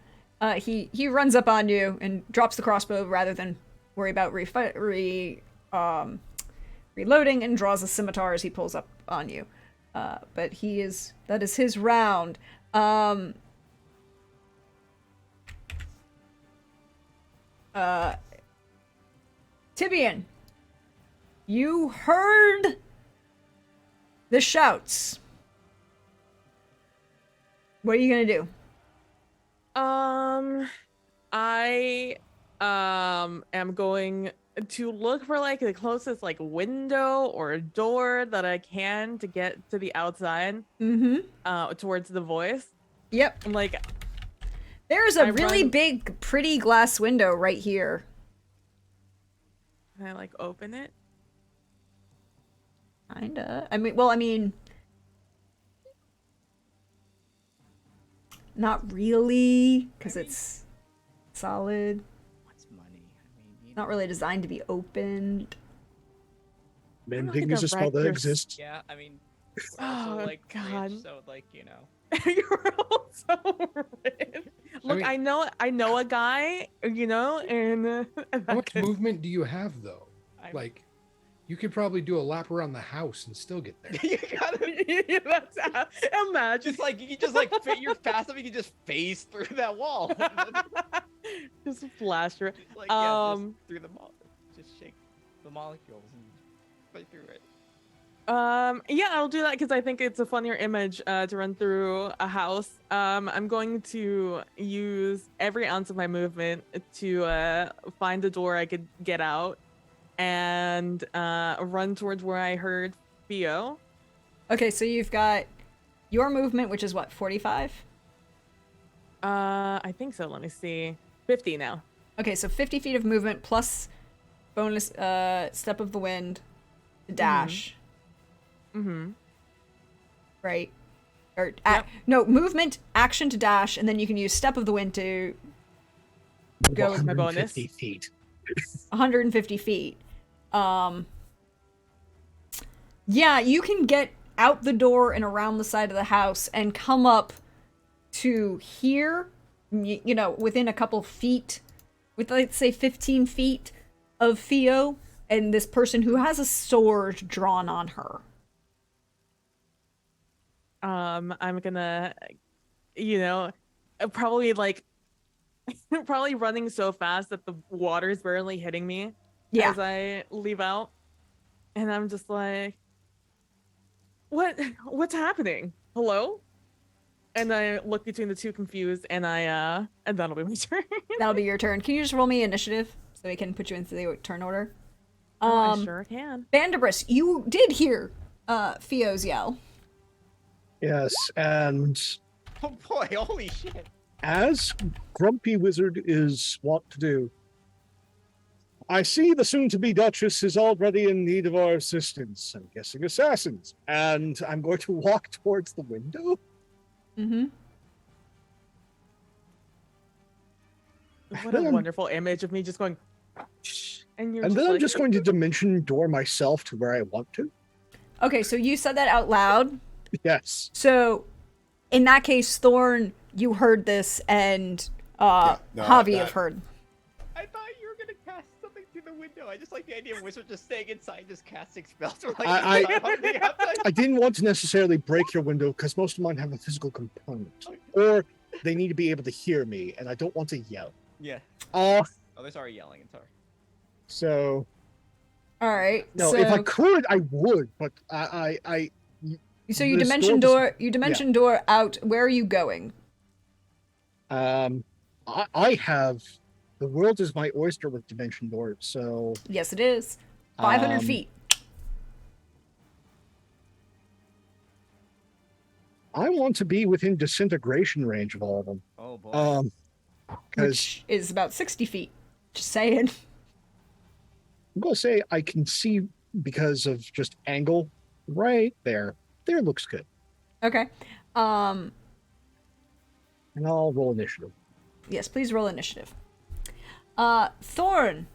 He runs up on you and drops the crossbow rather than worry about reloading and draws a scimitar as he pulls up on you. But that is his round. Tibian, you heard the shouts. What are you gonna do? I am going to look for like the closest like window or door that I can to get to the outside. Towards the voice. Yep. I'm like, there's a really big, pretty glass window right here. Can I like open it? Kinda. Not really, because it's solid. What's money? Not really designed to be opened. Mending is a spell that exists. Yeah, I mean, Oh, also, God. rich, so You're also rich. Look, I know a guy, and How much movement do you have, though? I'm- Like, you could probably do a lap around the house and still get there. you gotta Imagine. just like you can just fit. You're fast enough. You can just phase through that wall. Just flash through. just through the just shake the molecules and fight through it. Yeah, I'll do that because I think it's a funnier image to run through a house. I'm going to use every ounce of my movement to find a door I could get out and run towards where I heard Theo. Okay, so you've got your movement, which is what, 45? I think so. Let me see. 50 now. Okay, so 50 feet of movement plus bonus step of the wind to dash. Right? Or no, movement, action to dash, and then you can use step of the wind to go with my bonus. 150 feet. 150 feet. Yeah, you can get out the door and around the side of the house and come up to here, within a couple feet, with let's say 15 feet of Theo and this person who has a sword drawn on her. I'm gonna, probably probably running so fast that the water is barely hitting me as I leave out, and I'm just like, what's happening? Hello? And I look between the two confused, and and that'll be my turn. That'll be your turn. Can you just roll me initiative so we can put you into the turn order? I sure can. Vanderbris, you did hear Theo's yell. Yes, and Oh boy! Holy shit! as Grumpy Wizard is wont to do, I see the soon-to-be Duchess is already in need of our assistance. I'm guessing assassins. And I'm going to walk towards the window. What a wonderful image of me just going, and then I'm just going to dimension door myself to where I want to. Okay, so you said that out loud. Yes. So, in that case, Thorn, you heard this, and Javi have heard. I thought you were gonna cast something through the window. I just like the idea of Wizard just staying inside, just casting spells. Or, like, I didn't want to necessarily break your window because most of mine have a physical component, or they need to be able to hear me, and I don't want to yell. Yeah. Oh, they started yelling. I'm sorry. So. All right. No, so, if I could, I would, but I. So you dimension door. You dimension door out. Where are you going? I have. The world is my oyster with dimension door. So. Yes, it is. 500 feet. I want to be within disintegration range of all of them. Oh boy. Which is about 60 feet. Just saying. I'm gonna say I can see because of just angle, right there. There looks good. Okay. And I'll roll initiative. Yes, please roll initiative. Thorn,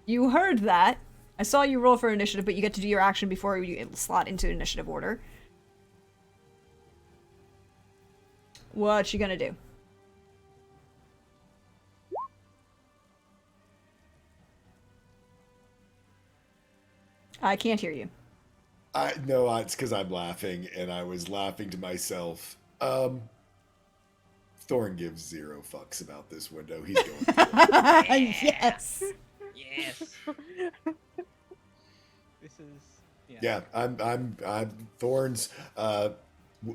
you heard that. I saw you roll for initiative, but you get to do your action before you slot into initiative order. What you gonna do? I can't hear you. No, it's because I'm laughing, and I was laughing to myself. Thorn gives 0 fucks about this window. He's going through it. Yes. Yes. This is Yeah, I'm Thorn's.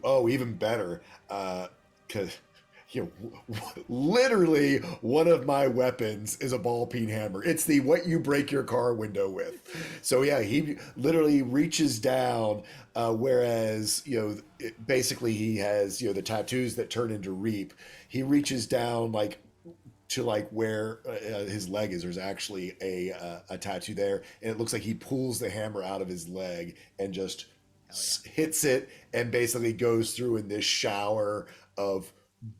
Even better. Because literally one of my weapons is a ball peen hammer. It's the what you break your car window with. So yeah, he literally reaches down. Whereas basically he has the tattoos that turn into reap. He reaches down to where his leg is. There's actually a tattoo there, and it looks like he pulls the hammer out of his leg and just hits it, and basically goes through in this shower of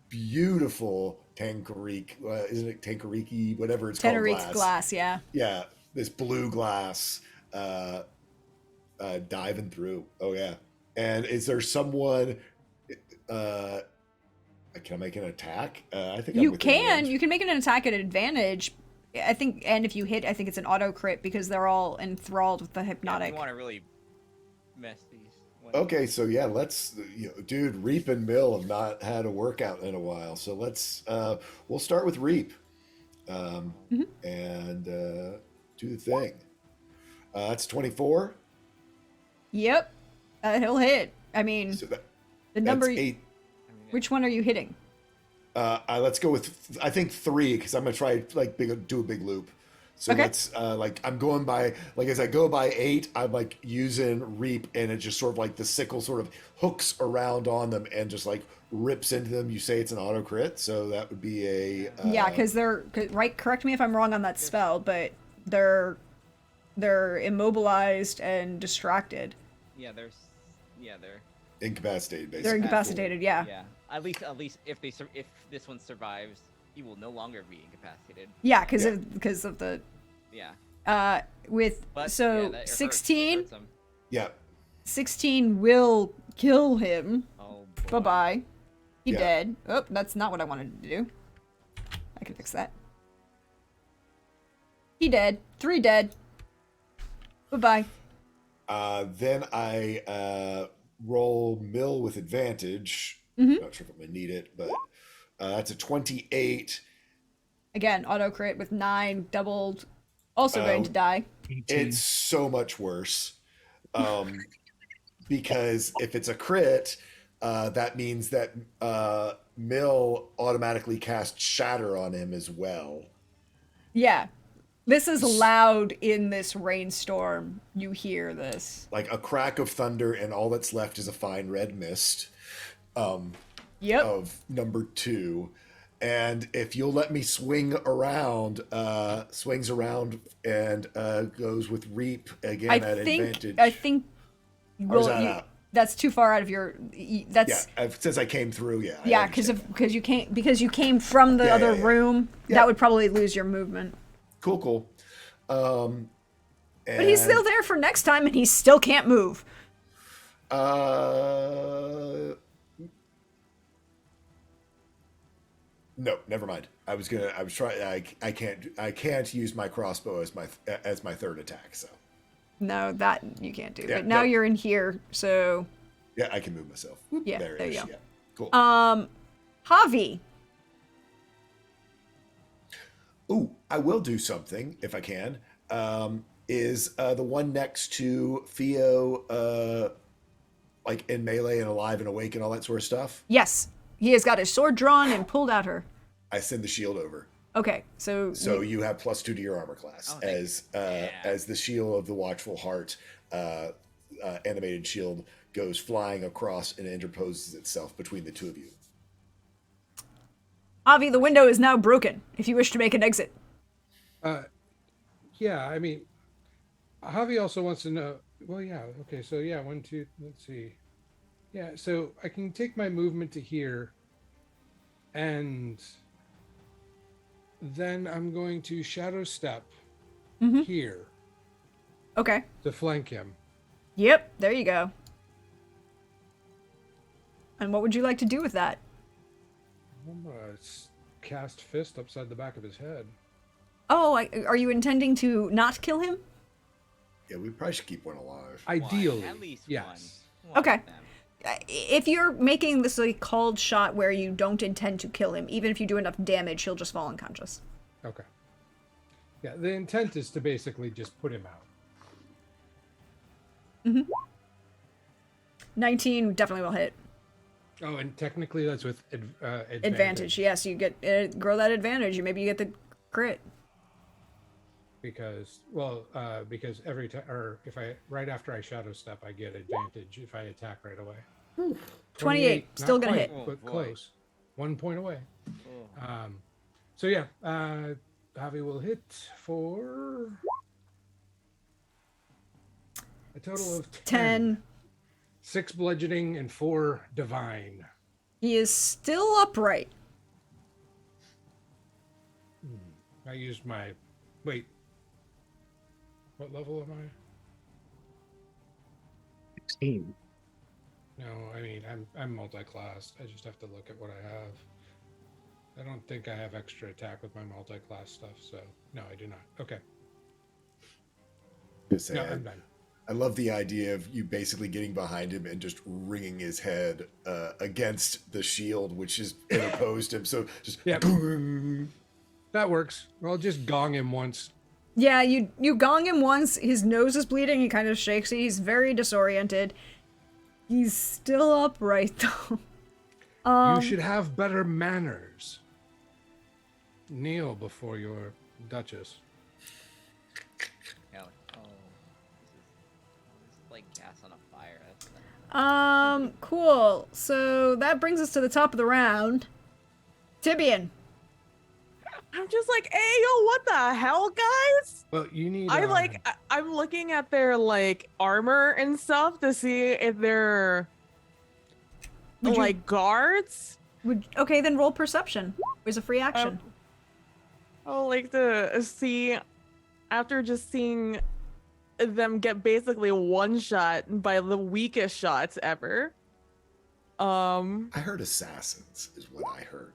beautiful Tankariki, isn't it Tankariki, whatever it's called, glass, yeah. Yeah, this blue glass diving through. Oh yeah. And is there someone can I make an attack? I think You can make an attack at advantage, I think, and if you hit, I think it's an auto crit because they're all enthralled with the hypnotic. You want to really mess these. Okay, so yeah, let's, dude, Reap and Mill have not had a workout in a while, so let's, we'll start with Reap, and do the thing. That's 24. Yep, he'll hit. I mean, So the number. that's 8. Which one are you hitting? Let's go with, I think 3, because I'm gonna try do a big loop. So Okay. let's I'm going by as I go by 8, I'm using Reap, and it just sort of the sickle sort of hooks around on them and just rips into them. You say it's an auto crit, so that would be a Yeah, because they're right. Correct me if I'm wrong on that spell, but they're immobilized and distracted. Yeah, they're incapacitated. Basically, They're incapacitated. Yeah. yeah. At least if if this one survives, he will no longer be incapacitated. Yeah, because of the. Yeah. With But, so yeah, that- it hurts. It 16. hurts him. Yeah, 16 will kill him. Oh. Bye boy. bye. He Yeah. dead. Oh, that's not what I wanted to do. I can fix that. He dead. 3 dead. Bye bye. then I roll Mill with advantage. Mhm. Not sure if I'm gonna need it, but that's a 28. Again, auto crit with 9 doubled. Also going to die. 18. It's so much worse, because if it's a crit, that means that Mill automatically casts Shatter on him as well. Yeah. This is loud in this rainstorm. You hear this. Like a crack of thunder, and all that's left is a fine red mist. Yep. Of number 2. And if you'll let me swings around and goes with Reap again at advantage. I think. Or is that out? That's too far out of your. That's Since I came through, yeah. yeah, because you came from the other room. Yeah. That would probably lose your movement. Cool. But he's still there for next time, and he still can't move. No, never mind. I was trying. I can't use my crossbow as my third attack. So No, that you can't do. Yeah, but now no. you're in here, so yeah, I can move myself. Whoop, Yeah, there there it you is. go. Yeah, cool. Javi. Ooh, I will do something if I can. Is the one next to Theo, in melee and alive and awake and all that sort of stuff? Yes, he has got his sword drawn and pulled at her. I send the shield over. Okay, so You have +2 to your armor class Oh, thank as the shield of the Watchful Heart animated shield goes flying across and interposes itself between the two of you. Javi, the window is now broken. If you wish to make an exit. Yeah, I mean, Javi also wants to know. Well, yeah. Okay, so yeah, one, two. Let's see. Yeah, so I can take my movement to here, and then I'm going to shadow step Mm-hmm. here Okay. to flank him. Yep. There you go. And what would you like to do with that? I'm gonna cast fist upside the back of his head. Oh, are you intending to not kill him? Yeah, we probably should keep one alive. Ideally, At least yes. one. Okay. Of them. If you're making this a called shot where you don't intend to kill him, even if you do enough damage, he'll just fall unconscious. Okay. Yeah, the intent is to basically just put him out. 19 definitely will hit. Oh, and technically that's with Advantage. Yes, you get grow that advantage. Maybe you get the crit. Because every time, or if I right after I shadow step, I get advantage if I attack right away. 28, still not gonna quite, hit. but Oh, boy. close. 1 point away. Oh. So yeah, Javi will hit for a total of 10. 6 bludgeoning and 4 divine. He is still upright. I used my wait. What level am I? 16. No, I mean I'm multi-class. I just have to look at what I have. I don't think I have extra attack with my multi-class stuff, so no, I do not. Okay. Just say, No, I'm done. I love the idea of you basically getting behind him and just ringing his head against the shield, which is opposed him. So just Yeah. That works. I'll just gong him once. Yeah, you gong him once. His nose is bleeding. He kind of shakes. He's very disoriented. He's still upright though. You should have better manners. Kneel before your Duchess. Yeah, oh, this is like gas on a fire. That's Cool. So that brings us to the top of the round. Tibian. I'm just like, hey, yo, what the hell, guys? Well, you need. I'm looking at their like armor and stuff to see if they're Would you- like guards. Okay, then roll perception. There's a free action. I would like to see, after just seeing them get basically one shot by the weakest shots ever. I heard assassins is what I heard.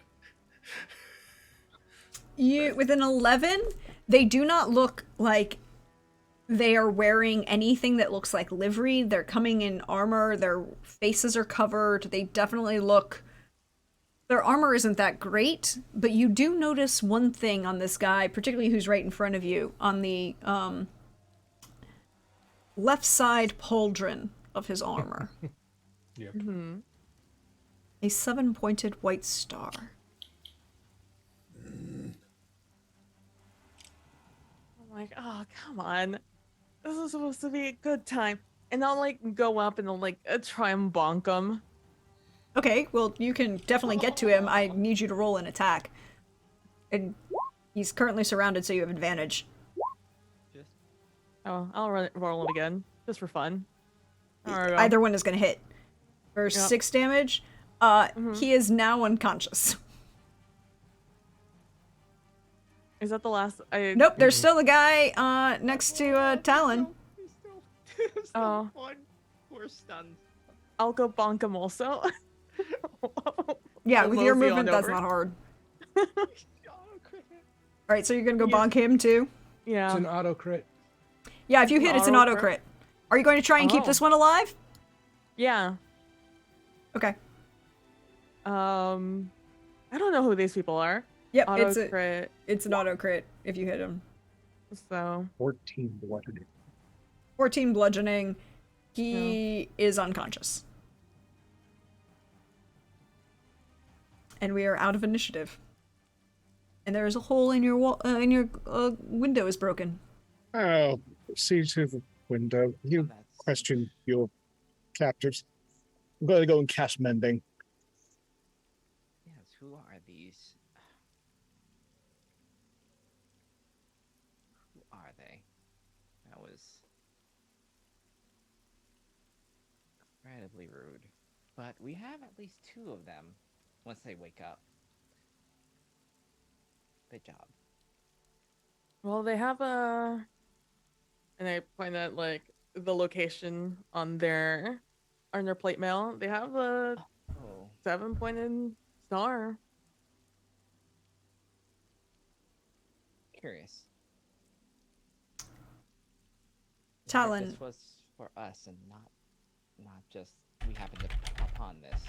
With an 11, they do not look like they are wearing anything that looks like livery. They're coming in armor. Their faces are covered. They definitely look... Their armor isn't that great, but you do notice one thing on this guy, particularly who's right in front of you, on the left side pauldron of his armor. Yep. A 7-pointed white star. I'm like, oh, come on. This is supposed to be a good time. And I'll like go up and I'll like try and bonk him. Okay, well, you can definitely get to him. I need you to roll an attack. And he's currently surrounded, so you have advantage. just Oh, I'll roll it again, just for fun. There we go. Either one is going to hit. For 6 damage, he is now unconscious. Is that the last? Nope, there's still a guy next to Talon. He's still Oh. one. We're stunned. I'll go bonk him also. Yeah, I'll with your mosey on movement, that's over. not hard. Oh, crap. Alright, so you're going to go Yeah. bonk him too? Yeah. It's an auto crit. Yeah, if you hit, it's an auto Auto crit. Are you going to try and keep Oh. this one alive? Yeah. Okay. I don't know who these people are. Yep, Auto crit. it's an auto crit if you hit him. So 14 bludgeoning. 14 bludgeoning. He is unconscious. And we are out of initiative. And there is a hole in your wall. Window is broken. Oh, see to the window. You That's- question your captors. I'm going to go and cast mending. Yes, who are these? Who are they? That was incredibly rude. But we have at least 2 of them once they wake up. Good job. Well, they have and I point at like the location on their plate mail. They have a Oh, 7-pointed star. curious. What if Talon, this was for us and not just we happened to come upon this.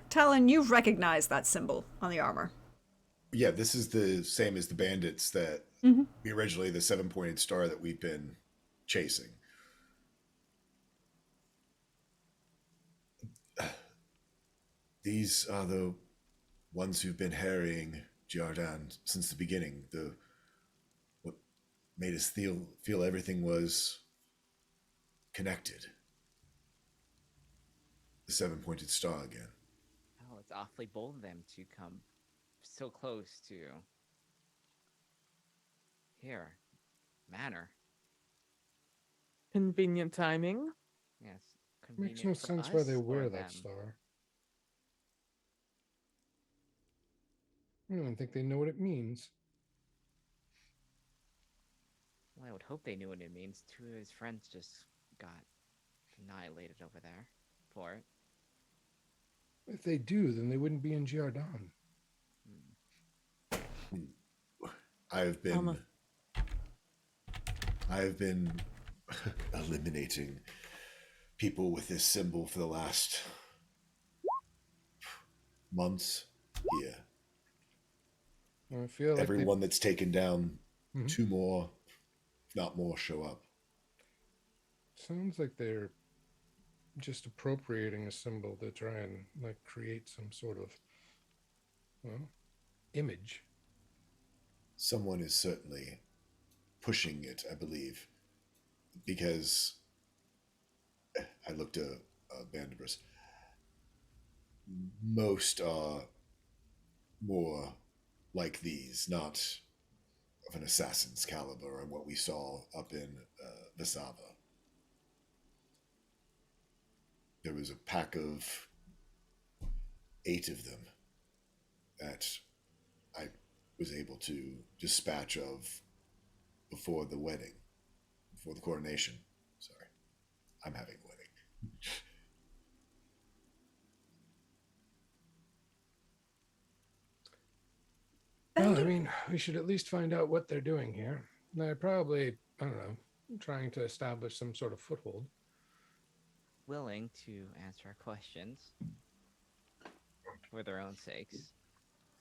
Talon, you recognize that symbol on the armor. Yeah, this is the same as the bandits that Mhm. originally the 7-pointed star that we've been chasing. These are the ones who've been harrying Giardan since the beginning. What made us feel everything was connected. The 7-pointed star again. Oh, it's awfully bold of them to come so close to here. Manor. Convenient timing. Yes. Makes Convenient no for sense why they us or wear them. that star. I don't even think they know what it means. Well, I would hope they knew what it means. 2 of his friends just got annihilated over there for it. If they do, then they wouldn't be in Giardan. I've been eliminating people with this symbol for the last months. Yeah. I feel like Everyone that's taken down, Mhm. 2 more, if not more, show up. Sounds like they're just appropriating a symbol to try and like create some sort of, well, image. Someone is certainly pushing it, I believe, because I looked at Bandibus. Most are more like these, not of an assassin's caliber and what we saw up in Visava. There was a pack of 8 of them that I was able to dispatch of before the wedding, before the coronation. Sorry, I'm having a wedding. Well, I mean, we should at least find out what they're doing here. They're probably, I don't know, trying to establish some sort of foothold. Willing to answer our questions for their own sakes.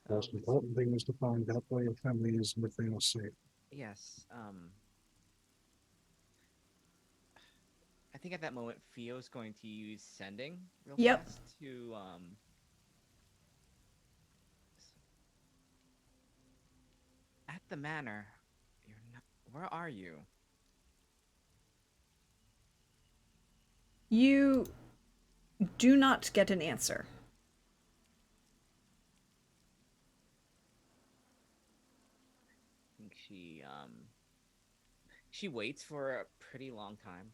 The most important thing is to find out where your family is and if they are safe. Yes. I think at that moment, Fio's going to use sending real Yep. fast to at the manor. You're not. Where are you? You do not get an answer. I think she waits for a pretty long time.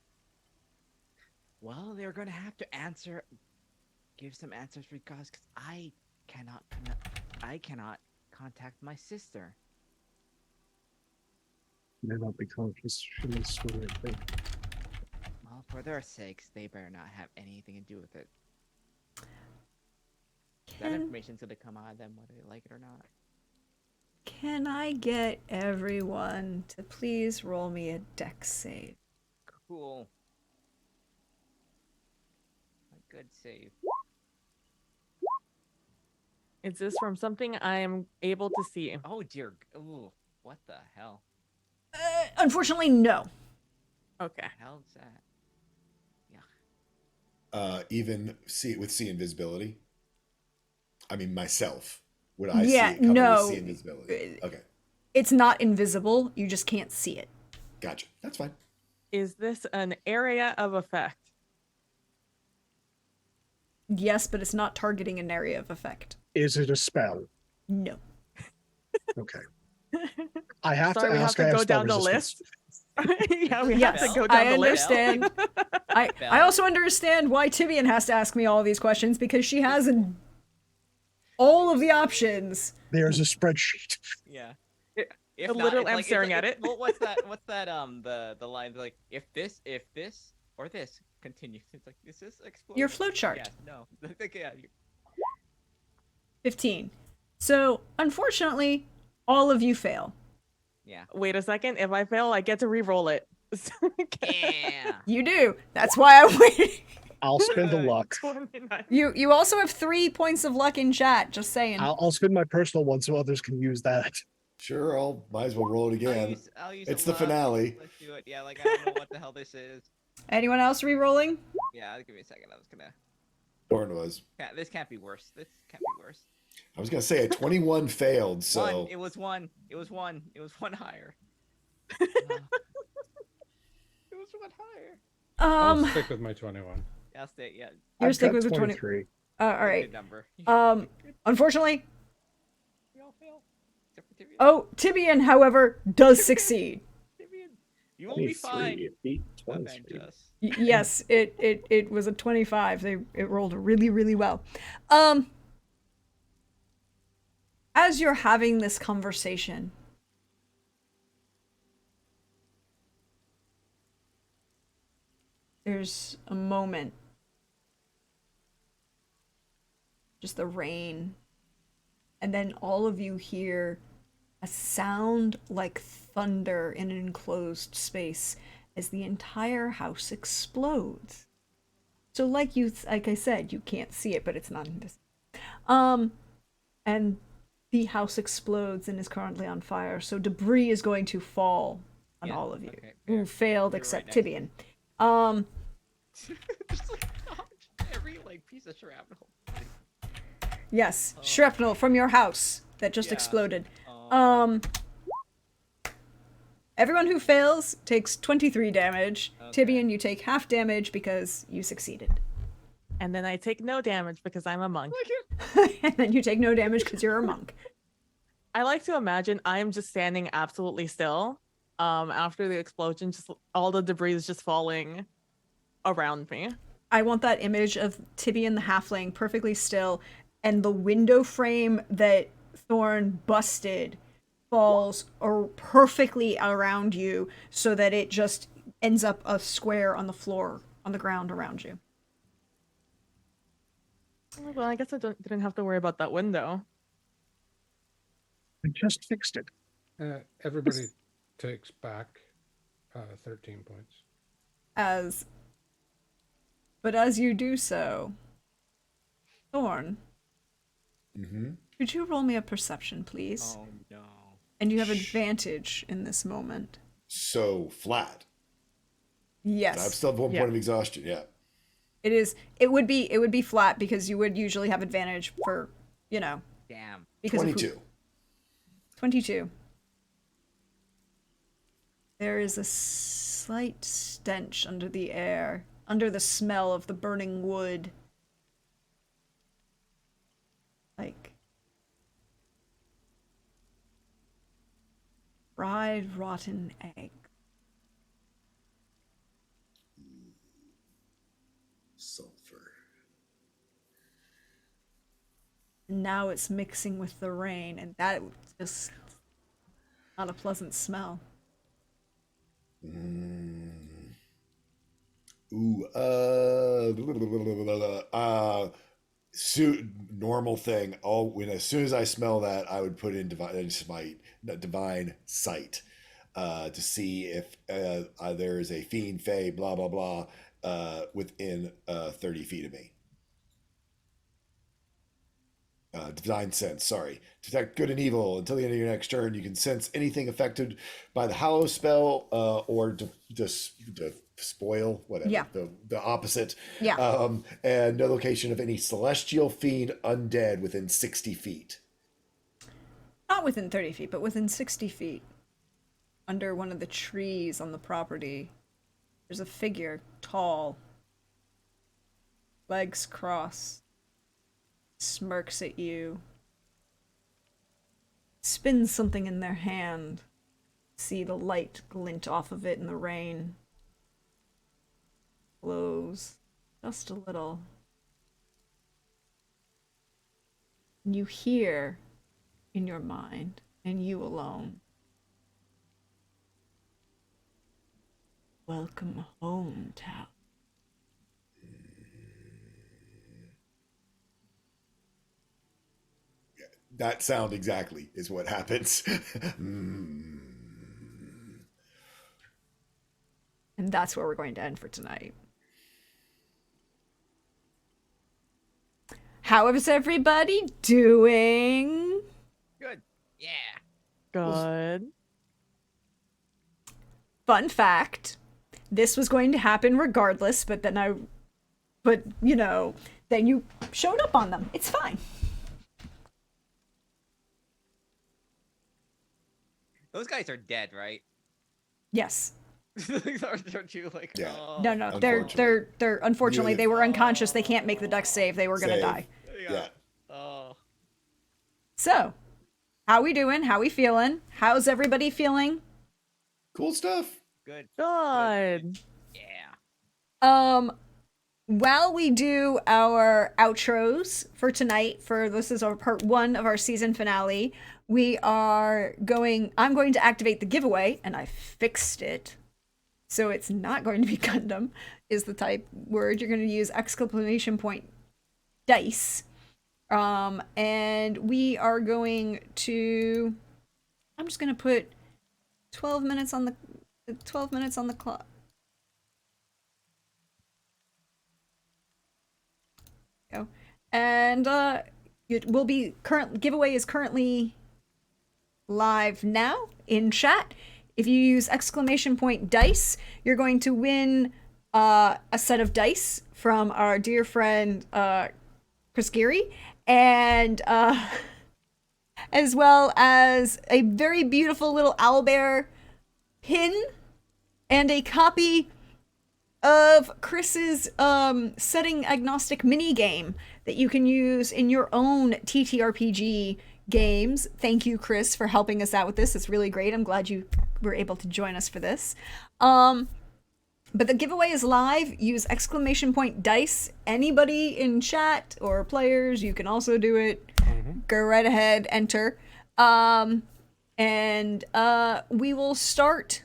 Well, they're gonna have to give some answers because I cannot contact my sister. May not be conscious. She may still think. Well, for their sakes, they better not have anything to do with it. That Can, information's gonna come out of them whether they like it or not. can I get everyone to please roll me a dex save? Cool. A good save. Is this from something I am able to see? Oh dear. Ooh, what the hell? Unfortunately, no. Okay. Hell's that? Even with see invisibility. I mean, myself. Would I Yeah, see it coming no. with see invisibility? Okay, It's not invisible. You just can't see it. gotcha. That's fine. Is this an area of effect? Yes, but it's not targeting an area of effect. Is it a spell? No. Okay. I have Sorry, to we have ask. to I have go spell down the resistance. list. Yeah, we Yes, have to go I down the list. understand. I Bell. also understand why Tibian has to ask me all of these questions because she has all of the options. There's a spreadsheet. Yeah. If not, Literally, it's I'm like, staring it's at like, it. Well, what's that? What's that? The line like if this, or this continues. It's like is this explode? Your flowchart. Yeah. No. Yeah. 15. So, unfortunately, all of you fail. Yeah. Wait a second. If I fail, I get to re-roll it. Yeah. You do. That's why I waited. I'll spend the Good. luck. 29. You also have 3 points of luck in chat, just saying. I'll spend my personal one so others can use that. Sure, might as well roll it again. I'll use It's a the luck. finale. Let's do it. Yeah. Like I don't know what the hell this is. Anyone else re-rolling? Yeah. Give me a second. I was gonna. Thorn was. This can't be worse. This can't be worse. I was gonna say a 21 failed, so One. It was one. It was one. It was one higher. It was one higher. I'll stick with my 21. Yeah, I'll stay. Yeah. You're I've sticking got with the 20. 23. All Good right. number. Unfortunately, We all fail. Except for Tibian. oh, Tibian, however, does succeed. Tibian. You won't be fine. 23, beat Avenge 23. us. Yes, it was a 25. It rolled really, really well. As you're having this conversation, there's a moment. Just the rain. And then all of you hear a sound like thunder in an enclosed space as the entire house explodes. So like I said, you can't see it, but it's not invisible. And the house explodes and is currently on fire. So debris is going to fall on Yeah, all of you okay, who fair. failed You're except right Tibian. Just like dodge every like piece of shrapnel. Yes, shrapnel from your house that just Yeah. exploded. Oh. Everyone who fails takes 23 damage. Okay. Tibian, you take half damage because you succeeded. And then I take no damage because I'm a monk. And then you take no damage because you're a monk. I like to imagine I'm just standing absolutely still. After the explosion, just all the debris is just falling around me. I want that image of Tibian the halfling perfectly still, and the window frame that Thorn busted falls perfectly around you so that it just ends up a square on the floor, on the ground around you. Oh, well, I guess I didn't have to worry about that window. I just fixed it. Everybody takes back 13 points. But as you do so, Thorn, could you roll me a perception, please? Oh no. And you have advantage in this moment. so flat. Yes. I still have one Yeah. point of exhaustion. Yeah. It is. It would be flat because you would usually have advantage for, Damn. because of 22. 22. There is a slight stench under the air, under the smell of the burning wood. Like fried rotten egg. Sulfur. And now it's mixing with the rain, and that just not a pleasant smell. Ooh, normal thing. As soon as I smell that, I would put in divine sight, to see if there is a fiend, fey, blah blah blah, within 30 feet of me. Divine sense, sorry. Detect good and evil. Until the end of your next turn, you can sense anything affected by the hallow spell, or spoil, whatever. Yeah. The opposite. Yeah. And no location of any celestial fiend undead within 60 feet. Not within 30 feet, but within 60 feet. Under one of the trees on the property, there's a figure, tall. legs crossed, smirks at you, spins something in their hand. See the light glint off of it in the rain. Glows just a little. You hear in your mind, and you alone, welcome home, Tal. That sound exactly is what happens. Mm. And that's where we're going to end for tonight. How is everybody doing? Good. Yeah. Good. Fun fact, this was going to happen regardless, but then then you showed up on them. It's fine. Those guys are dead, right? Yes. Aren't you like? Yeah. Oh. No, they're unfortunately they were unconscious. They can't make the dex save. They were gonna Save. die. Yeah. Oh. So, how we doing? How we feeling? How's everybody feeling? Cool stuff. Good. Good. Yeah. While we do our outros for tonight, for this is our part 1 of our season finale, I'm going to activate the giveaway, and I fixed it. So it's not going to be Gundam, is the type word. You're going to use exclamation point dice. And we are going to, I'm just going to put 12 minutes on the clock. Go. And it will be giveaway is currently live now in chat. If you use exclamation point dice, you're going to win a set of dice from our dear friend Chris Geary, and as well as a very beautiful little owlbear pin and a copy of Chris's setting agnostic mini game that you can use in your own TTRPG games. Thank you, Chris, for helping us out with this. It's really great. I'm glad you were able to join us for this. But the giveaway is live. Use exclamation point dice. Anybody in chat or players, you can also do it. Go right ahead, enter. And we will start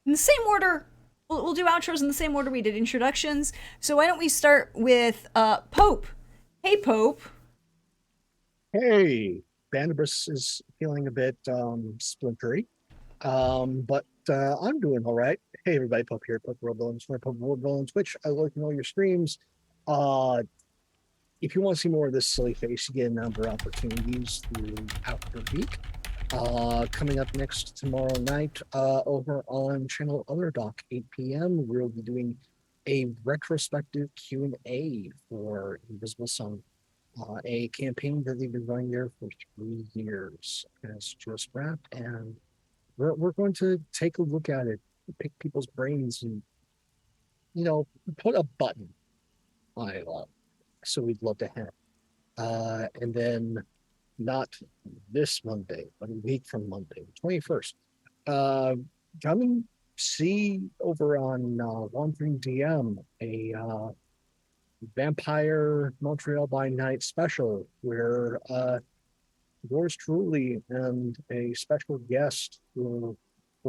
in the same order. We'll do outros in the same order we did introductions. So why don't we start with Pope? Hey, Pope. Hey, Bandibus is feeling a bit splintery, but I'm doing all right. Hey, everybody, Pope here, Pope World Villains, Pope World Villains, Twitch. I look in all your streams. If you want to see more of this silly face, you get a number of opportunities throughout the week. Coming up next tomorrow night over on channel Otherdoc, 8 p.m. We'll be doing a retrospective Q&A for Invisible Sun, a campaign that they've been running there for 3 years. It's just wrapped, and we're going to take a look at it, pick people's brains, and put a button on it all. So we'd love to have. And then not this Monday, but a week from Monday, 21st. Come and see over on Wandering DM a Vampire Montreal by Night special where yours truly and a special guest will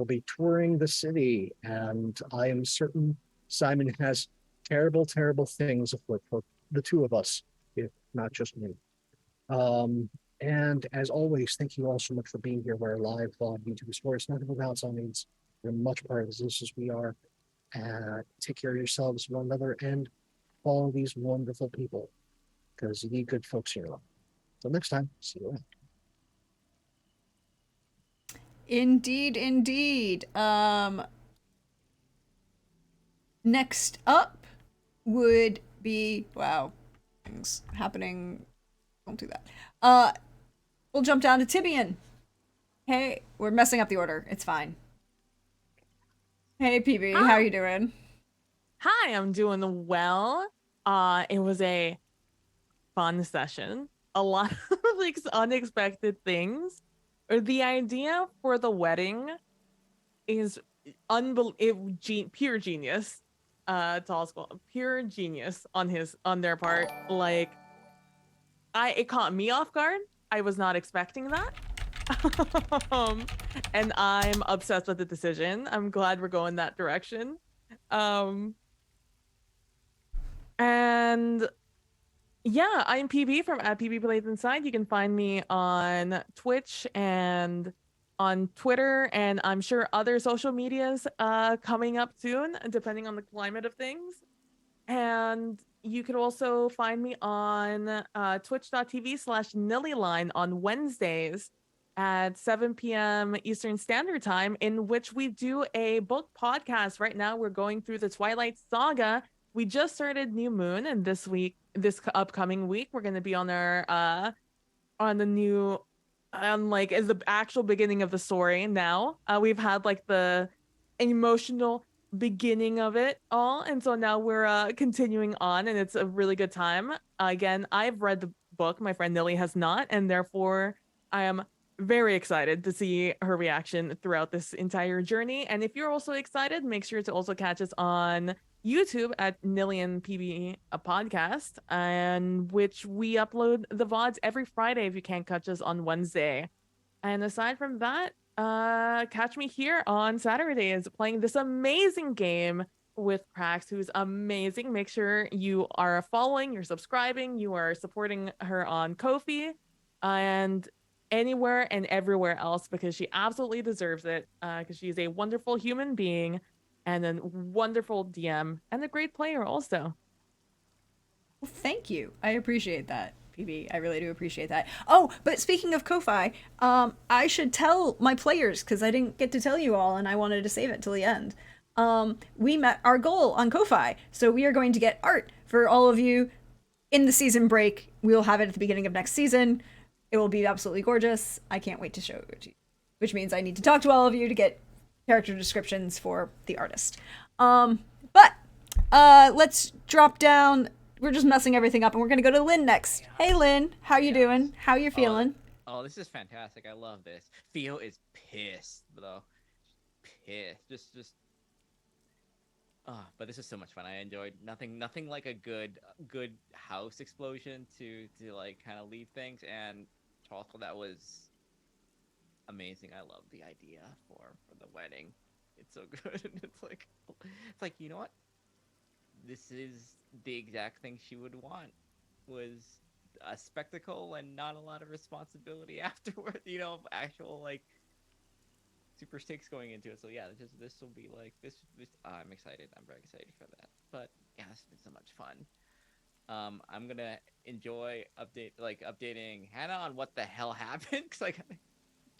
be touring the city, and I am certain Simon has terrible, terrible things afoot for the two of us, if not just me. And as always, thank you all so much for being here. We're live on YouTube Sports, nothing without signs. You're much part of this as we are. Take care of yourselves, one another, and follow these wonderful people, because you need good folks here. Till next time, see you around. Indeed, indeed. Next up would be, wow, things happening. Don't do that. We'll jump down to Tibian. Hey, we're messing up the order. It's fine. Hey, PB, how you doing? Hi, I'm doing well. It was a fun session. A lot of like unexpected things. The idea for the wedding is pure genius. Tallsquall, pure genius on their part. Like it caught me off guard. I was not expecting that. um, and I'm obsessed with the decision. I'm glad we're going that direction. And yeah, I'm PB from at PB Plays Inside. You can find me on Twitch and on Twitter, and I'm sure other social medias coming up soon, depending on the climate of things. And you can also find me on twitch.tv/Nillyline on Wednesdays at 7 p.m. Eastern Standard Time, in which we do a book podcast. Right now, we're going through the Twilight Saga. We just started New Moon, and this upcoming week, we're going to be on our on the new like is the actual beginning of the story now. We've had like the emotional beginning of it all, and so now we're continuing on, and it's a really good time. Again, I've read the book, my friend Nilly has not, and therefore I am very excited to see her reaction throughout this entire journey. And if you're also excited, make sure to also catch us on YouTube at Nillian PB a podcast, and which we upload the VODs every Friday if you can't catch us on Wednesday. And aside from that, catch me here on Saturdays playing this amazing game with Prax, who's amazing. Make sure you are following, you're subscribing, you are supporting her on Ko-fi and anywhere and everywhere else, because she absolutely deserves it, because she is a wonderful human being and a wonderful DM and a great player also. Well, thank you. I appreciate that, PB. I really do appreciate that. Oh, but speaking of Ko-fi, I should tell my players, because I didn't get to tell you all and I wanted to save it till the end. We met our goal on Ko-fi, so we are going to get art for all of you in the season break. We will have it at the beginning of next season. It will be absolutely gorgeous. I can't wait to show it to you, which means I need to talk to all of you to get character descriptions for the artist. But let's drop down. We're just messing everything up, and we're gonna go to Lynn next. Hey, Lynn, how you doing? How you feeling? Oh, this is fantastic. I love this. Theo is pissed, though. Pissed. Just. But this is so much fun. I enjoyed nothing like a good house explosion to like kind of lead things, and Tallsquall, that was amazing. I love the idea for the wedding. It's so good. It's like, you know what? This is the exact thing she would want, was a spectacle and not a lot of responsibility afterward, actual like super stakes going into it. So yeah, this will be like this I'm excited. I'm very excited for that. But yeah, it's been so much fun. I'm gonna enjoy updating Hannah on what the hell happened, because I got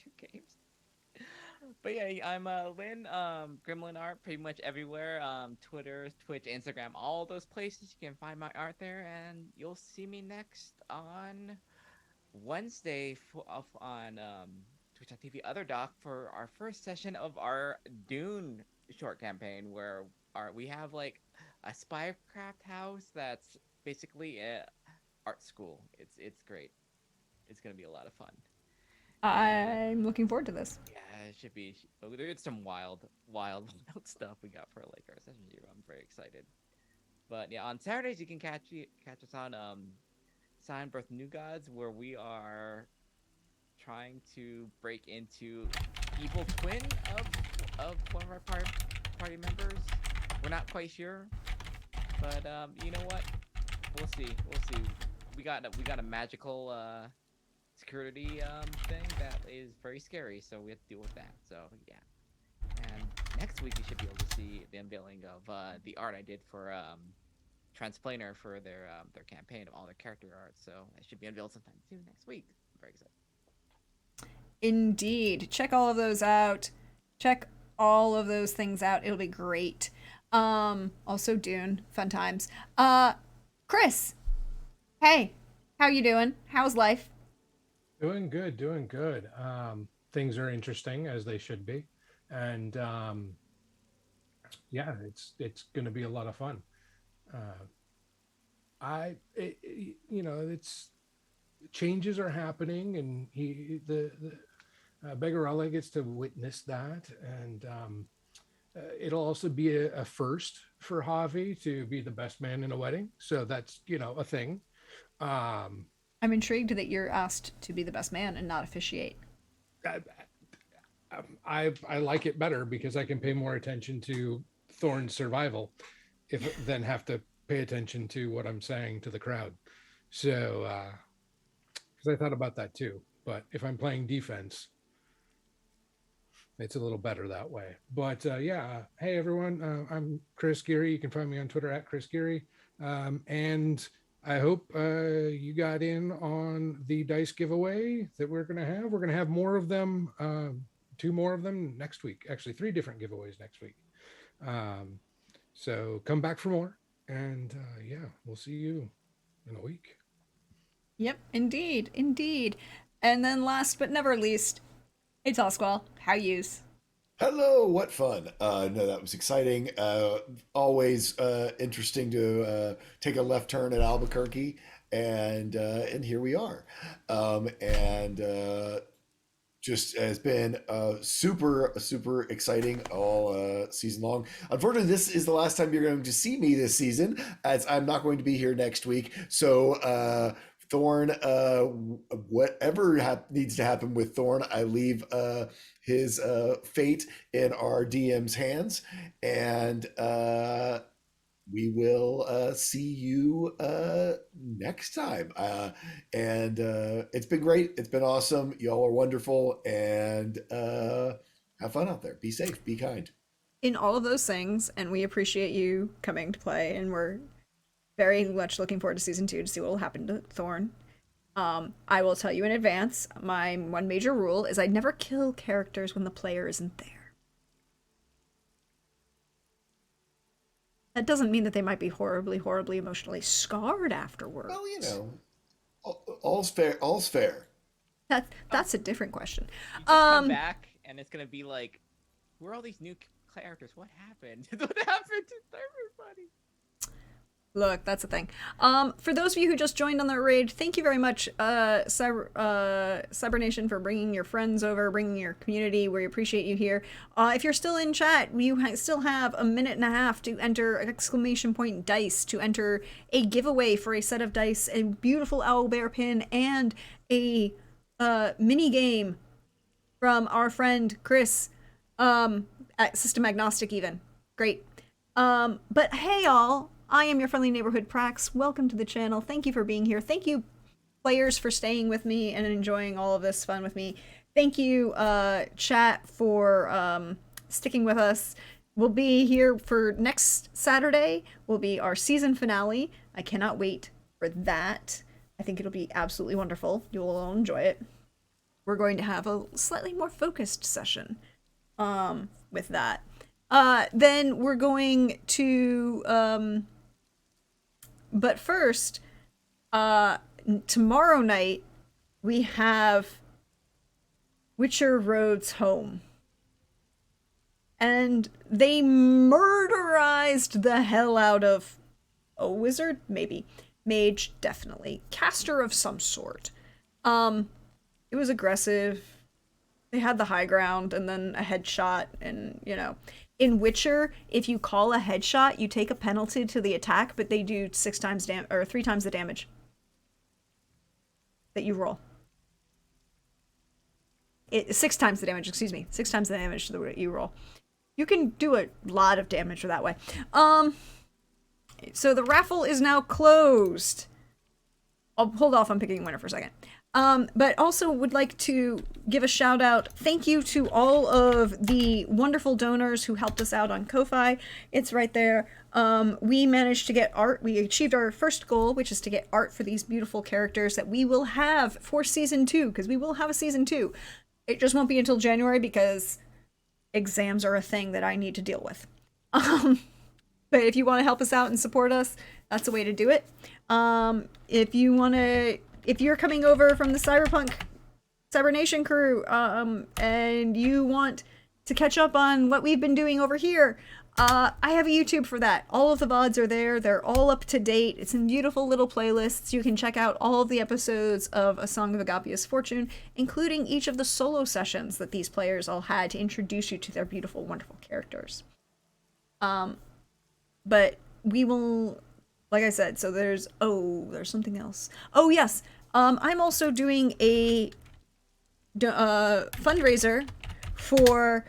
2 games. But yeah, I'm Lynn, Gremlin Art, pretty much everywhere. Twitter, Twitch, Instagram, all those places. You can find my art there, and you'll see me next on Wednesday on Twitch.tv Other Doc for our first session of our Dune short campaign, where we have like a spycraft house that's basically a art school. It's great. It's gonna be a lot of fun. I'm looking forward to this. Yeah, it should be. It's some wild stuff we got for like our session here. I'm very excited. But yeah, on Saturdays you can catch us on Sign Birth New Gods, where we are trying to break into evil twin of one of our party members. We're not quite sure, but you know what? We'll see. We got a magical security thing that is very scary, so we have to deal with that. So yeah. And next week you should be able to see the unveiling of the art I did for Transplaner for their campaign of all their character art. So it should be unveiled sometime soon next week. I'm very excited. Indeed. Check all of those out. Check all of those things out. It'll be great. Also Dune, fun times. Chris. Hey, how you doing? How's life? Doing good. Things are interesting, as they should be, and yeah, it's going to be a lot of fun. It's changes are happening, and the Begarella gets to witness that, and it'll also be a first for Javi to be the best man in a wedding. So that's a thing. Um, I'm intrigued that you're asked to be the best man and not officiate. I like it better because I can pay more attention to Thorn's survival if than have to pay attention to what I'm saying to the crowd. So because I thought about that too. But if I'm playing defense, it's a little better that way. But hey everyone, I'm Chris Geary. You can find me on Twitter at Chris Geary. And I hope you got in on the dice giveaway that we're going to have. We're going to have more of them, 2 more of them next week. Actually, 3 different giveaways next week. So come back for more. And we'll see you in a week. Yep, indeed. And then last but never least, hey Tallsquall, how yous? Hello, what fun. No, that was exciting. Always interesting to take a left turn at Albuquerque, and here we are. Just has been super exciting all season long. Unfortunately, this is the last time you're going to see me this season, as I'm not going to be here next week. So Thorn, whatever needs to happen with Thorn, I leave his fate in our DM's hands, and we will see you next time. And it's been great. It's been awesome. Y'all are wonderful, and have fun out there. Be safe. Be kind. In all of those things, and we appreciate you coming to play, and we're very much looking forward to season 2 to see what will happen to Thorn. I will tell you in advance, my one major rule is I never kill characters when the player isn't there. That doesn't mean that they might be horribly emotionally scarred afterwards. Well, all's fair. All's fair. That's a different question. You just come back, and it's gonna be like, who are all these new characters? What happened? What happened to everybody? Look, that's the thing. For those of you who just joined on the raid, thank you very much, Cyber Nation, for bringing your friends over, bringing your community. We appreciate you here. If you're still in chat, you still have a minute and a half to enter !dice to enter a giveaway for a set of dice, a beautiful owlbear pin, and a mini game from our friend Chris at System Agnostic even. Great. But hey y'all, I am your friendly neighborhood Prax. Welcome to the channel. Thank you for being here. Thank you, players, for staying with me and enjoying all of this fun with me. Thank you, chat, for sticking with us. We'll be here for next Saturday. Will be our season finale. I cannot wait for that. I think it'll be absolutely wonderful. You will all enjoy it. We're going to have a slightly more focused session with that. Then we're going to but first, tomorrow night we have Witcher Road's Home. And they murderized the hell out of a wizard, maybe. Mage, definitely. Caster of some sort. It was aggressive. They had the high ground and then a headshot, and in Witcher, if you call a headshot, you take a penalty to the attack, but they do 3 times the damage that you roll. 6 times the damage, excuse me. 6 times the damage that you roll. You can do a lot of damage that way. So the raffle is now closed. I'll hold off on picking a winner for a second. But also would like to give a shout out. Thank you to all of the wonderful donors who helped us out on Ko-Fi. It's right there. We managed to get art. We achieved our first goal, which is to get art for these beautiful characters that we will have for season 2, because we will have a season 2. It just won't be until January because exams are a thing that I need to deal with. But if you want to help us out and support us, that's the way to do it. If you're coming over from the Cyber Nation crew, and you want to catch up on what we've been doing over here, I have a YouTube for that. All of the VODs are there. They're all up to date. It's in beautiful little playlists. You can check out all of the episodes of A Song of Agapia's Fortune, including each of the solo sessions that these players all had to introduce you to their beautiful, wonderful characters. But we will, like I said, so there's something else. Oh, yes. I'm also doing a fundraiser for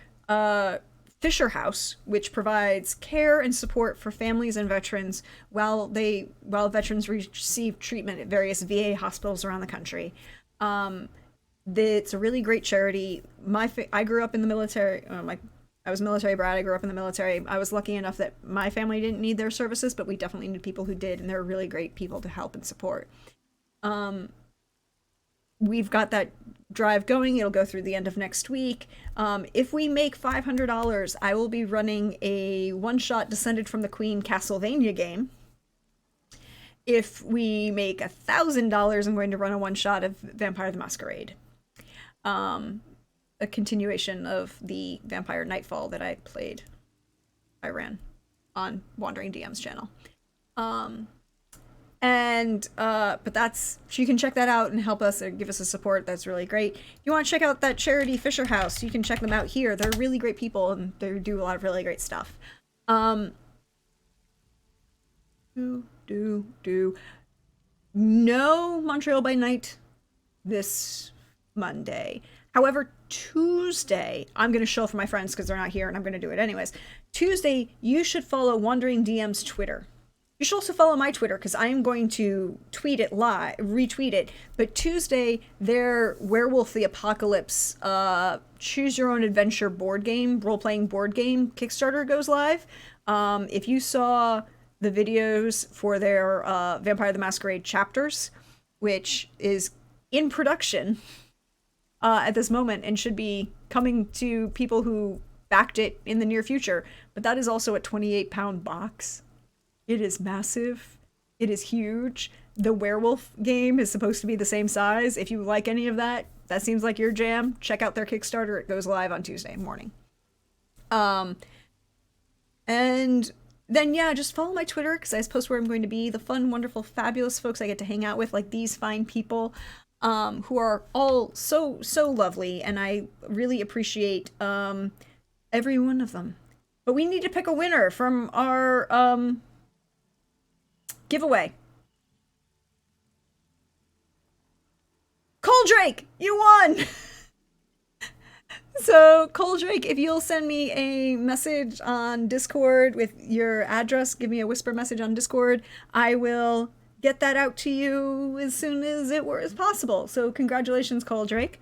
Fisher House, which provides care and support for families and veterans while veterans receive treatment at various VA hospitals around the country. It's a really great charity. I grew up in the military. I was military brat. I grew up in the military. I was lucky enough that my family didn't need their services, but we definitely need people who did, and they're really great people to help and support. We've got that drive going. It'll go through the end of next week. If we make $500, I will be running a one-shot Descended from the Queen Castlevania game. If we make $1,000, I'm going to run a one-shot of Vampire the Masquerade. A continuation of the Vampire Nightfall that I ran on Wandering DM's channel. But that's, you can check that out and help us or give us a support. That's really great. If you want to check out that charity Fisher House, you can check them out here. They're really great people and they do a lot of really great stuff. No Montreal by Night this Monday. However, Tuesday, I'm going to show for my friends because they're not here and I'm going to do it anyways. Tuesday, you should follow Wandering DM's Twitter. You should also follow my Twitter because I'm going to retweet it. But Tuesday, their Werewolf the Apocalypse Choose Your Own Adventure board game, role-playing board game Kickstarter goes live. If you saw the videos for their Vampire the Masquerade chapters, which is in production at this moment and should be coming to people who backed it in the near future, but that is also a 28-pound box. It is massive. It is huge. The werewolf game is supposed to be the same size. If you like any of that, that seems like your jam, check out their Kickstarter. It goes live on Tuesday morning. And then, yeah, just follow my Twitter because I post where I'm going to be. The fun, wonderful, fabulous folks I get to hang out with, like these fine people who are all so lovely. And I really appreciate every one of them. But we need to pick a winner from our giveaway. Coldrake, you won! So, Coldrake, if you'll send me a message on Discord with your address, give me a whisper message on Discord, I will get that out to you as soon as it were as possible. So, congratulations, Coldrake.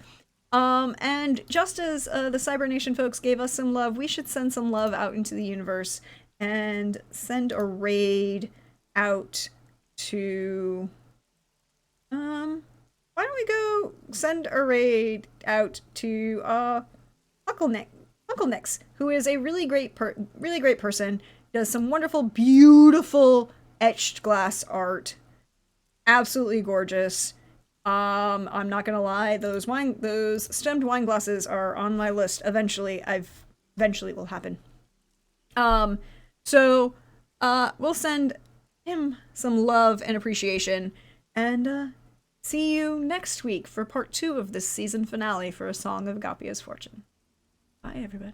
And just as the Cybernation folks gave us some love, we should send some love out into the universe and send a raid out to why don't we go send a raid out to Uncle Nix, who is a really great person, does some wonderful, beautiful etched glass art, absolutely gorgeous. I'm not gonna lie, those stemmed wine glasses are on my list. Eventually will happen. So we'll send him some love and appreciation, and see you next week for part 2 of this season finale for A Song of Agapia's Fortune. Bye, everybody.